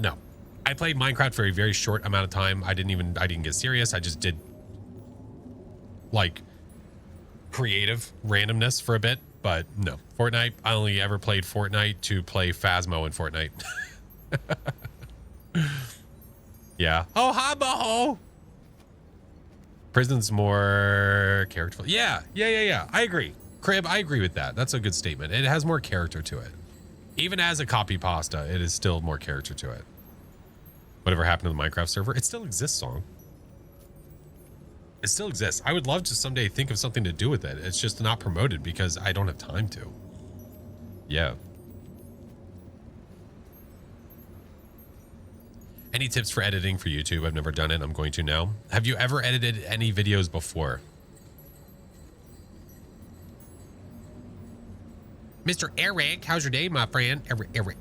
No. I played Minecraft for a very short amount of time. I didn't get serious. I just did like creative randomness for a bit, but no. Fortnite, I only ever played Fortnite to play Phasmo in Fortnite. Yeah. Oh, hi, Boho. Prison's more characterful. Yeah. I agree. Crib, I agree with that. That's a good statement. It has more character to it. Even as a copy pasta, it is still more character to it. Whatever happened to the Minecraft server, it still exists, song. It still exists. I would love to someday think of something to do with it. It's just not promoted because I don't have time to. Yeah. Any tips for editing for YouTube? I've never done it. I'm going to now. Have you ever edited any videos before? Mr. Eric, how's your day, my friend?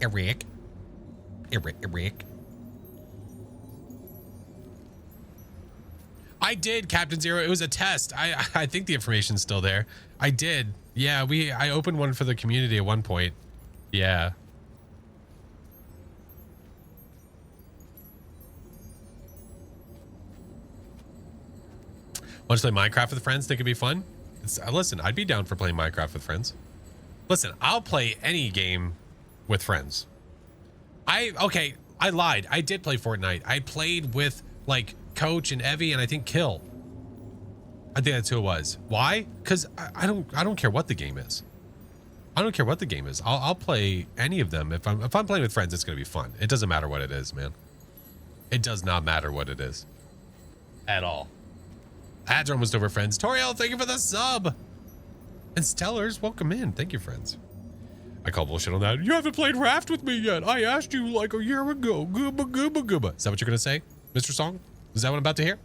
Eric. I did, Captain Zero. It was a test. I think the information's still there. I did. Yeah, I opened one for the community at one point. Yeah. Want to play Minecraft with friends? Think it'd be fun? Listen, I'd be down for playing Minecraft with friends. Listen, I'll play any game with friends. I lied. I did play Fortnite. I played with like Coach and Evie and I think Kill. I think that's who it was. Why? Because I don't care what the game is. I don't care what the game is. I'll play any of them. If I'm playing with friends, it's gonna be fun. It doesn't matter what it is, man. It does not matter what it is. At all. Ads are almost over, friends. Toriel, thank you for the sub. And Stellars, welcome in. Thank you, friends. I call bullshit on that. You haven't played Raft with me yet. I asked you like a year ago. Gooba, gooba, gooba. Is that what you're going to say, Mr. Song? Is that what I'm about to hear?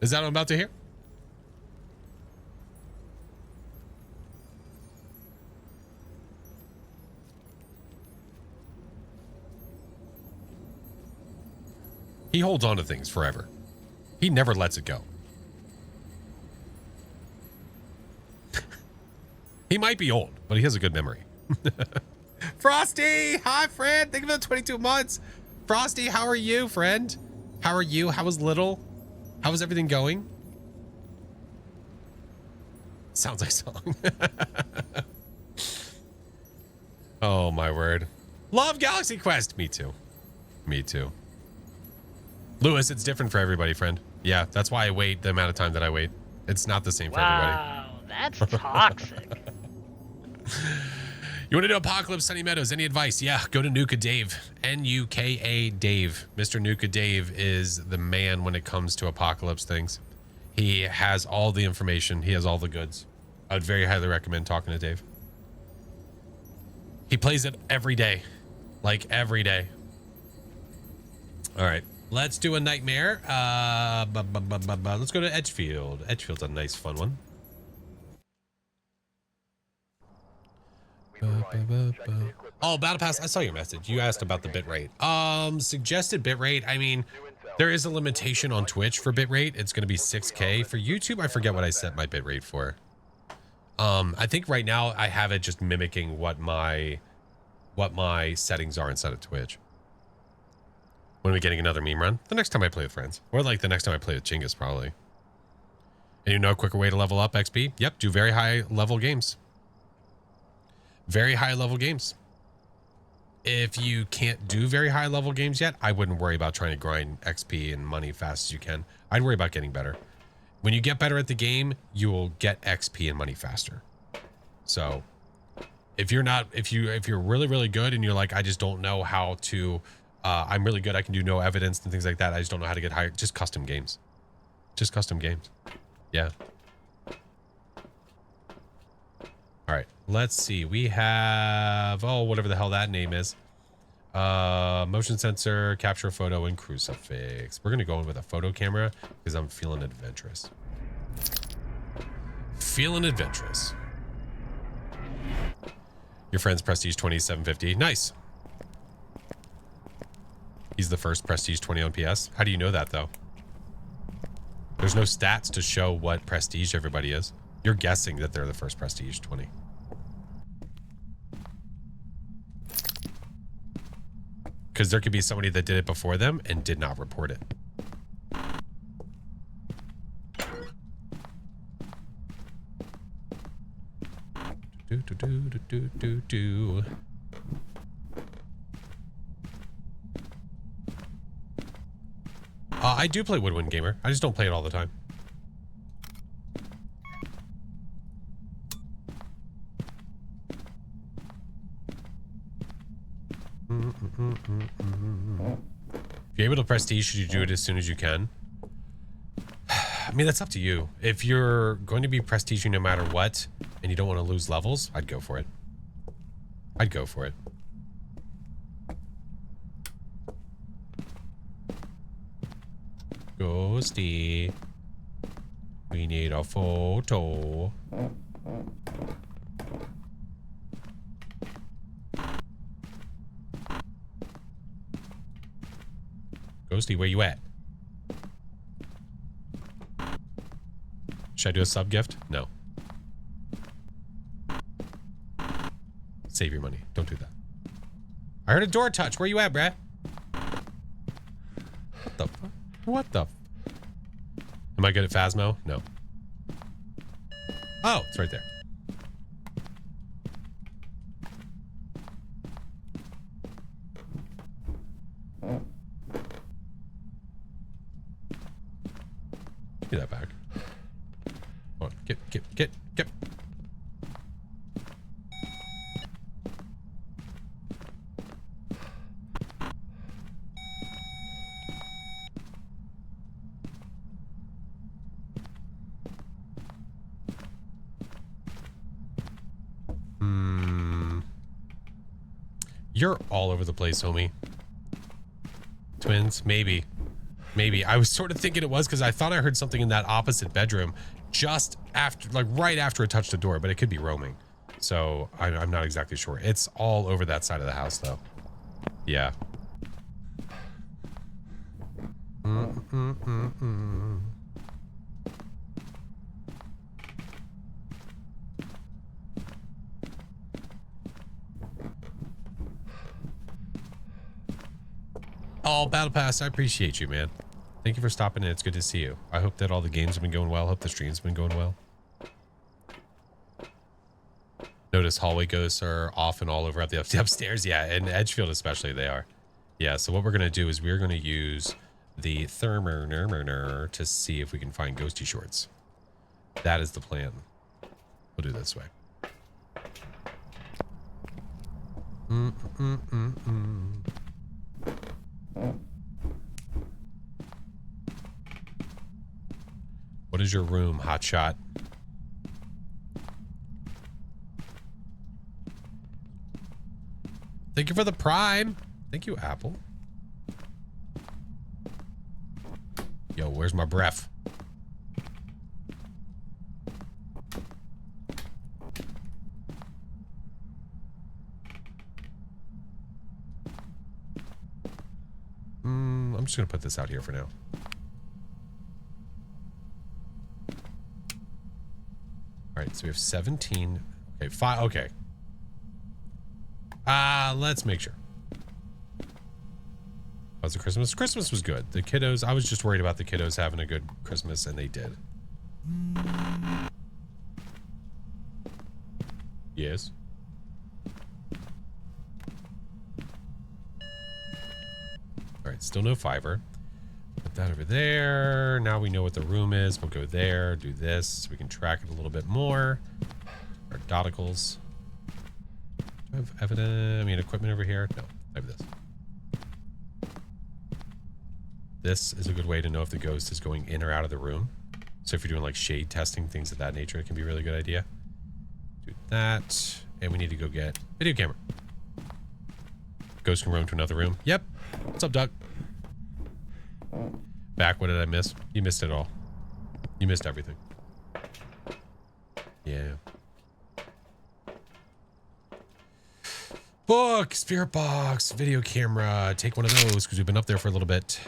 Is that what I'm about to hear? He holds on to things forever. He never lets it go. He might be old, but he has a good memory. Frosty! Hi, friend. Thank you for the 22 months. Frosty, how are you, friend? How are you? How was Little? How was everything going? Sounds like a song. Oh, my word. Love Galaxy Quest. Me too. Me too. Lewis, it's different for everybody, friend. Yeah, that's why I wait the amount of time that I wait. It's not the same for everybody. Wow, that's toxic. You want to do Apocalypse Sunny Meadows? Any advice? Yeah, go to Nuka Dave. N-U-K-A Dave. Mr. Nuka Dave is the man when it comes to Apocalypse things. He has all the information. He has all the goods. I would very highly recommend talking to Dave. He plays it every day. Like every day. All right. Let's do a nightmare. Let's go to Edgefield. Edgefield's a nice, fun one. Oh, Battle Pass. I saw your message. You asked about the bitrate. Suggested bitrate. I mean, there is a limitation on Twitch for bitrate. It's going to be 6K. For YouTube, I forget what I set my bitrate for. I think right now I have it just mimicking what my settings are inside of Twitch. When are we getting another meme run? The next time I play with friends. Or like the next time I play with Chingus, probably. And you know a quicker way to level up XP? Yep, do very high level games. Very high level games. If you can't do very high level games yet, I wouldn't worry about trying to grind XP and money fast as you can. I'd worry about getting better. When you get better at the game, you will get XP and money faster. So if you're really, really good and you're like, I just don't know how to, I'm really good, I can do no evidence and things like that, I just don't know how to get higher, just custom games. Just custom games. Yeah. All right, let's see. We have, oh, whatever the hell that name is. Motion sensor, capture photo, and crucifix. We're going to go in with a photo camera because I'm feeling adventurous. Feeling adventurous. Your friend's Prestige 2750. Nice. He's the first Prestige 20 on PS. How do you know that, though? There's no stats to show what Prestige everybody is. You're guessing that they're the first Prestige 20. Because there could be somebody that did it before them and did not report it. I do play Woodwind Gamer. I just don't play it all the time. If you're able to prestige, should you do it as soon as you can? I mean, that's up to you. If you're going to be prestiging no matter what, and you don't want to lose levels, I'd go for it. I'd go for it. Ghosty. We need a photo. Ghosty, where you at? Should I do a sub gift? No. Save your money. Don't do that. I heard a door touch. Where you at, bruh? What the fuck? What the? Am I good at Phasmo? No. Oh, it's right there. Give me that back. Come on, get. You're all over the place, homie. Twins? Maybe. Maybe. I was sort of thinking it was because I thought I heard something in that opposite bedroom just after, like right after it touched the door, but it could be roaming. So I'm not exactly sure. It's all over that side of the house, though. Yeah. Oh, Battle Pass, I appreciate you, man. Thank you for stopping in. It's good to see you. I hope that all the games have been going well. I hope the stream's been going well. Notice hallway ghosts are off and all over up the upstairs. Yeah, and Edgefield especially, they are. Yeah, so what we're going to do is we're going to use the thermometer to see if we can find ghosty shorts. That is the plan. We'll do it this way. What is your room, hotshot? Thank you for the prime. Thank you, Apple. Yo, where's my breath? I'm just gonna put this out here for now. All right, so we have 17. Okay, 5. Okay. Let's make sure. How's the Christmas? Christmas was good. The kiddos, I was just worried about the kiddos having a good Christmas, and they did. Yes. All right, still no fiver. Put that over there. Now we know what the room is. We'll go there, do this, so we can track it a little bit more. Our doticles. Do I have evidence? I mean, equipment over here? No, I have this. This is a good way to know if the ghost is going in or out of the room. So if you're doing like shade testing, things of that nature, it can be a really good idea. Do that. And we need to go get video camera. Ghost can roam to another room. Yep. What's up, Doug? Back, what did I miss? You missed it all. You missed everything. Yeah. Book, spirit box, video camera. Take one of those because we've been up there for a little bit.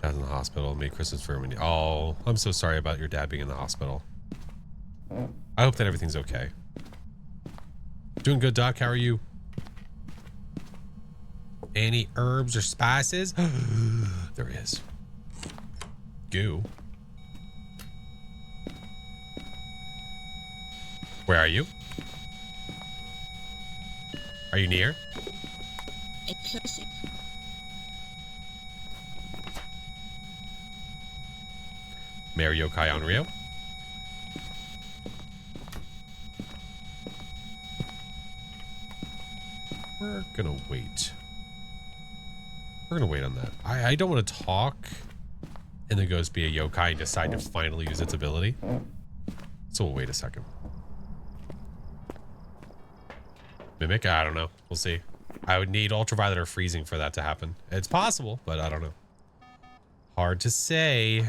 Dad's in the hospital. Made Christmas for him. Oh, I'm so sorry about your dad being in the hospital. I hope that everything's okay. Doing good, Doc. How are you? Any herbs or spices? There is. Goo. Where are you? Are you near? Mary Yokai Onryo. We're gonna wait. We're gonna wait on that. I don't want to talk and the ghost be a yokai and decide to finally use its ability. So we'll wait a second. Mimic? I don't know. We'll see. I would need ultraviolet or freezing for that to happen. It's possible, but I don't know. Hard to say.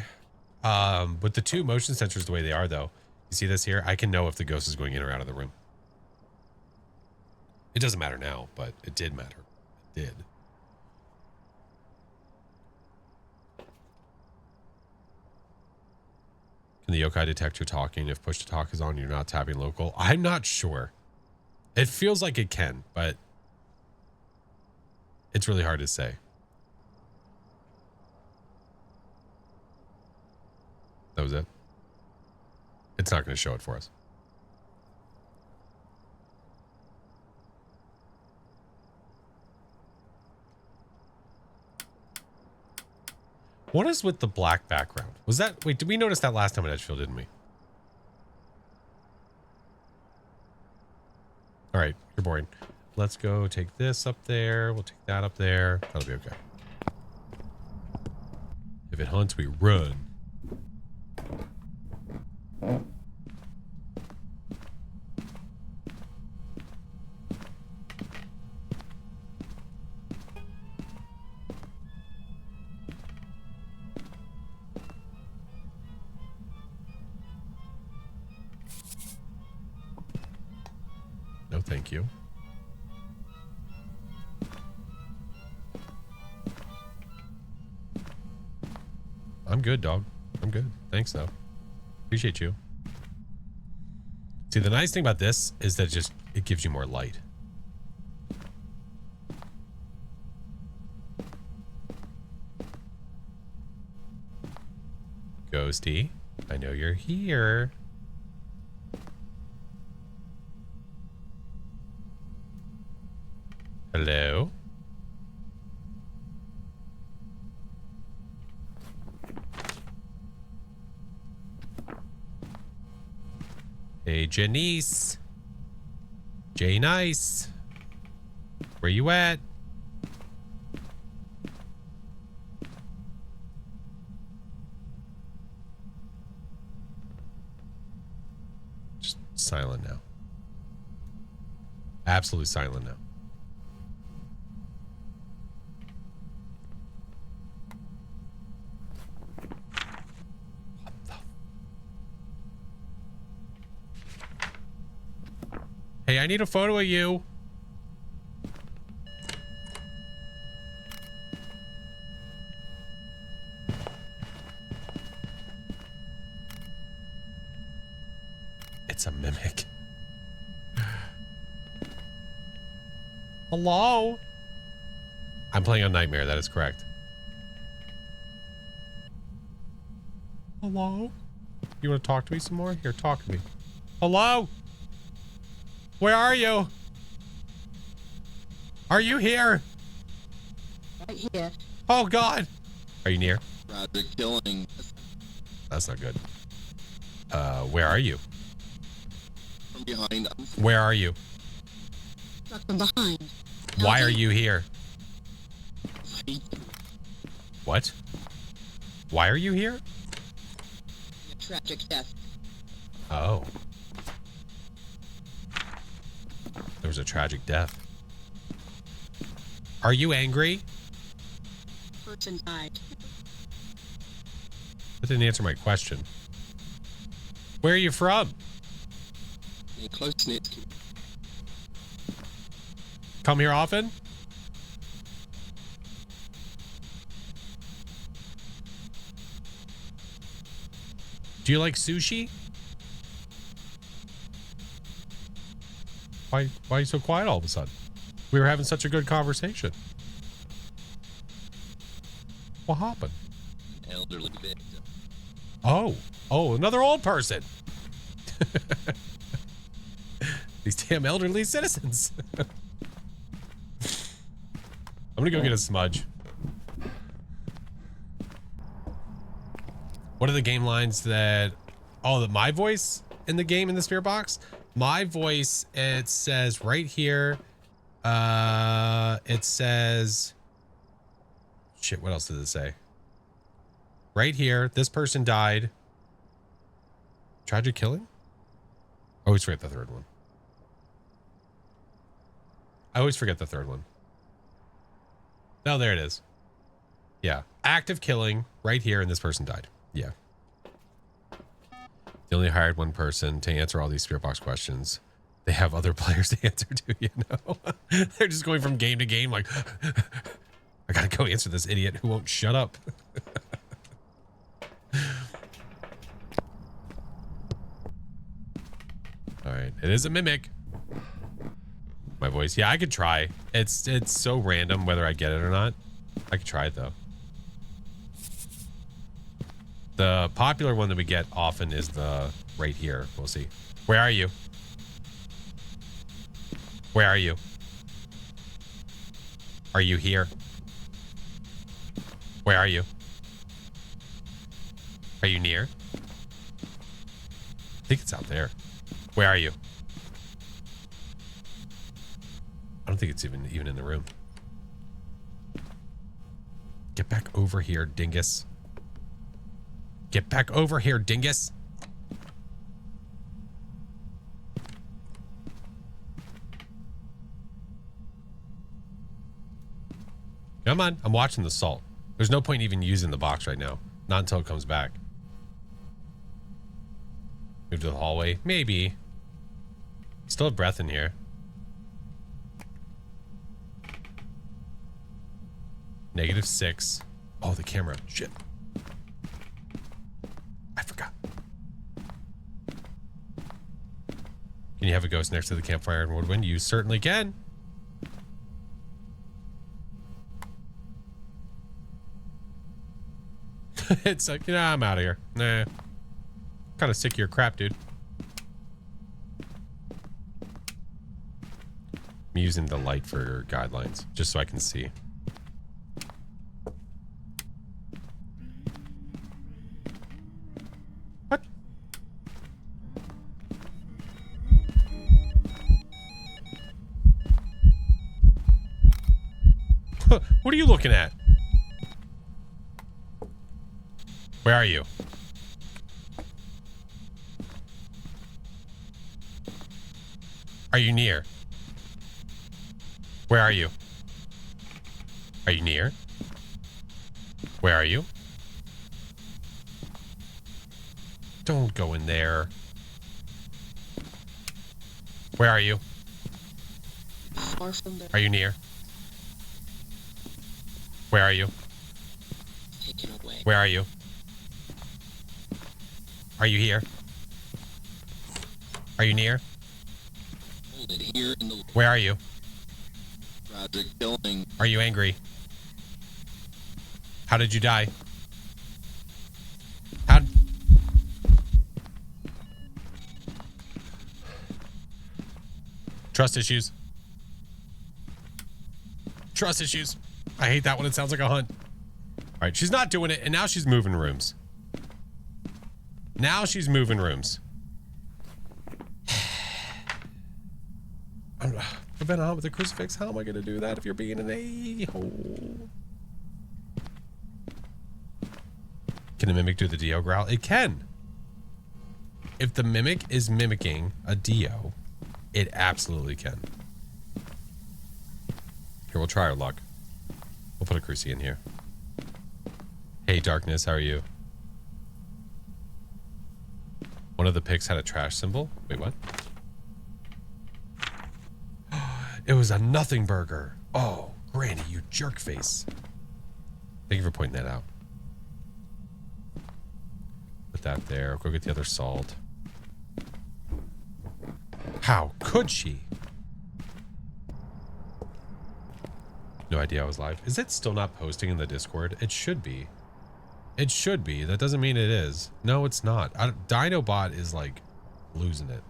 With the two motion sensors the way they are, though, you see this here? I can know if the ghost is going in or out of the room. It doesn't matter now, but it did matter. It did. Can the yokai detect you're talking if push to talk is on and you're not tapping local? I'm not sure. It feels like it can, but it's really hard to say. That was it. It's not going to show it for us. What is with the black background? Was that... Wait, did we notice that last time at Edgefield, didn't we? All right, you're boring. Let's go take this up there. We'll take that up there. That'll be okay. If it hunts, we run. thank you. I'm good, dog. I'm good. Thanks, though. Appreciate you. See, the nice thing about this is that it gives you more light. Ghosty, I know you're here. Hello? Hey, Janice. Jay Nice. Where you at? Just silent now. Absolutely silent now. Hey, I need a photo of you. It's a mimic. Hello? I'm playing on Nightmare, that is correct. Hello? You want to talk to me some more? Here, talk to me. Hello? Where are you? Are you here? Right here. Oh God. Are you near? Rather killing. That's not good. Where are you? From behind. Where are you? Not from behind. Why are you here? A What? Why are you here? tragic death. Oh. There was a tragic death. Are you angry? Person died. That didn't answer my question. Where are you from? In close knit. Come here often? Do you like sushi? Why are you so quiet all of a sudden? We were having such a good conversation. What happened? Elderly victim. Oh, another old person. These damn elderly citizens. I'm gonna go get a smudge. What are the game lines that... Oh, that my voice in the game in the spirit box? My voice, it says right here. It says... Shit, what else does it say? Right here, this person died. Tragic killing? I always forget the third one. I always forget the third one. Oh, there it is. Yeah. Active killing right here, and this person died. Yeah. They only hired one person to answer all these spirit box questions. They have other players to answer to, you know? They're just going from game to game like, I gotta go answer this idiot who won't shut up. All right. It is a mimic. My voice. Yeah, I could try. It's so random whether I get it or not. I could try it though. The popular one that we get often is the right here. We'll see. Where are you? Where are you? Are you here? Where are you? Are you near? I think it's out there. Where are you? I don't think it's even in the room. Get back over here, dingus. Get back over here, dingus. Come on, I'm watching the salt. There's no point even using the box right now. Not until it comes back. Move to the hallway. Maybe. Still have breath in here. -6. Oh, the camera. Shit. I forgot. Can you have a ghost next to the campfire in Woodwind? You certainly can. It's like, you know, I'm out of here. Nah. Kind of sick of your crap, dude. I'm using the light for guidelines, just so I can see. What? What are you looking at? Where are you? Are you near? Where are you? Are you near? Where are you? Don't go in there. Where are you? Far from there. Are you near? Where are you? Taken away. Where are you? Are you here? Are you near? Hold it here in the Where are you? project killing. Are you angry? How did you die? How? Trust issues. Trust issues. I hate that when it sounds like a hunt. All right, she's not doing it, and now she's moving rooms. Now she's moving rooms. I've been on with a crucifix. How am I going to do that if you're being an a-hole? Can a mimic do the Dio growl? It can. If the mimic is mimicking a Dio, it absolutely can. Here, we'll try our luck. We'll put a cruci in here. Hey, Darkness, how are you? One of the pics had a trash symbol. Wait, what? It was a nothing burger. Oh, Granny, you jerk face. Thank you for pointing that out. Put that there. Go get the other salt. How could she? No idea I was live. Is it still not posting in the Discord? It should be. It should be. That doesn't mean it is. No, it's not. Dinobot is like losing it.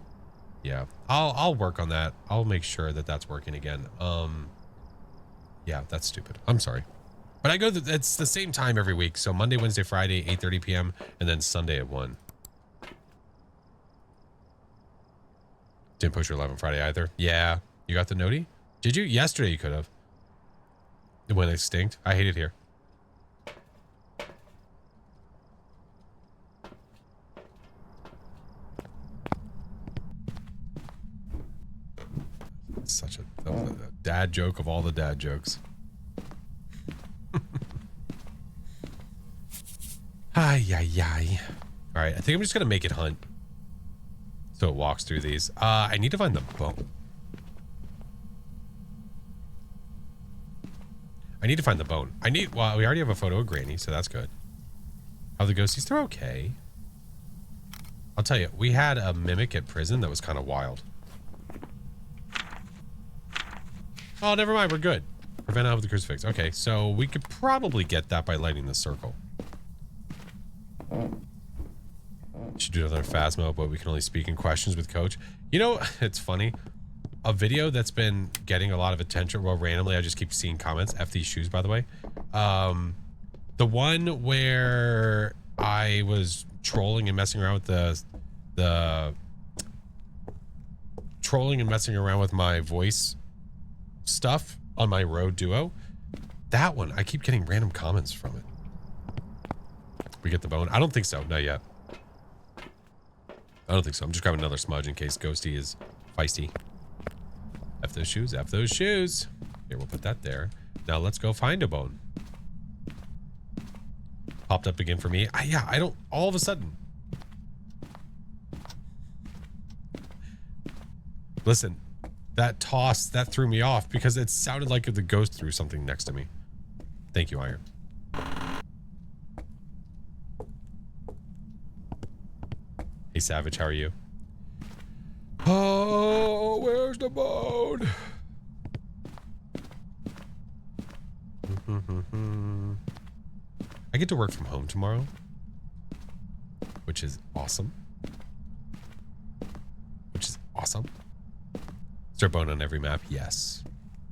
Yeah, I'll work on that. I'll make sure that that's working again. Yeah, that's stupid. I'm sorry. But I go, it's the same time every week. So Monday, Wednesday, Friday, 8:30 p.m. and then Sunday at 1. Didn't post your 11 Friday either. Yeah, you got the noti? Did you? Yesterday you could have. It went extinct. I hate it here. It's such a dad joke of all the dad jokes. Ay, ay, ay. All right, I think I'm just gonna make it hunt. So it walks through these. I need to find the bone. I need to find the bone. Well, we already have a photo of Granny, so that's good. How the ghosties? They're okay. I'll tell you, we had a mimic at prison that was kind of wild. Oh, never mind. We're good. Prevent out with the crucifix. Okay, so we could probably get that by lighting the circle. Should do another Phasmo, but we can only speak in questions with Coach. You know, it's funny. A video that's been getting a lot of attention. Well, randomly, I just keep seeing comments. F these shoes, by the way. The one where I was trolling and messing around with trolling and messing around with my voice stuff on my Rode Duo. That one, I keep getting random comments from it. We get the bone? I don't think so. Not yet. I don't think so. I'm just grabbing another smudge in case Ghosty is feisty. F those shoes. F those shoes. Here, we'll put that there. Now let's go find a bone. Popped up again for me. Yeah, I don't... All of a sudden. Listen. That toss, that threw me off because it sounded like the ghost threw something next to me. Thank you, Iron. Hey, Savage, how are you? Oh, where's the bone? I get to work from home tomorrow, which is awesome. Is there a bone on every map? Yes.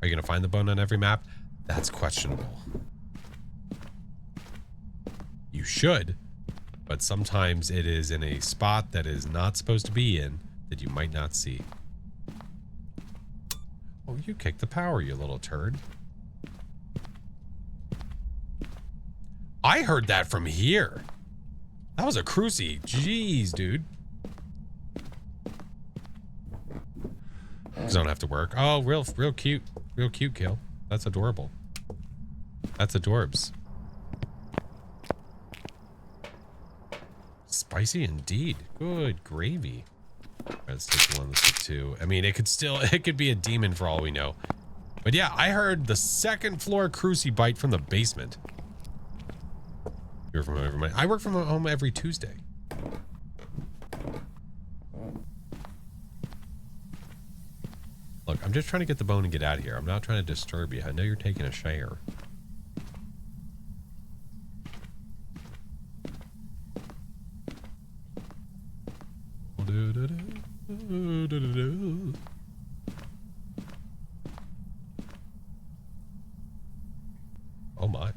Are you going to find the bone on every map? That's questionable. You should, but sometimes it is in a spot that is not supposed to be in that you might not see. Oh, you kicked the power, you little turd. I heard that from here. That was a crucie. Jeez, dude. Because I don't have to work. Oh, real cute. Real cute kill. That's adorable. That's adorbs. Spicy indeed. Good gravy. All right, let's take one. Let's take two. I mean, it could be a demon for all we know. But yeah, I heard the second floor crucie bite from the basement. You work from home every Monday. I work from home every Tuesday. Look, I'm just trying to get the bone and get out of here. I'm not trying to disturb you. I know you're taking a share. Oh my.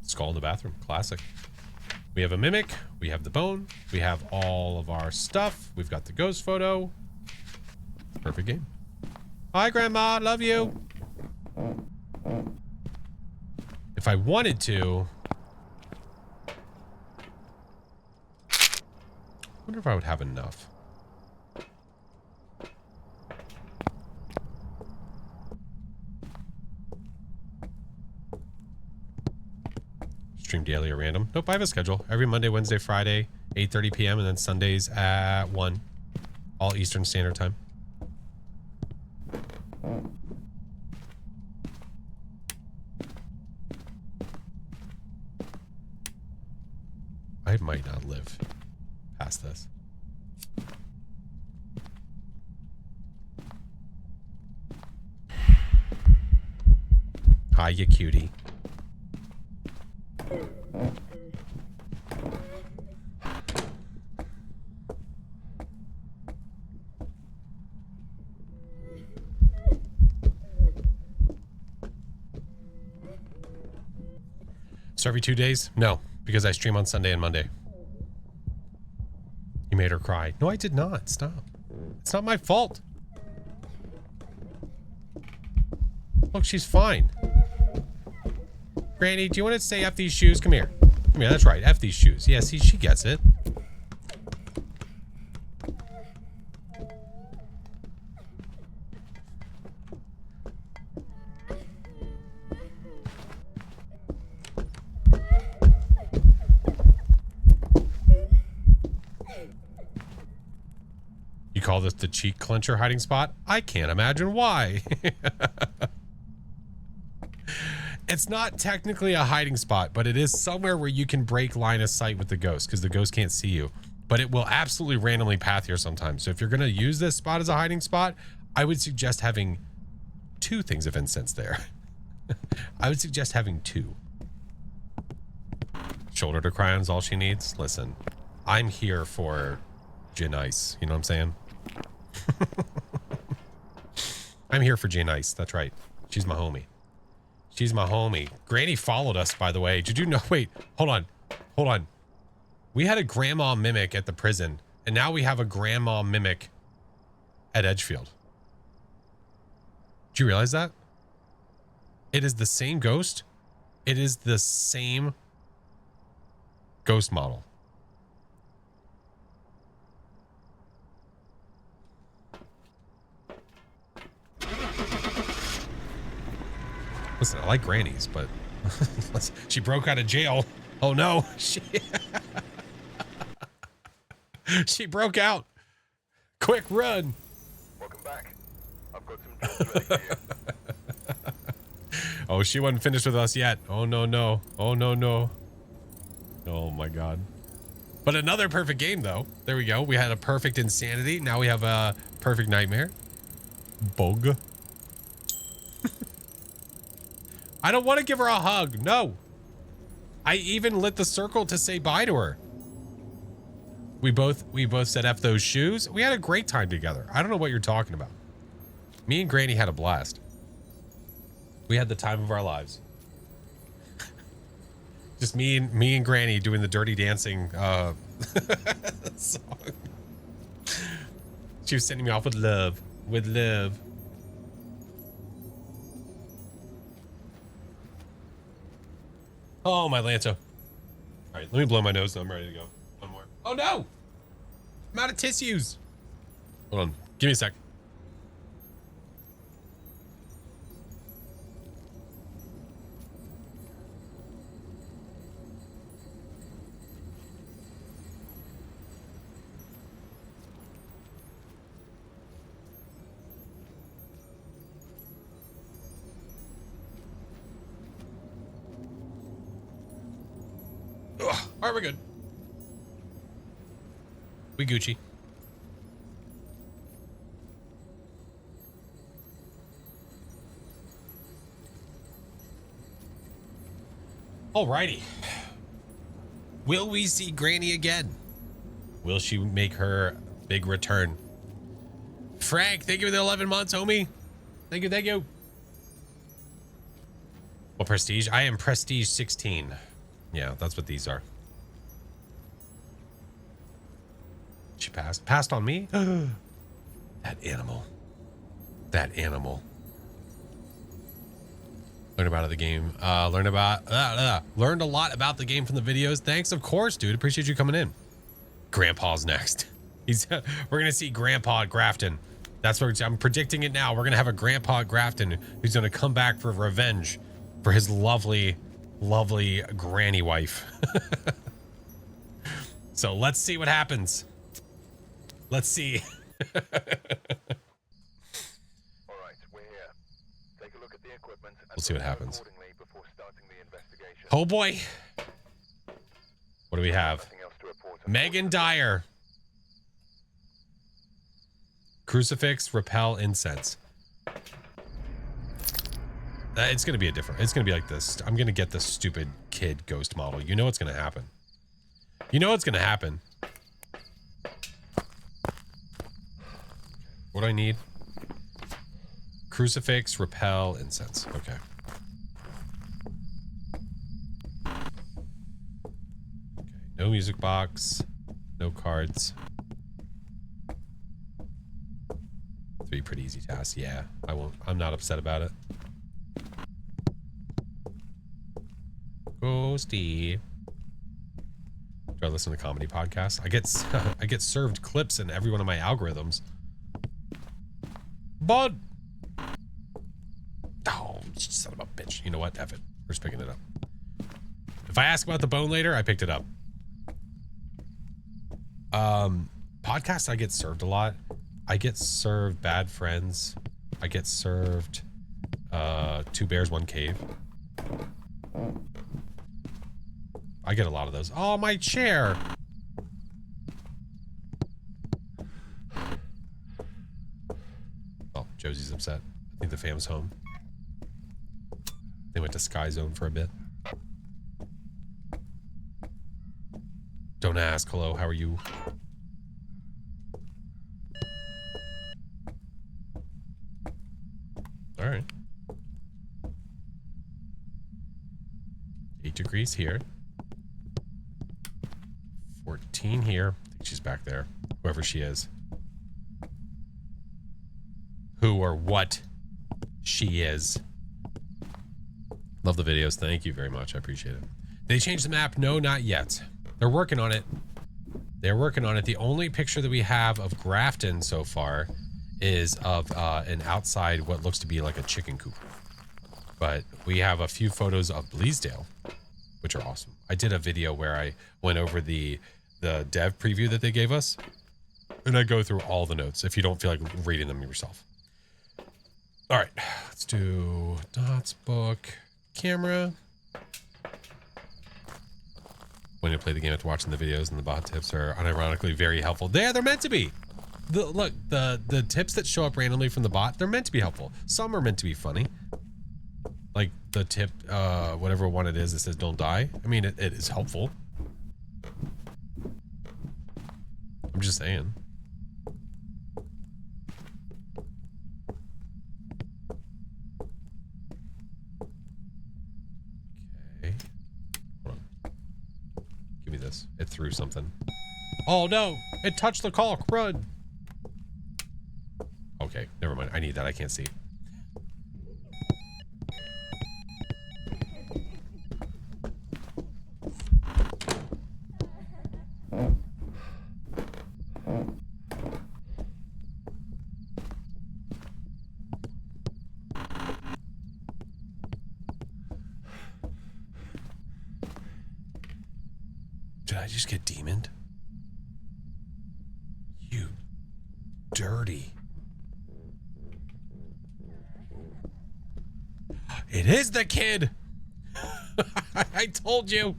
Skull in the bathroom. Classic. We have a mimic. We have the bone. We have all of our stuff. We've got the ghost photo. Perfect game. Hi, Grandma. Love you. If I wanted to... I wonder if I would have enough. Stream daily or random? Nope, I have a schedule. Every Monday, Wednesday, Friday, 8:30 p.m. and then Sundays at 1. All Eastern Standard Time. I might not live past this. Hi, you cutie. So every 2 days? No, because I stream on Sunday and Monday. You made her cry. No, I did not. Stop. It's not my fault. Look, she's fine. Granny, do you want to say F these shoes? Come here. Come here, that's right. F these shoes. Yeah, see, she gets it. You call this the cheek clencher hiding spot? I can't imagine why. It's not technically a hiding spot, but it is somewhere where you can break line of sight with the ghost because the ghost can't see you. But it will absolutely randomly path here sometimes. So if you're going to use this spot as a hiding spot, I would suggest having 2 things of incense there. I would suggest having 2. Shoulder to cry on is all she needs. Listen, I'm here for Gin Ice. You know what I'm saying? I'm here for Gin Ice. That's right. She's my homie. She's my homie. Granny followed us, by the way. Did you know? Wait, hold on. Hold on. We had a grandma mimic at the prison, and now we have a grandma mimic at Edgefield. Did you realize that? It is the same ghost. It is the same ghost model. Listen, I like grannies, but she broke out of jail. Oh no, she broke out. Quick run. Welcome back. I've Got some jobs ready for you. Oh, she wasn't finished with us yet. Oh, no, no. Oh, no, no. Oh, my God. But another perfect game, though. There we go. We had a perfect insanity. Now we have a perfect nightmare. Bug. I don't want to give her a hug. No. I even lit the circle to say bye to her. We both said F those shoes. We had a great time together. I don't know what you're talking about. Me and Granny had a blast. We had the time of our lives. Just me and Granny doing the Dirty Dancing song. She was sending me off with love. With love. Oh, my Lanto. All right, let me blow my nose and I'm ready to go. One more. Oh, no. I'm out of tissues. Hold on. Give me a sec. Ugh. All right, we're good. We Gucci. Alrighty. Will we see Granny again? Will she make her big return? Frank, thank you for the 11 months, homie. Thank you, thank you. What prestige? I am prestige 16. Yeah, that's what these are. She passed. Passed on me? That animal. That animal. Learn about the game. Learned a lot about the game from the videos. Thanks, of course, dude. Appreciate you coming in. Grandpa's next. We're gonna see Grandpa at Grafton. That's what I'm predicting it now. We're gonna have a Grandpa at Grafton who's gonna come back for revenge for his lovely, lovely granny wife. So let's see what happens. Let's see. All right, we're here. Take a look at the equipment and We'll see what happens. accordingly before starting the investigation. Oh boy. What do we have? Nothing else to report. Megan Dyer. Crucifix, repel, incense. It's gonna be a different. It's gonna be like this. I'm gonna get the stupid kid ghost model. You know what's gonna happen. You know what's gonna happen. What do I need? Crucifix, repel, incense. Okay. Okay. No music box. No cards. 3 pretty easy tasks. Yeah, I won't. I'm not upset about it. Ghosty. Do I listen to comedy podcasts? I get served clips in every one of my algorithms. Bud. Oh, son of a bitch. You know what? F it. We're just picking it up. If I ask about the bone later, I picked it up. Podcasts, I get served a lot. I get served Bad Friends. I get served 2 Bears, 1 Cave. I get a lot of those. Oh, my chair. Oh, Josie's upset. I think the fam's home. They went to Sky Zone for a bit. Don't ask. Hello, how are you? All right. 8 degrees here. 14 here. I think she's back there. Whoever she is. Who or what she is. Love the videos. Thank you very much. I appreciate it. They changed the map? No, not yet. They're working on it. They're working on it. The only picture that we have of Grafton so far is of an outside what looks to be like a chicken coop. But we have a few photos of Bleasdale, which are awesome. I did a video where I went over the dev preview that they gave us, and I go through all the notes if you don't feel like reading them yourself. All right, let's do dots, book, camera. When you play the game after watching the videos, and the bot tips are unironically very helpful. They're meant to be. Look, the tips that show up randomly from the bot, they're meant to be helpful. Some are meant to be funny. Like the tip, whatever one it is that says don't die. I mean, it is helpful. I'm just saying. Okay. Hold on. Give me this. It threw something. Oh no! It touched the caulk. Run! Okay, never mind. I need that. I can't see. Did I just get demoned? You dirty. It is the kid. I told you.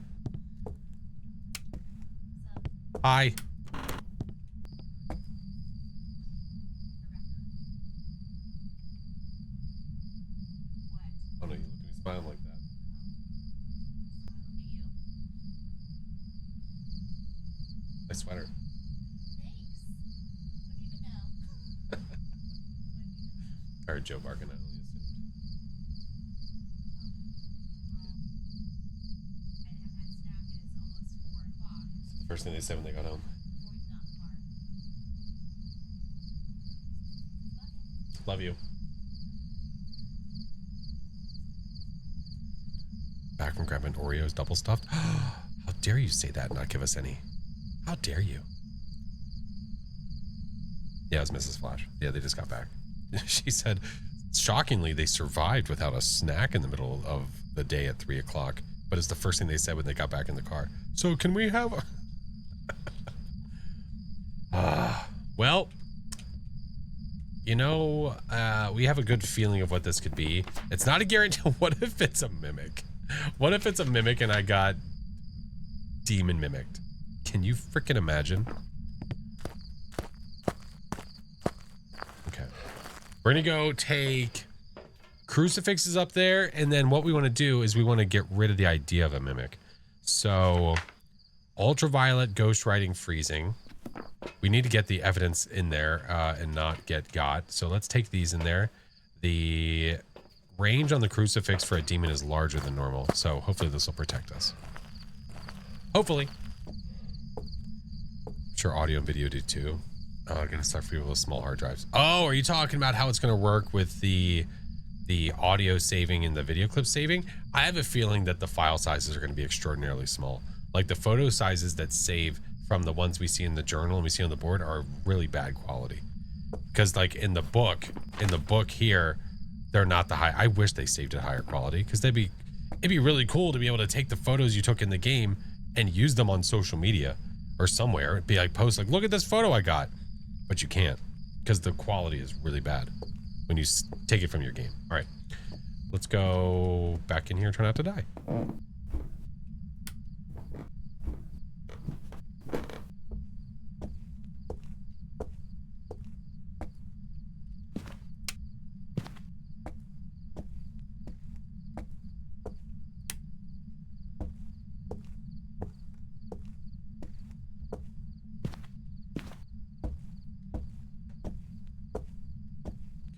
Hi. Oh no, you look at me smiling like that. My sweater. I heard Joe barking. I only assumed. It's the first thing they said when they got home. Love you. Back from grabbing Oreos double stuffed. How dare you say that and not give us any? How dare you? Yeah, it was Mrs. Flash. Yeah, they just got back. She said, shockingly, they survived without a snack in the middle of the day at 3 o'clock. But it's the first thing they said when they got back in the car. So can we have well, you know, we have a good feeling of what this could be. It's not a guarantee. What if it's a mimic? What if it's a mimic and I got demon mimicked? Can you freaking imagine? Okay. We're gonna go take crucifixes up there, and then what we want to do is we want to get rid of the idea of a mimic. So ultraviolet, ghost writing, freezing. We need to get the evidence in there and not get got. So let's take these in there. The range on the crucifix for a demon is larger than normal, so hopefully this will protect us. Hopefully. I'm sure audio and video do too. Oh, I'm gonna start for people with small hard drives. Oh, are you talking about how it's gonna work with the audio saving and the video clip saving? I have a feeling that the file sizes are gonna be extraordinarily small. Like the photo sizes that save from the ones we see in the journal and we see on the board are really bad quality. Because like in the book here, they're not the high. I wish they saved at higher quality because it'd be really cool to be able to take the photos you took in the game and use them on social media or somewhere. It'd be like post like, look at this photo I got, but you can't because the quality is really bad when you take it from your game. All right, let's go back in here and try not to die.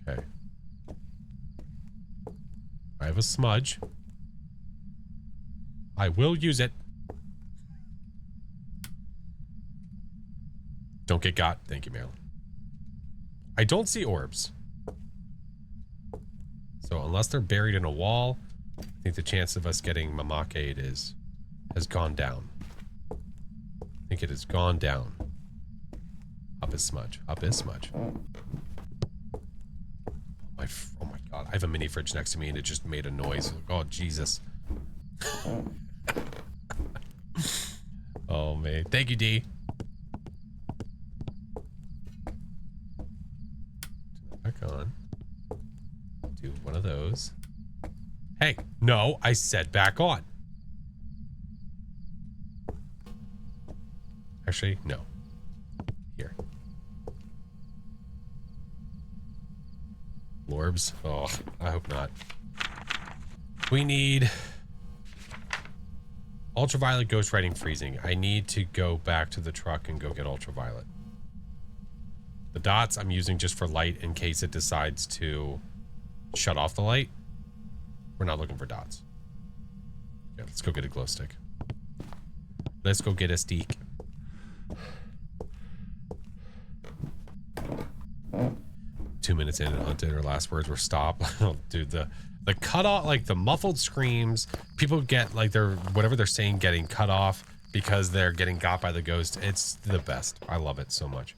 Okay. I have a smudge. I will use it. Don't get got. Thank you, Marilyn. I don't see orbs. So unless they're buried in a wall, I think the chance of us getting Mamakade has gone down. I think it has gone down. Up is smudge. Up is smudge. Oh my god, I have a mini fridge next to me and it just made a noise. Oh Jesus. Oh man. Thank you, D. Turn that back on. do one of those. Hey, no, I said back on. Actually, no. Here. Lorbs? Oh, I hope not. We need ultraviolet, ghost writing, freezing. I need to go back to the truck and go get ultraviolet. The dots I'm using just for light in case it decides to shut off the light. We're not looking for dots. Yeah, let's go get a glow stick. Let's go get a stick. 2 minutes in and Hunted, her last words were stop. Oh, dude, the cut off, like the muffled screams, people get like their whatever they're saying getting cut off because they're getting got by the ghost. It's the best. I love it so much.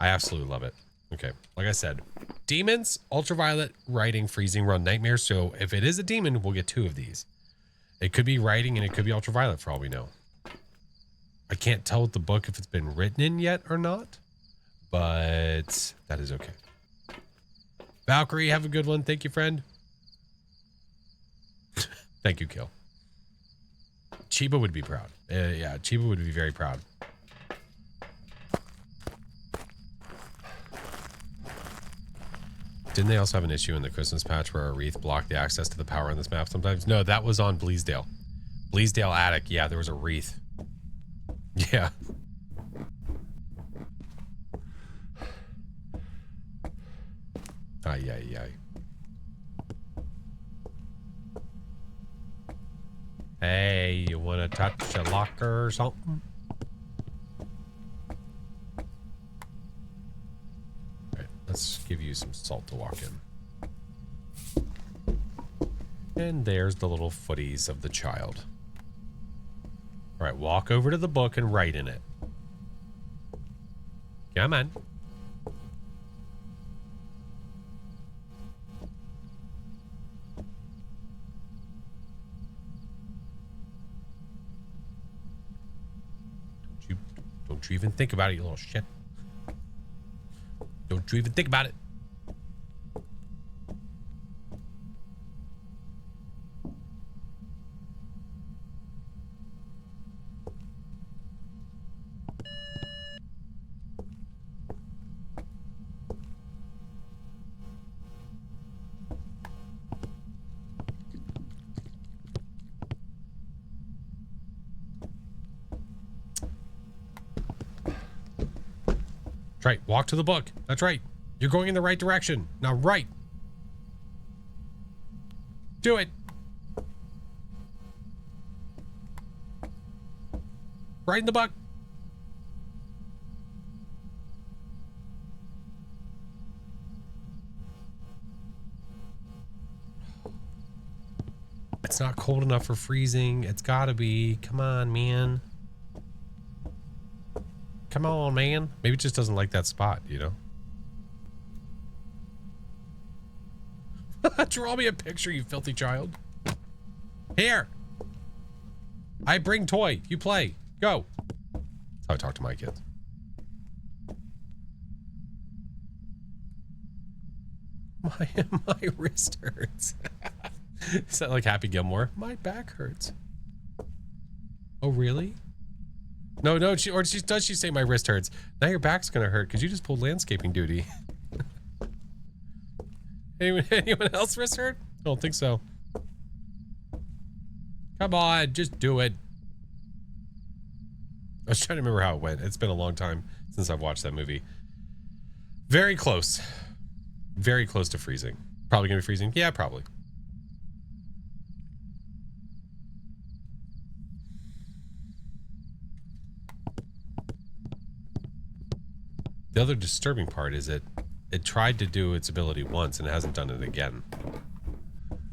I absolutely love it. Okay, like I said, demons, ultraviolet, writing, freezing, run, nightmares. So if it is a demon, we'll get 2 of these. It could be writing and it could be ultraviolet for all we know. I can't tell with the book if it's been written in yet or not, but that is okay. Valkyrie, have a good one. Thank you, friend. Thank you, Kill. Chiba would be proud. Yeah, Chiba would be very proud. Didn't they also have an issue in the Christmas patch where a wreath blocked the access to the power on this map sometimes? No, that was on Bleasdale. Bleasdale Attic. Yeah, there was a wreath. Yeah. Ay, ay, ay. Hey, you want to touch a locker or something? Alright, let's give you some salt to walk in. And there's the little footies of the child. Alright, walk over to the book and write in it. Come on. Don't you even think about it, you little shit. Don't you even think about it. Right, walk to the book. That's right. You're going in the right direction. Now, right. Do it. Right in the book. It's not cold enough for freezing. It's gotta be. Come on, man. Come on, man. Maybe it just doesn't like that spot, you know? Draw me a picture, you filthy child. Here. I bring toy. You play. Go. That's how I talk to my kids. My wrist hurts. Is that like Happy Gilmore? My back hurts. Oh, really? No, does she say my wrist hurts? Now your back's gonna hurt because you just pulled landscaping duty. Anyone else wrist hurt? I don't think so. Come on, just do it. I was trying to remember how it went. It's been a long time since I've watched that movie. Very close. Very close to freezing. Probably gonna be freezing? Yeah, probably. The other disturbing part is it tried to do its ability once and it hasn't done it again.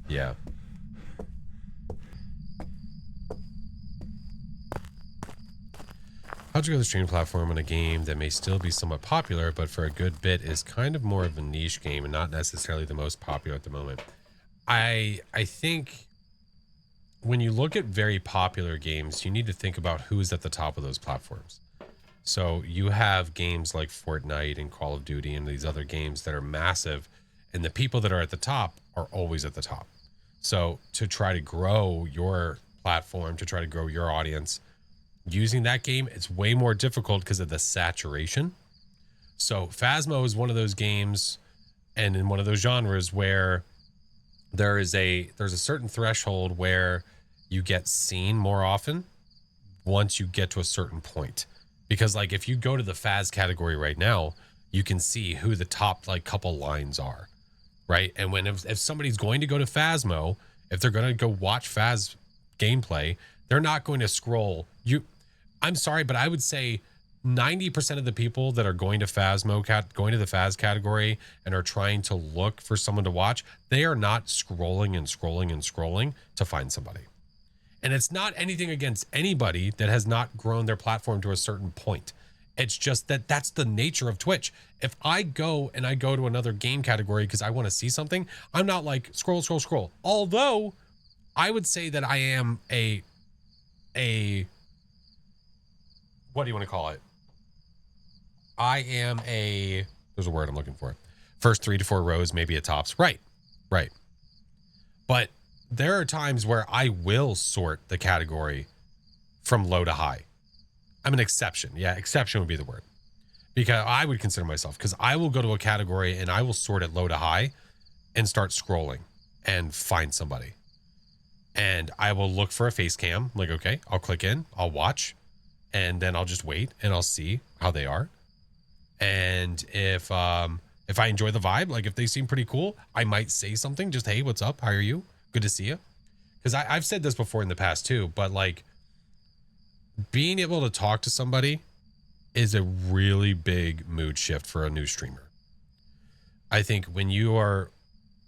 Yeah. How'd you go to the stream platform on a game that may still be somewhat popular, but for a good bit is kind of more of a niche game and not necessarily the most popular at the moment? I think when you look at very popular games, you need to think about who's at the top of those platforms. So you have games like Fortnite and Call of Duty and these other games that are massive, And the people that are at the top are always at the top. So to try to grow your platform, to try to grow your audience using that game, it's way more difficult because of the saturation. So Phasmo is one of those games and in one of those genres where there's a certain threshold where you get seen more often once you get to a certain point. Because like if you go to the Phas category right now, you can see who the top like couple lines are, right? And when if somebody's going to go to Phasmo, if they're going to go watch Phas gameplay, they're not going to scroll. I'm sorry, but I would say 90% of the people that are going to Phasmo, going to the Phas category and are trying to look for someone to watch, they are not scrolling and scrolling and scrolling to find somebody. And it's not anything against anybody that has not grown their platform to a certain point. It's just that that's the nature of Twitch. If I go to another game category because I want to see something, I'm not like scroll, scroll, scroll. Although I would say that I am a what do you want to call it? I am there's a word I'm looking for. First 3 to 4 rows, maybe at tops. Right. But there are times where I will sort the category from low to high. I'm an exception. Yeah, exception would be the word. Because I would consider myself, because I will go to a category and I will sort it low to high and start scrolling and find somebody. And I will look for a face cam. Like, okay, I'll click in, I'll watch, and then I'll just wait and I'll see how they are. And if I enjoy the vibe, like if they seem pretty cool, I might say something, just, hey, what's up? How are you? Good to see you. Because I've said this before in the past too, but like being able to talk to somebody is a really big mood shift for a new streamer. I think when you're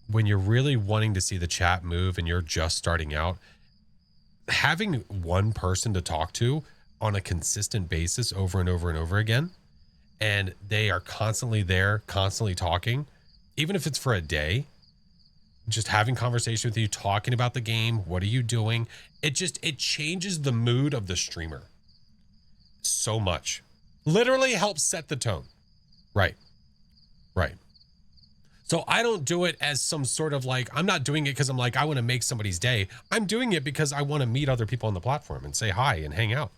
really wanting to see the chat move and you're just starting out, having one person to talk to on a consistent basis over and over and over again, and they are constantly there, constantly talking, even if it's for a day, just having conversation with you, talking about the game, what are you doing? It changes the mood of the streamer so much. Literally helps set the tone. Right. So I don't do it as some sort of like, I'm not doing it because I'm like, I want to make somebody's day. I'm doing it because I want to meet other people on the platform and say hi and hang out.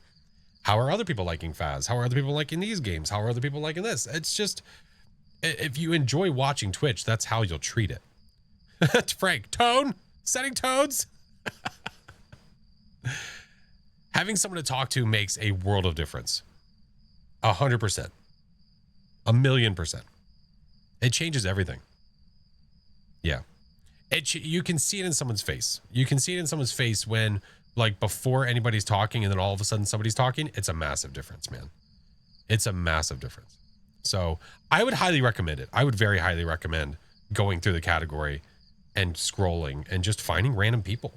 How are other people liking Phas? How are other people liking these games? How are other people liking this? It's just, if you enjoy watching Twitch, that's how you'll treat it. Frank, tone, setting tones. Having someone to talk to makes a world of difference. 100%. 1,000,000%. It changes everything. Yeah. You can see it in someone's face. You can see it in someone's face when, like, before anybody's talking and then all of a sudden somebody's talking. It's a massive difference, man. It's a massive difference. So I would highly recommend it. I would very highly recommend going through the category and scrolling and just finding random people.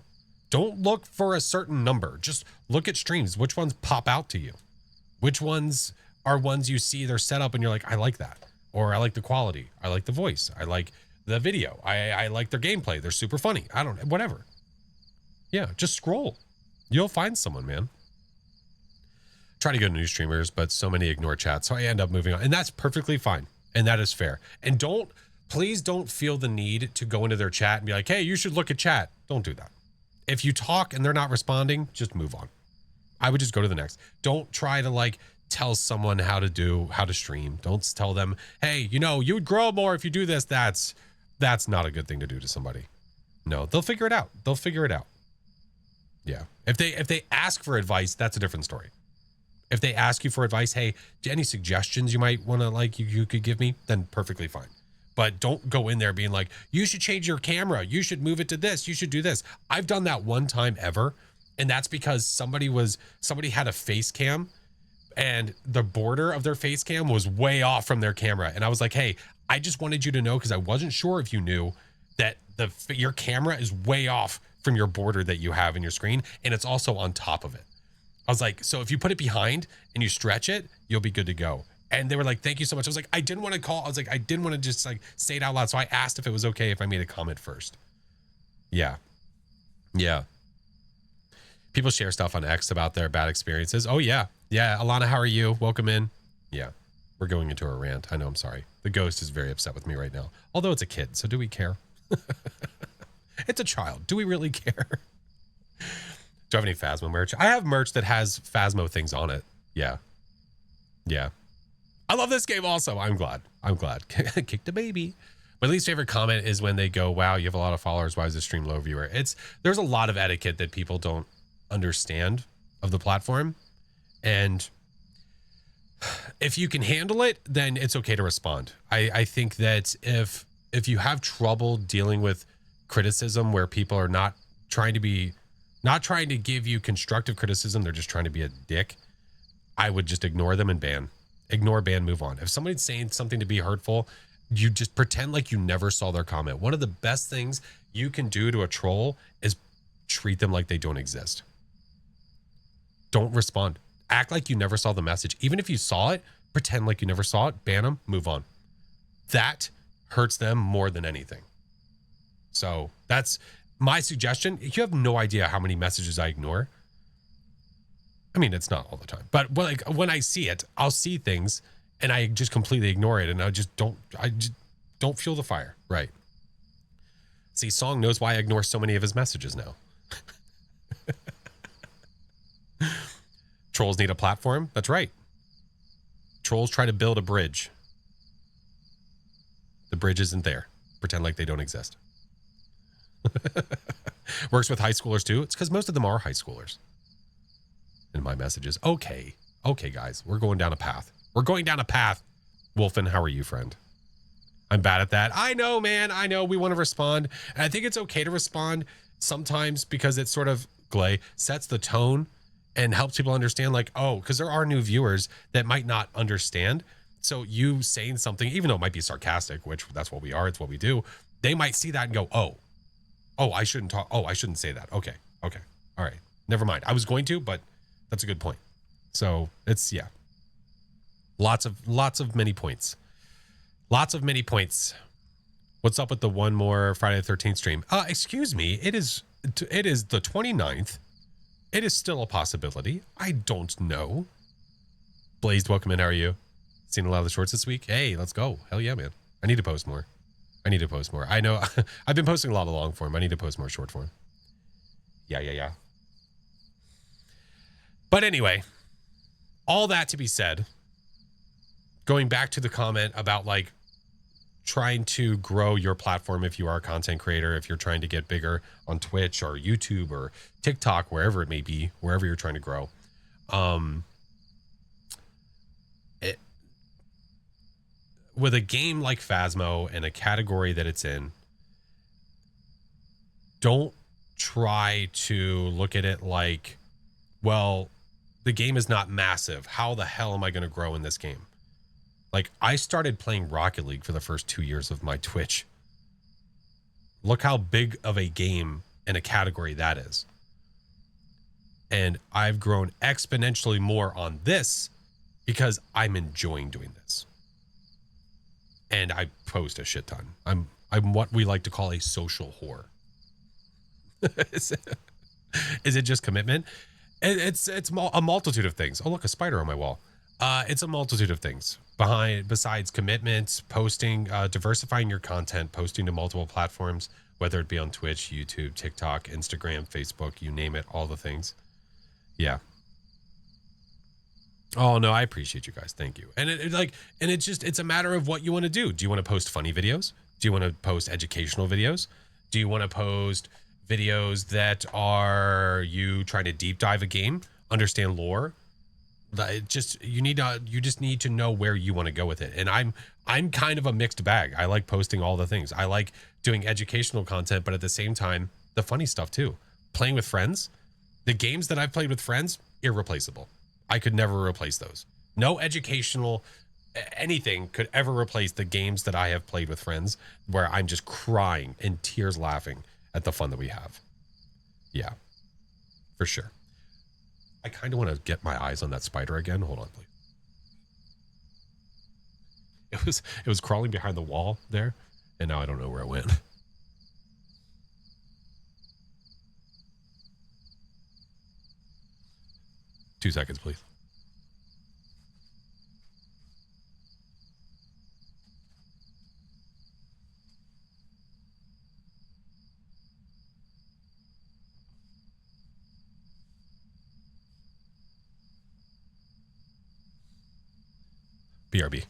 Don't look for a certain number. Just look at streams. Which ones pop out to you? Which ones are ones you see they're set up and you're like, I like that. Or I like the quality. I like the voice. I like the video. I like their gameplay. They're super funny. I don't know. Whatever. Yeah, just scroll. You'll find someone, man. Try to go to new streamers, but so many ignore chat. So I end up moving on. And that's perfectly fine. And that is fair. And please don't feel the need to go into their chat and be like, hey, you should look at chat. Don't do that. If you talk and they're not responding, just move on. I would just go to the next. Don't try to like tell someone how to stream. Don't tell them, hey, you would grow more if you do this. That's not a good thing to do to somebody. No, they'll figure it out. They'll figure it out. Yeah. If they ask for advice, that's a different story. If they ask you for advice, hey, any suggestions you might want to like you could give me, then perfectly fine. But don't go in there being like, you should change your camera. You should move it to this. You should do this. I've done that one time ever. And that's because somebody had a face cam and the border of their face cam was way off from their camera. And I was like, hey, I just wanted you to know, because I wasn't sure if you knew that your camera is way off from your border that you have in your screen. And it's also on top of it. I was like, so if you put it behind and you stretch it, you'll be good to go. And they were like, thank you so much. I was like, I didn't want to call. I was like, I didn't want to just like say it out loud. So I asked if it was okay if I made a comment first. Yeah. People share stuff on X about their bad experiences. Oh yeah. Alana, how are you? Welcome in. Yeah. We're going into a rant. I know, I'm sorry. The ghost is very upset with me right now. Although it's a kid, so do we care? It's a child. Do we really care? Do I have any Phasmo merch? I have merch that has Phasmo things on it. Yeah. Yeah. I love this game also. I'm glad. I'm glad. Kick the baby. My least favorite comment is when they go, wow, you have a lot of followers. Why is the stream low viewer? There's a lot of etiquette that people don't understand of the platform. And if you can handle it, then it's okay to respond. I think that if you have trouble dealing with criticism where people are not trying to give you constructive criticism, they're just trying to be a dick, I would just ignore them and ignore, ban, move on. If somebody's saying something to be hurtful, you just pretend like you never saw their comment. One of the best things you can do to a troll is treat them like they don't exist. Don't respond. Act like you never saw the message. Even if you saw it, pretend like you never saw it, ban them, move on. That hurts them more than anything. So that's my suggestion. You have no idea how many messages I ignore. I mean, it's not all the time, but when I see it, I'll see things and I just completely ignore it. And I just don't fuel the fire. Right. See, Song knows why I ignore so many of his messages now. Trolls need a platform. That's right. Trolls try to build a bridge. The bridge isn't there. Pretend like they don't exist. Works with high schoolers too. It's because most of them are high schoolers. In my messages. Okay, guys, we're going down a path. Wolfen, how are you, friend? I'm bad at that. I know, man. I know we want to respond. And I think it's okay to respond sometimes because it sort of, Glay, sets the tone and helps people understand, like, oh, because there are new viewers that might not understand. So you saying something, even though it might be sarcastic, which that's what we are, it's what we do, they might see that and go, oh, I shouldn't talk. Oh, I shouldn't say that. Okay. All right. Never mind. I was going to, but that's a good point. So it's, yeah. Lots of many points. What's up with the one more Friday the 13th stream? Excuse me. It is the 29th. It is still a possibility. I don't know. Blazed, welcome in. How are you? Seen a lot of the shorts this week. Hey, let's go. Hell yeah, man. I need to post more. I know I've been posting a lot of long form. I need to post more short form. Yeah. But anyway, all that to be said, going back to the comment about like trying to grow your platform if you are a content creator, if you're trying to get bigger on Twitch or YouTube or TikTok, wherever it may be, wherever you're trying to grow. With a game like Phasmo and a category that it's in, don't try to look at it like, well, the game is not massive. How the hell am I going to grow in this game? Like, I started playing Rocket League for the first 2 years of my Twitch. Look how big of a game and a category that is. And I've grown exponentially more on this because I'm enjoying doing this. And I post a shit ton. I'm what we like to call a social whore. Is it just commitment? It's a multitude of things. Oh, look, a spider on my wall. It's a multitude of things besides commitment, posting, diversifying your content, posting to multiple platforms, whether it be on Twitch, YouTube, TikTok, Instagram, Facebook, you name it, all the things. Yeah. Oh no, I appreciate you guys. Thank you. And it's a matter of what you want to do. Do you want to post funny videos? Do you want to post educational videos? Do you want to post videos that are you trying to deep dive a game, understand lore? You just need to know where you want to go with it. And I'm kind of a mixed bag. I like posting all the things. I like doing educational content, but at the same time, the funny stuff too. Playing with friends, the games that I've played with friends, irreplaceable. I could never replace those. No educational anything could ever replace the games that I have played with friends where I'm just crying and tears laughing at the fun that we have. Yeah, for sure. I kind of want to get my eyes on that spider again. Hold on, please. It was crawling behind the wall there, and now I don't know where it went. Two seconds, please. BRB.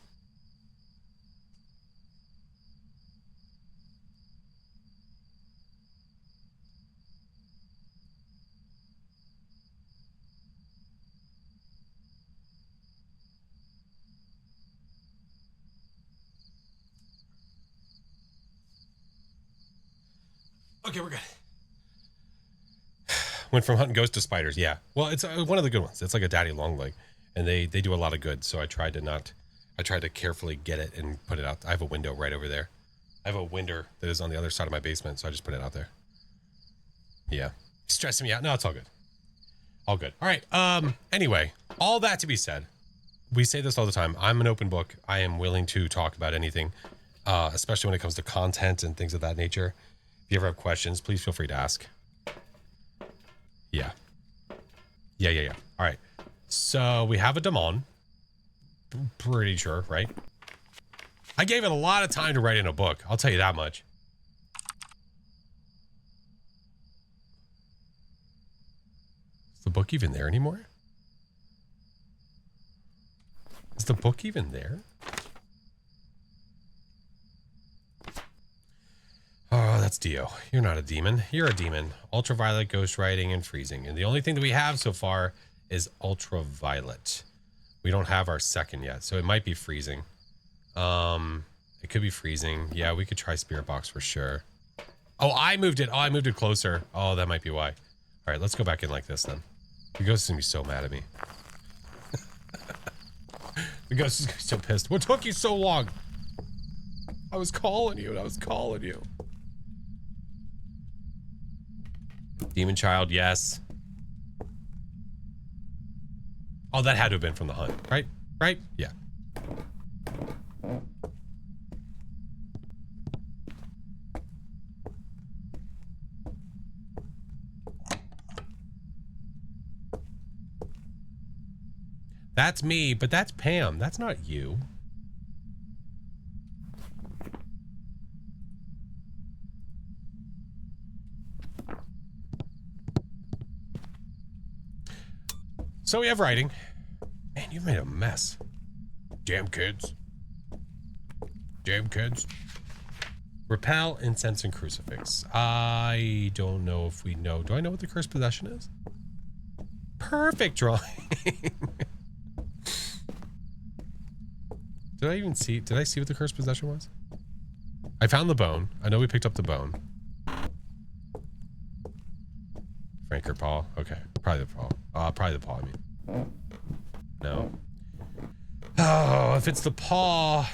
Okay, we're good. Went from hunting ghosts to spiders. Yeah. Well, it's one of the good ones. It's like a daddy long leg, and they do a lot of good. So I tried to carefully get it and put it out. I have a window right over there. I have a window that is on the other side of my basement, so I just put it out there. Yeah. Stressing me out. No, it's all good. All good. All right. Anyway, all that to be said, we say this all the time. I'm an open book. I am willing to talk about anything, especially when it comes to content and things of that nature. If you ever have questions, please feel free to ask. Yeah. Yeah. All right. So we have a demon. Pretty sure, right? I gave it a lot of time to write in a book. I'll tell you that much. Is the book even there anymore? Is the book even there? Oh, that's Dio. You're not a demon. You're a demon. Ultraviolet, ghost writing, and freezing. And the only thing that we have so far is ultraviolet. We don't have our second yet, so it might be freezing. It could be freezing. Yeah, we could try spirit box for sure. Oh, I moved it. Oh, I moved it closer. Oh, that might be why. All right, let's go back in like this then. The ghost is gonna be so mad at me. The ghost is gonna be so pissed. What took you so long? I was calling you, and I was calling you. Demon child, yes. Oh, that had to have been from the hunt, right? Right? Yeah. That's me, but that's Pam. That's not you. So we have writing. Man, you made a mess. Damn kids. Damn kids. Repel, incense, and crucifix. I don't know if we know. Do I know what the cursed possession is? Perfect drawing. Did I even see? Did I see what the cursed possession was? I found the bone. I know we picked up the bone. Frank or Paul? Okay, probably the paw. Probably the paw. I mean, no. Oh, if it's the paw,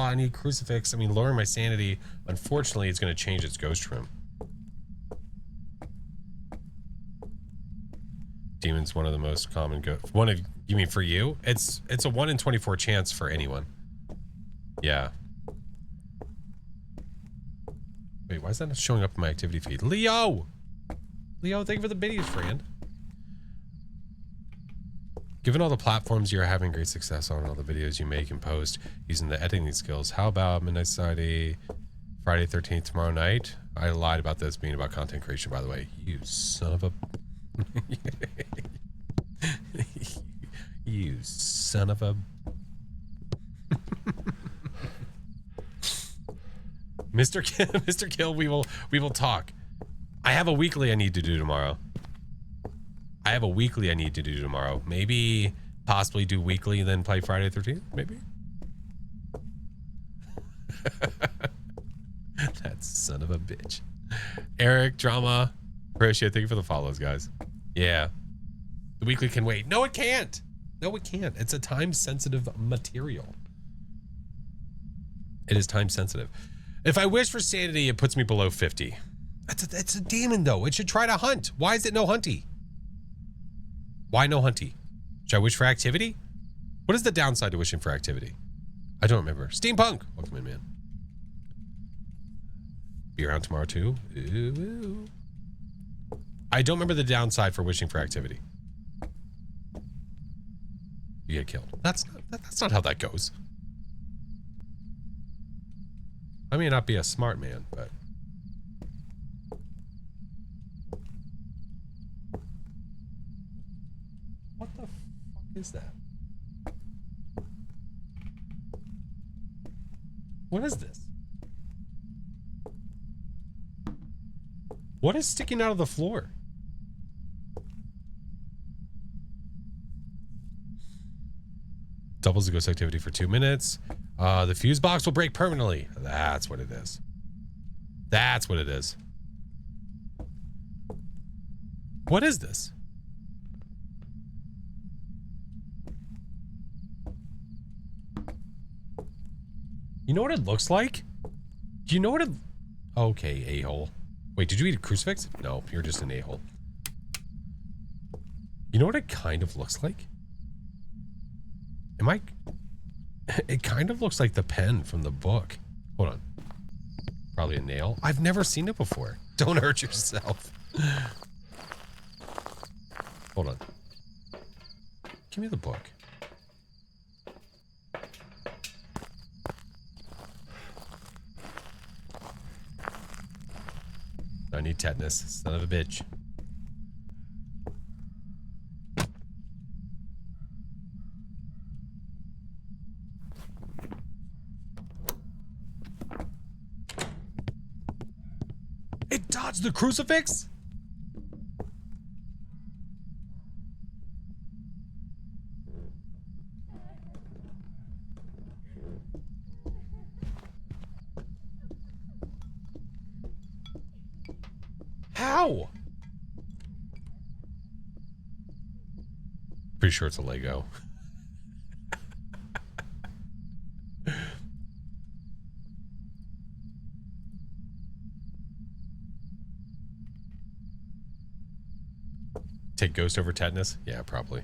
I need crucifix. I mean, lowering my sanity. Unfortunately, it's going to change its ghost room. Demon's one of the most common ghosts. You mean for you? It's a 1 in 24 chance for anyone. Yeah. Wait, why is that not showing up in my activity feed? Leo! Leo, thank you for the biddies, friend. Given all the platforms you're having great success on, all the videos you make and post using the editing skills, how about Midnight Society, Friday 13th tomorrow night? I lied about this being about content creation, by the way. You son of a... You son of a... Mr. Kill, we will talk. I have a weekly I need to do tomorrow. Maybe possibly do weekly and then play Friday 13th, maybe. That son of a bitch. Eric, Drama, appreciate. Thank you for the follows, guys. Yeah. The weekly can wait. No, it can't. No, it can't. It's a time-sensitive material. It is time-sensitive. If I wish for sanity, it puts me below 50. It's a demon, though. It should try to hunt. Why is it no hunty? Why no hunty? Should I wish for activity? What is the downside to wishing for activity? I don't remember. Steampunk. Welcome in, man. Be around tomorrow, too. Ooh. I don't remember the downside for wishing for activity. You get killed. That's not how that goes. I may not be a smart man, but... What the fuck is that? What is this? What is sticking out of the floor? Doubles the ghost activity for 2 minutes. The fuse box will break permanently. That's what it is. That's what it is. What is this? You know what it looks like? Do you know what it... Okay, a-hole. Wait, did you eat a crucifix? No, you're just an a-hole. You know what it kind of looks like? Am I... It kind of looks like the pen from the book. Hold on. Probably a nail. I've never seen it before. Don't hurt yourself. Hold on. Give me the book. I need tetanus. Son of a bitch. It dodged the crucifix? How? Pretty sure it's a Lego. Take ghost over tetanus? Yeah, probably.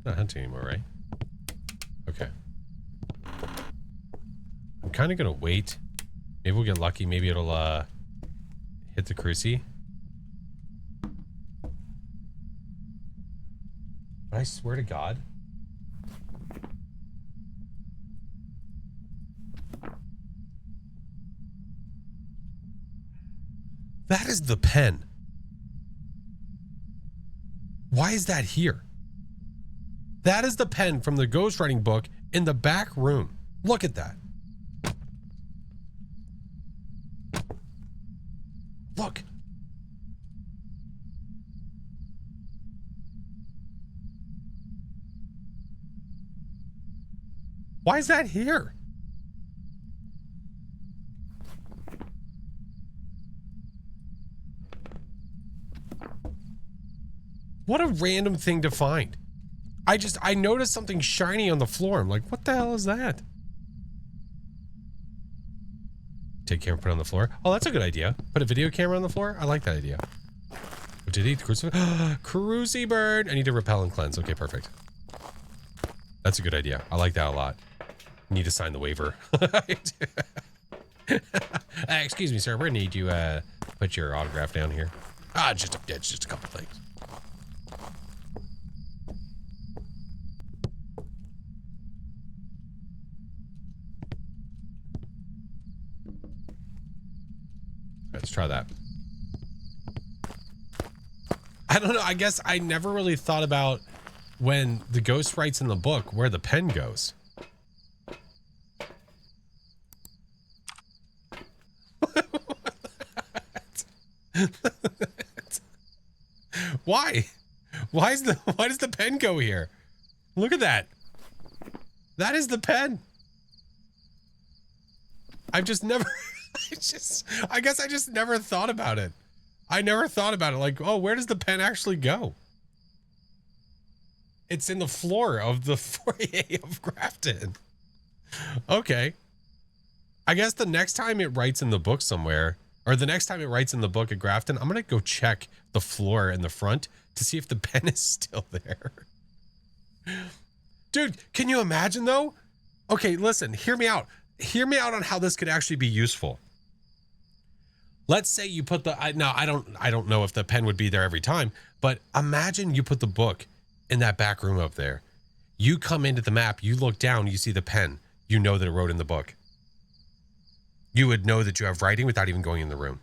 Not hunting anymore, right? Okay. I'm kind of gonna wait. Maybe we'll get lucky. Maybe it'll hit the cruci. But I swear to God. That is the pen. Why is that here? That is the pen from the ghostwriting book in the back room. Look at that. Look. Why is that here? What a random thing to find. I noticed something shiny on the floor. I'm like, what the hell is that? Take camera, put it on the floor. Oh, that's a good idea. Put a video camera on the floor. I like that idea. What did he eat? Cruci bird. I need to repel and cleanse. Okay, perfect. That's a good idea. I like that a lot. Need to sign the waiver. Excuse me, sir. We're gonna need you put your autograph down here. Just a couple things. Let's try that. I don't know. I guess I never really thought about when the ghost writes in the book where the pen goes. Why? Why does the pen go here? Look at that. That is the pen. I've just never I guess I just never thought about it. I never thought about it. Like, oh, where does the pen actually go? It's in the floor of the foyer of Grafton. Okay. I guess the next time it writes in the book somewhere, or the next time it writes in the book at Grafton, I'm going to go check the floor in the front to see if the pen is still there. Dude, can you imagine though? Okay, listen, hear me out. Hear me out on how this could actually be useful. Let's say you put the, I don't know if the pen would be there every time, but imagine you put the book in that back room up there. You come into the map, you look down, you see the pen. You know that it wrote in the book. You would know that you have writing without even going in the room.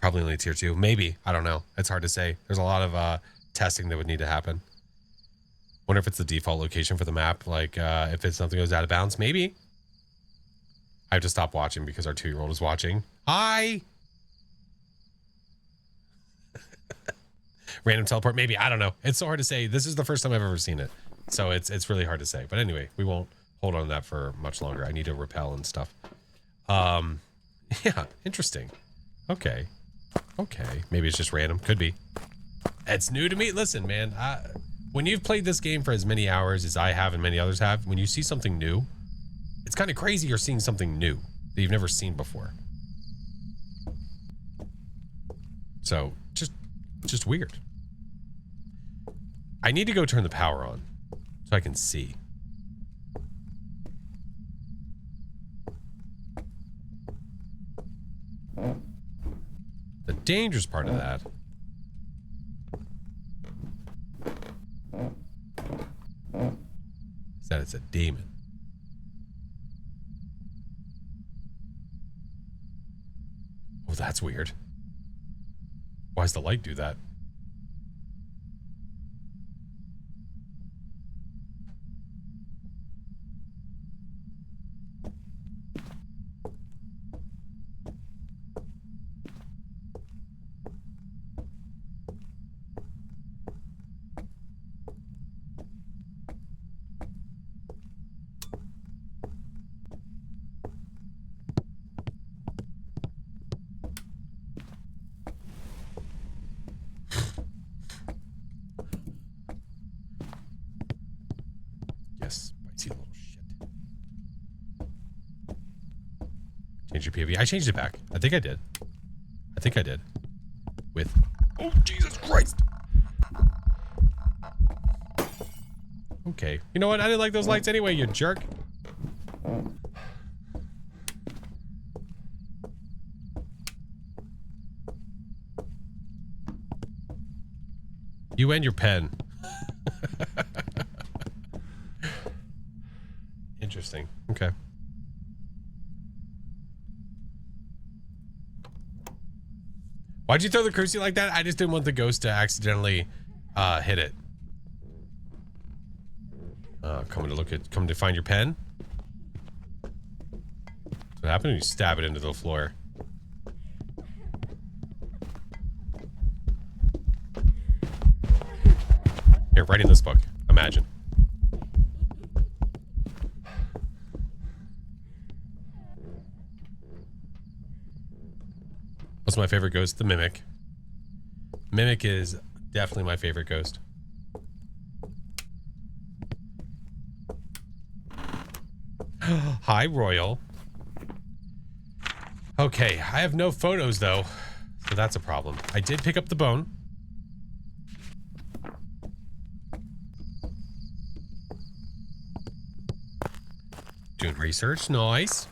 Probably only tier 2. Maybe. I don't know. It's hard to say. There's a lot of testing that would need to happen. Wonder if it's the default location for the map. Like, if it's something goes out of bounds. Maybe. I have to stop watching because our 2-year-old is watching. Hi! Random teleport. Maybe. I don't know. It's so hard to say. This is the first time I've ever seen it. So it's really hard to say. But anyway, we won't hold on to that for much longer. I need to repel and stuff. Yeah, interesting. Okay. Okay. Maybe it's just random. Could be. It's new to me. Listen, man, when you've played this game for as many hours as I have and many others have, when you see something new, it's kind of crazy you're seeing something new that you've never seen before. So, just weird. I need to go turn the power on so I can see. The dangerous part of that is that it's a demon. Oh, that's weird. Why does the light do that? Change your POV. I changed it back. I think I did. With... Oh, Jesus Christ! Okay. You know what? I didn't like those lights anyway, you jerk. You and your pen. Interesting. Okay. Why'd you throw the cruci like that? I just didn't want the ghost to accidentally hit it. Come to find your pen. What happened when you stab it into the floor? Here, writing this book. Imagine. What's my favorite ghost? The Mimic. Mimic is definitely my favorite ghost. Hi, Royal. Okay, I have no photos though, so that's a problem. I did pick up the bone. Doing research, nice.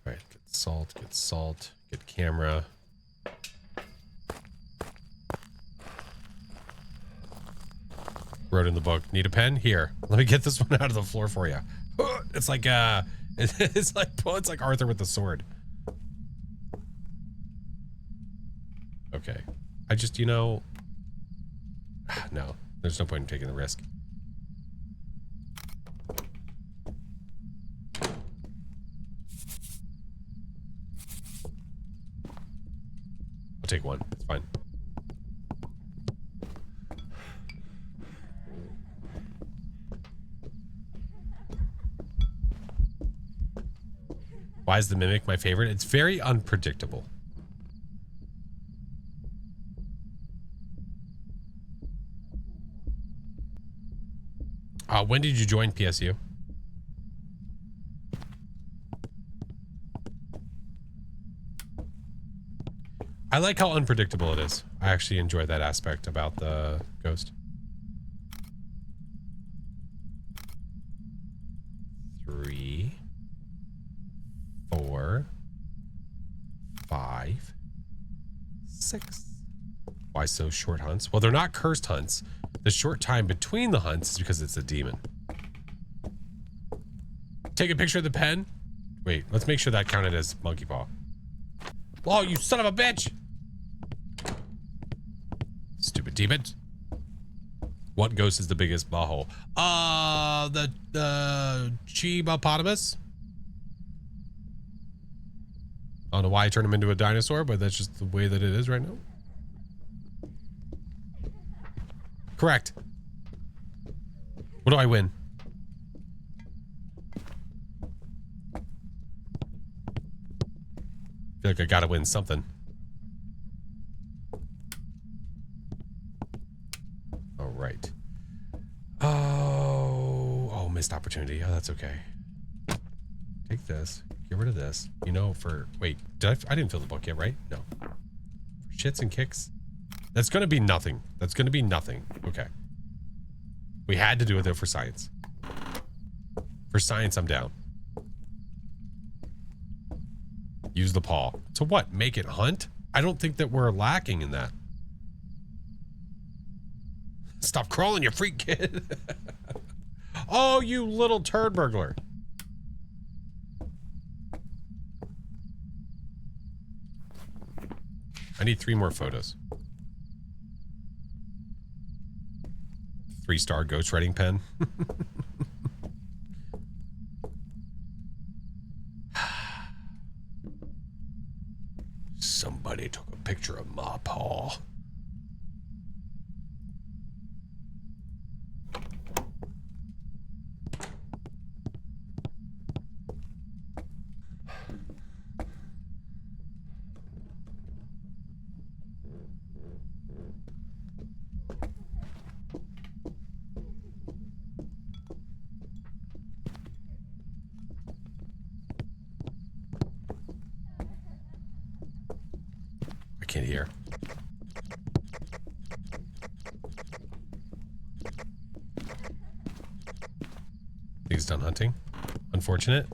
Alright, get salt, get camera. Wrote in the book, need a pen? Here, let me get this one out of the floor for you. It's like it's like Arthur with the sword. Okay, I just, you know, no, there's no point in taking the risk. I'll take one, it's fine. Why is the Mimic my favorite? It's very unpredictable. When did you join PSU? I like how unpredictable it is. I actually enjoy that aspect about the ghost. 3, 4, 5, 6. Why so short hunts? Well, they're not cursed hunts. The short time between the hunts is because it's a demon. Take a picture of the pen. Wait, let's make sure that counted as monkey paw. Oh, you son of a bitch! Stupid demon. What ghost is the biggest butthole? The Chibopotamus? I don't know why I turned him into a dinosaur, but that's just the way that it is right now. Correct. What do I win? I feel like I gotta win something. All right. Oh, missed opportunity. Oh, that's okay. Take this. Get rid of this. You know, for wait, I didn't fill the book yet, right? No. For shits and kicks. That's gonna be nothing. That's gonna be nothing. Okay. We had to do it though for science. For science, I'm down. Use the paw. To what? Make it hunt? I don't think that we're lacking in that. Stop crawling, you freak kid. Oh, you little turd burglar. I need 3 more photos. 3-star ghostwriting pen. Somebody took a picture of my paw. I can't hear. He's done hunting. Unfortunate.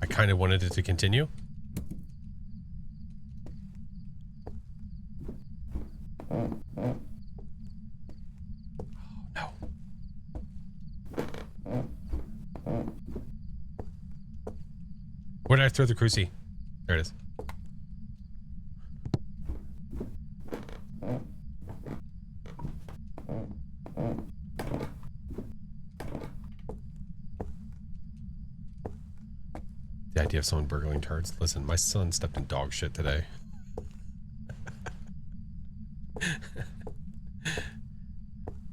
I kind of wanted it to continue. Oh, no. Where did I throw the cruci? There it is. The idea of someone burgling turds. Listen, my son stepped in dog shit today.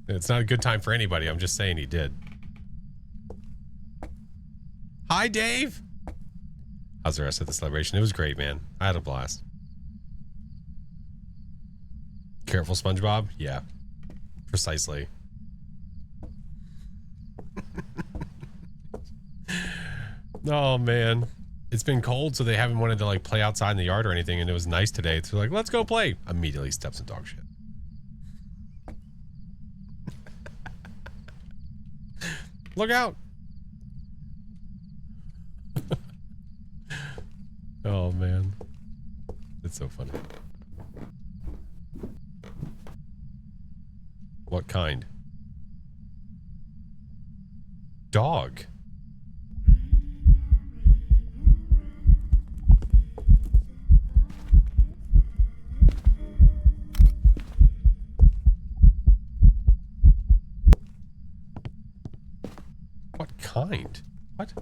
It's not a good time for anybody. I'm just saying he did. Hi, Dave. How's the rest of the celebration? It was great, man. I had a blast. Careful, SpongeBob? Yeah. Precisely. Oh, man. It's been cold, so they haven't wanted to, like, play outside in the yard or anything, and it was nice today. So, like, let's go play. Immediately steps in dog shit. Look out. Oh, man. It's so funny. What kind? Dog. What kind? What?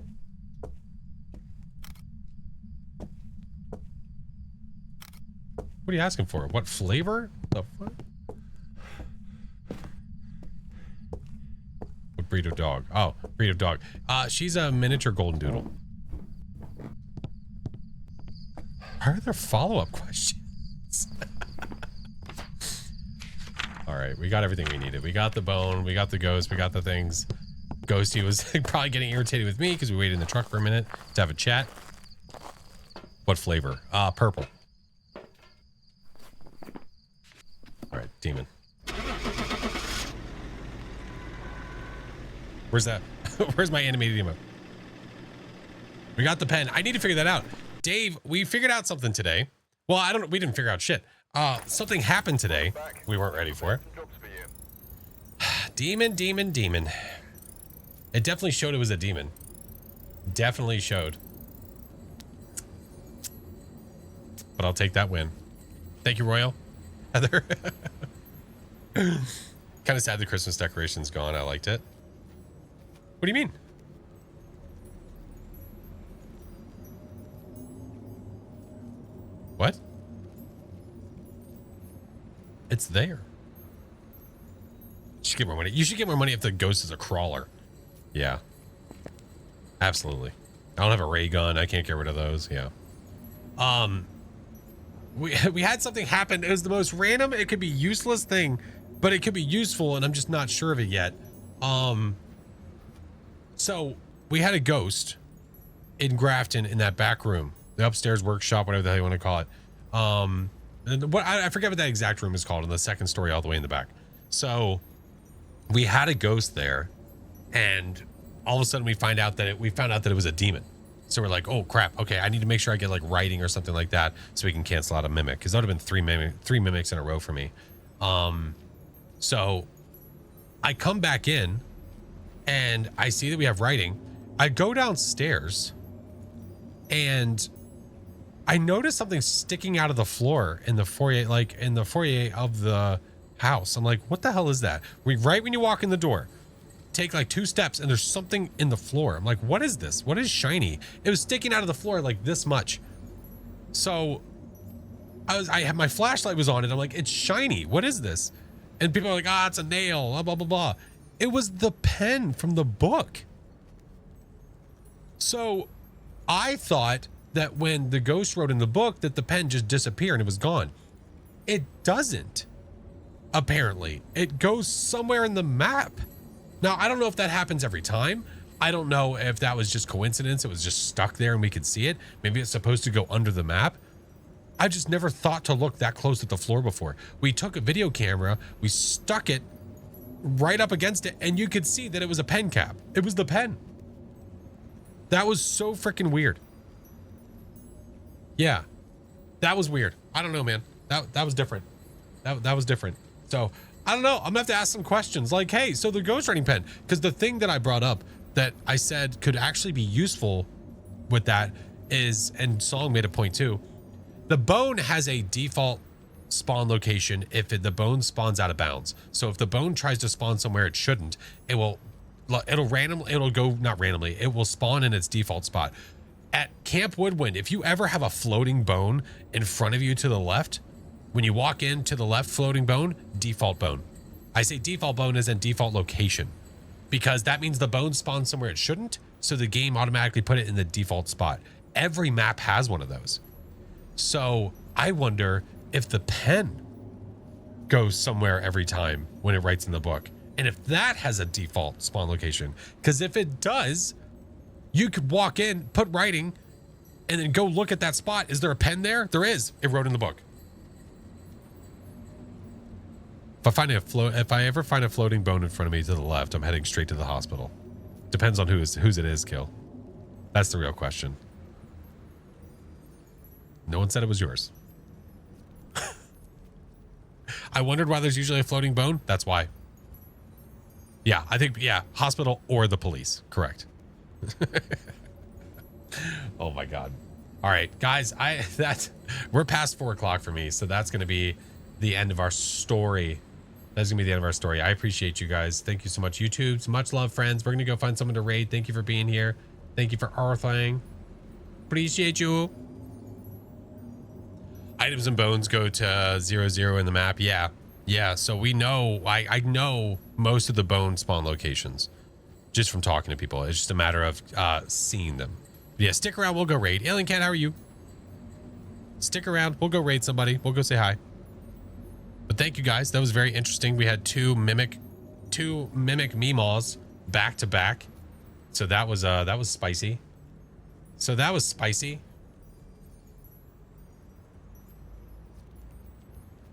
What are you asking for? What flavor? The fuck? What breed of dog? Oh, breed of dog. She's a miniature golden doodle. Why are there follow-up questions? All right, we got everything we needed. We got the bone, we got the ghost, we got the things. Ghosty was probably getting irritated with me because we waited in the truck for a minute to have a chat. What flavor? Purple. All right, demon. Where's that? Where's my animated emo? We got the pen. I need to figure that out. Dave, we figured out something today. Well, we didn't figure out shit. Something happened today. We weren't ready for it. Demon, demon, demon. It definitely showed it was a demon. Definitely showed. but I'll take that win. Thank you, Royal. Heather. Kind of sad the Christmas decoration's gone. I liked it. What do you mean? What? It's there. You should get more money. You should get more money if the ghost is a crawler. Yeah. Absolutely. I don't have a ray gun. I can't get rid of those. Yeah. We had something happen. It was the most random, it could be useless thing, but it could be useful, and I'm just not sure of it yet. So we had a ghost in Grafton in that back room, the upstairs workshop, whatever the hell you want to call it. And what I forget what that exact room is called, in the second story all the way in the back. So we had a ghost there, and all of a sudden we found out that it was a demon. So we're like, oh crap, okay, I need to make sure I get like writing or something like that so we can cancel out a mimic, because that would have been three mimics in a row for me. So I come back in and I see that we have writing. I go downstairs and I notice something sticking out of the floor in the foyer, like in the foyer of the house. I'm like, what the hell is that? Right when you walk in the door, take like 2 steps and there's something in the floor. I'm like, what is this? What is shiny? It was sticking out of the floor like this much. So I had my flashlight was on it. I'm like, it's shiny. What is this? And people are like, it's a nail, blah, blah, blah, blah. It was the pen from the book. So I thought that when the ghost wrote in the book that the pen just disappeared and it was gone. It doesn't. Apparently, it goes somewhere in the map. Now, I don't know if that happens every time. I don't know if that was just coincidence. It was just stuck there and we could see it. Maybe it's supposed to go under the map. I just never thought to look that close at the floor before. We took a video camera, we stuck it right up against it, and you could see that it was a pen cap. It was the pen. That was so freaking weird. Yeah, that was weird. I don't know, man. That was different. That was different. So I don't know. I'm gonna have to ask some questions like, hey, so the ghostwriting pen, because the thing that I brought up that I said could actually be useful with that is, and Song made a point too, the bone has a default spawn location if the bone spawns out of bounds. So if the bone tries to spawn somewhere it shouldn't, it will spawn in its default spot. At Camp Woodwind, if you ever have a floating bone in front of you to the left, when you walk in to the left, floating bone, default bone. I say default bone as in default location, because that means the bone spawns somewhere it shouldn't, so the game automatically put it in the default spot. Every map has one of those. So I wonder if the pen goes somewhere every time when it writes in the book, and if that has a default spawn location. Because if it does, you could walk in, put writing, and then go look at that spot. Is there a pen there? There is. It wrote in the book. If I ever find a floating bone in front of me to the left, I'm heading straight to the hospital. Depends on whose it is, Kill. That's the real question. No one said it was yours. I wondered why there's usually a floating bone. That's why. Yeah, I think, yeah, hospital or the police. Correct. Oh my God. All right, guys, we're past 4 o'clock for me. So that's going to be the end of our story. That's gonna be the end of our story. I appreciate you guys. Thank you so much, YouTube. Much love, friends. We're gonna go find someone to raid. Thank you for being here. Thank you for our thing. Appreciate you. Items and bones go to 0-0 in the map. Yeah. So we know. I know most of the bone spawn locations just from talking to people. It's just a matter of seeing them. But yeah, stick around. We'll go raid. Alien Cat, how are you? Stick around. We'll go raid somebody. We'll go say hi. But thank you guys. That was very interesting. We had two mimic Meemaws back to back. So that was spicy.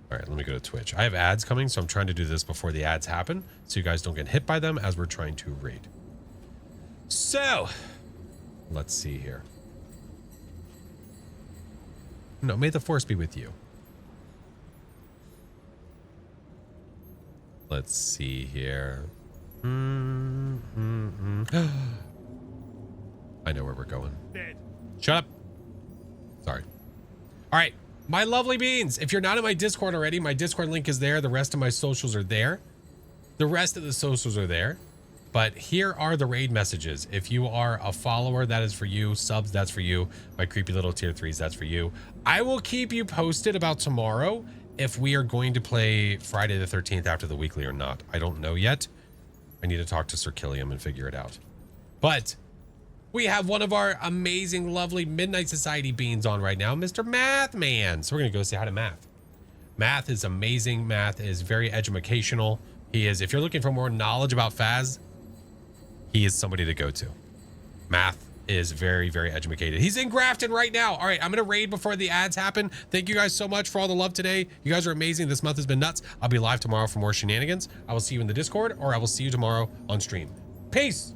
All right, let me go to Twitch. I have ads coming, so I'm trying to do this before the ads happen, so you guys don't get hit by them as we're trying to raid. So, let's see here. No, may the force be with you. Let's see here. I know where we're going. Dead. Shut up. Sorry. All right. My lovely beans, if you're not in my Discord already, my Discord link is there. The rest of my socials are there. The rest of the socials are there. But here are the raid messages. If you are a follower, that is for you. Subs, that's for you. My creepy little tier 3s, that's for you. I will keep you posted about tomorrow if we are going to play Friday the 13th after the weekly or not. I don't know yet. I need to talk to Sir Killiam and figure it out. But we have one of our amazing, lovely Midnight Society beans on right now, Mr. Math Man. So we're going to go say hi to Math. Math is amazing. Math is very educational. He is, if you're looking for more knowledge about Phas, he is somebody to go to. Math is very, very educated. He's in Grafton right now. All right, I'm going to raid before the ads happen. Thank you guys so much for all the love today. You guys are amazing. This month has been nuts. I'll be live tomorrow for more shenanigans. I will see you in the Discord, or I will see you tomorrow on stream. Peace.